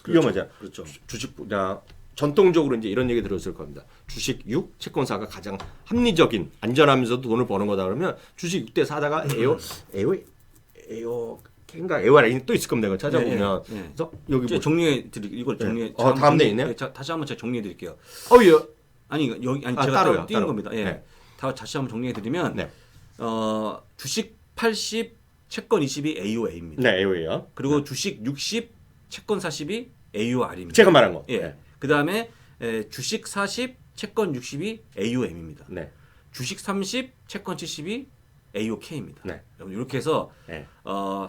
그렇죠. 위험하잖아. 그렇죠. 주식 분야 전통적으로 이제 이런 얘기 들었을 겁니다. 주식 6, 채권사가 가장 합리적인 안전하면서도 돈을 버는 거다 그러면 주식 6대 4다가 에어인가 에어라인이 또 있을 겁니다. 찾아보면. 네, 네. 그래서 여기 제가 정리해 드릴 이걸 정리해. 다음 데 있네요. 다시 한번 제가 정리해 드릴게요. 예. 아니 여기 제가 따로요. 띄운 겁니다. 예. 네. 다시 한번 정리해 드리면 네. 주식 80, 채권 20이 AOA입니다. 네, 에어예요. 그리고 주식 60, 채권 40이 AOR입니다. 제가 말한 거. 예. 네. 그다음에 주식 40, 채권 60이 AOM입니다. 네. 주식 30, 채권 70이 AOK입니다. 네. 여러분 이렇게 해서 네.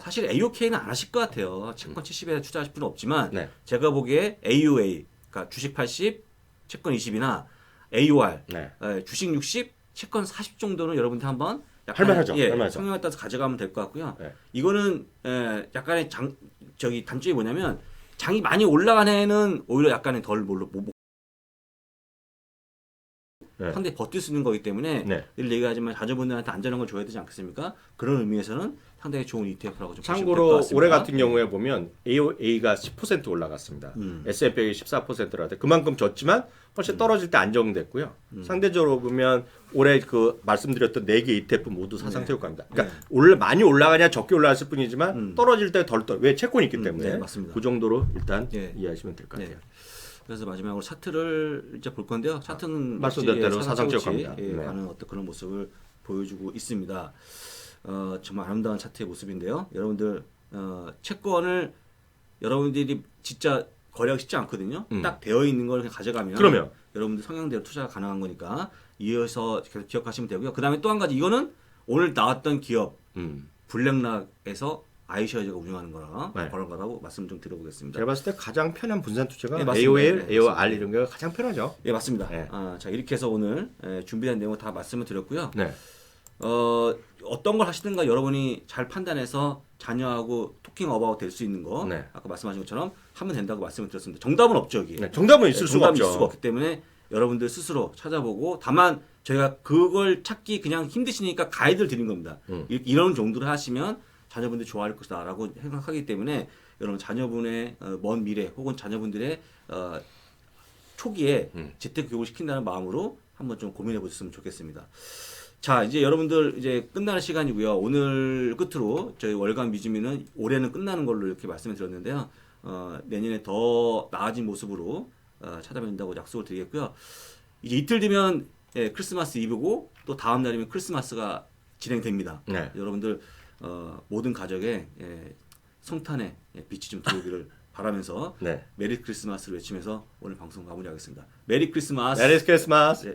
사실 AOK는 안 하실 것 같아요. 채권 70에 투자하실 필요는 없지만 네. 제가 보기에 AOA, 그러니까 주식 80, 채권 20이나 AOR, 네. 주식 60, 채권 40 정도는 여러분들 한번 할만하죠. 할만하죠. 성향에 따라서 가져가면 될 것 같고요. 네. 이거는 약간의 단점이 뭐냐면 장이 많이 올라간 해는 오히려 약간의 덜 네. 상당히 버틸 수 있는 거기 때문에 네. 늘 얘기하지만 자녀분들한테 안전한 걸 줘야 되지 않겠습니까? 그런 의미에서는 상당히 좋은 ETF라고 좀 보시면 될것 참고로 같습니다. 올해 같은 경우에 보면 AOA가 10% 올라갔습니다. S&P가 14%라데 그만큼 졌지만 훨씬 떨어질 때 안정됐고요. 상대적으로 보면 올해 그 말씀드렸던 4개 ETF 모두 사상태효과입니다. 그러니까 많이 올라가냐 적게 올라갔을 뿐이지만 떨어질 때 덜 왜 채권이 있기 때문에 네, 맞습니다. 그 정도로 일단 예. 이해하시면 될 것 같아요. 그래서 마지막으로 차트를 이제 볼 건데요. 차트는 말씀드린 대로 사상체육치 사상체육합니다. 네. 가는 어떤 그런 모습을 보여주고 있습니다. 정말 아름다운 차트의 모습인데요. 여러분들 채권을 여러분들이 진짜 거래하기 쉽지 않거든요. 딱 되어 있는 걸 그냥 가져가면 그러면 여러분들 성향대로 투자가 가능한 거니까 이어서 계속 기억하시면 되고요. 그 다음에 또 한 가지 이거는 오늘 나왔던 기업 블랙락에서 아이셔즈가 운영하는 거라 네. 그런 거라고 말씀 좀 드려보겠습니다. 제가 봤을 때 가장 편한 분산 투자가 네, 맞습니다. AOL, 네, AOR 맞습니다. 이런 게 가장 편하죠. 예, 맞습니다. 네. 자, 이렇게 해서 오늘 준비한 내용 다 말씀을 드렸고요. 네. 어떤 걸 하시든가 여러분이 잘 판단해서 자녀하고 토킹 어바웃 될 수 있는 거 네. 아까 말씀하신 것처럼 하면 된다고 말씀을 드렸습니다. 정답은 없죠, 여기. 네, 정답은 있을 수가 정답이 없죠. 있을 수가 없기 때문에 여러분들 스스로 찾아보고 다만 저희가 그걸 찾기 그냥 힘드시니까 가이드를 드린 겁니다. 이런 정도로 하시면 자녀분들이 좋아할 것이다라고 생각하기 때문에 여러분 자녀분의 먼 미래 혹은 자녀분들의 초기에 재테크 교육을 시킨다는 마음으로 한번 좀 고민해 보셨으면 좋겠습니다. 자, 이제 여러분들 이제 끝나는 시간이고요. 오늘 끝으로 저희 월간 뮤즈미는 올해는 끝나는 걸로 이렇게 말씀을 드렸는데요. 내년에 더 나아진 모습으로 찾아뵙는다고 약속을 드리겠고요. 이제 이틀 뒤면 크리스마스 이브고 또 다음 날이면 크리스마스가 진행됩니다. 네. 여러분들 모든 가족의 성탄의 빛이 좀 들어오기를 바라면서 네. 메리 크리스마스를 외치면서 오늘 방송 마무리하겠습니다. 메리 크리스마스. 메리 크리스마스. 네.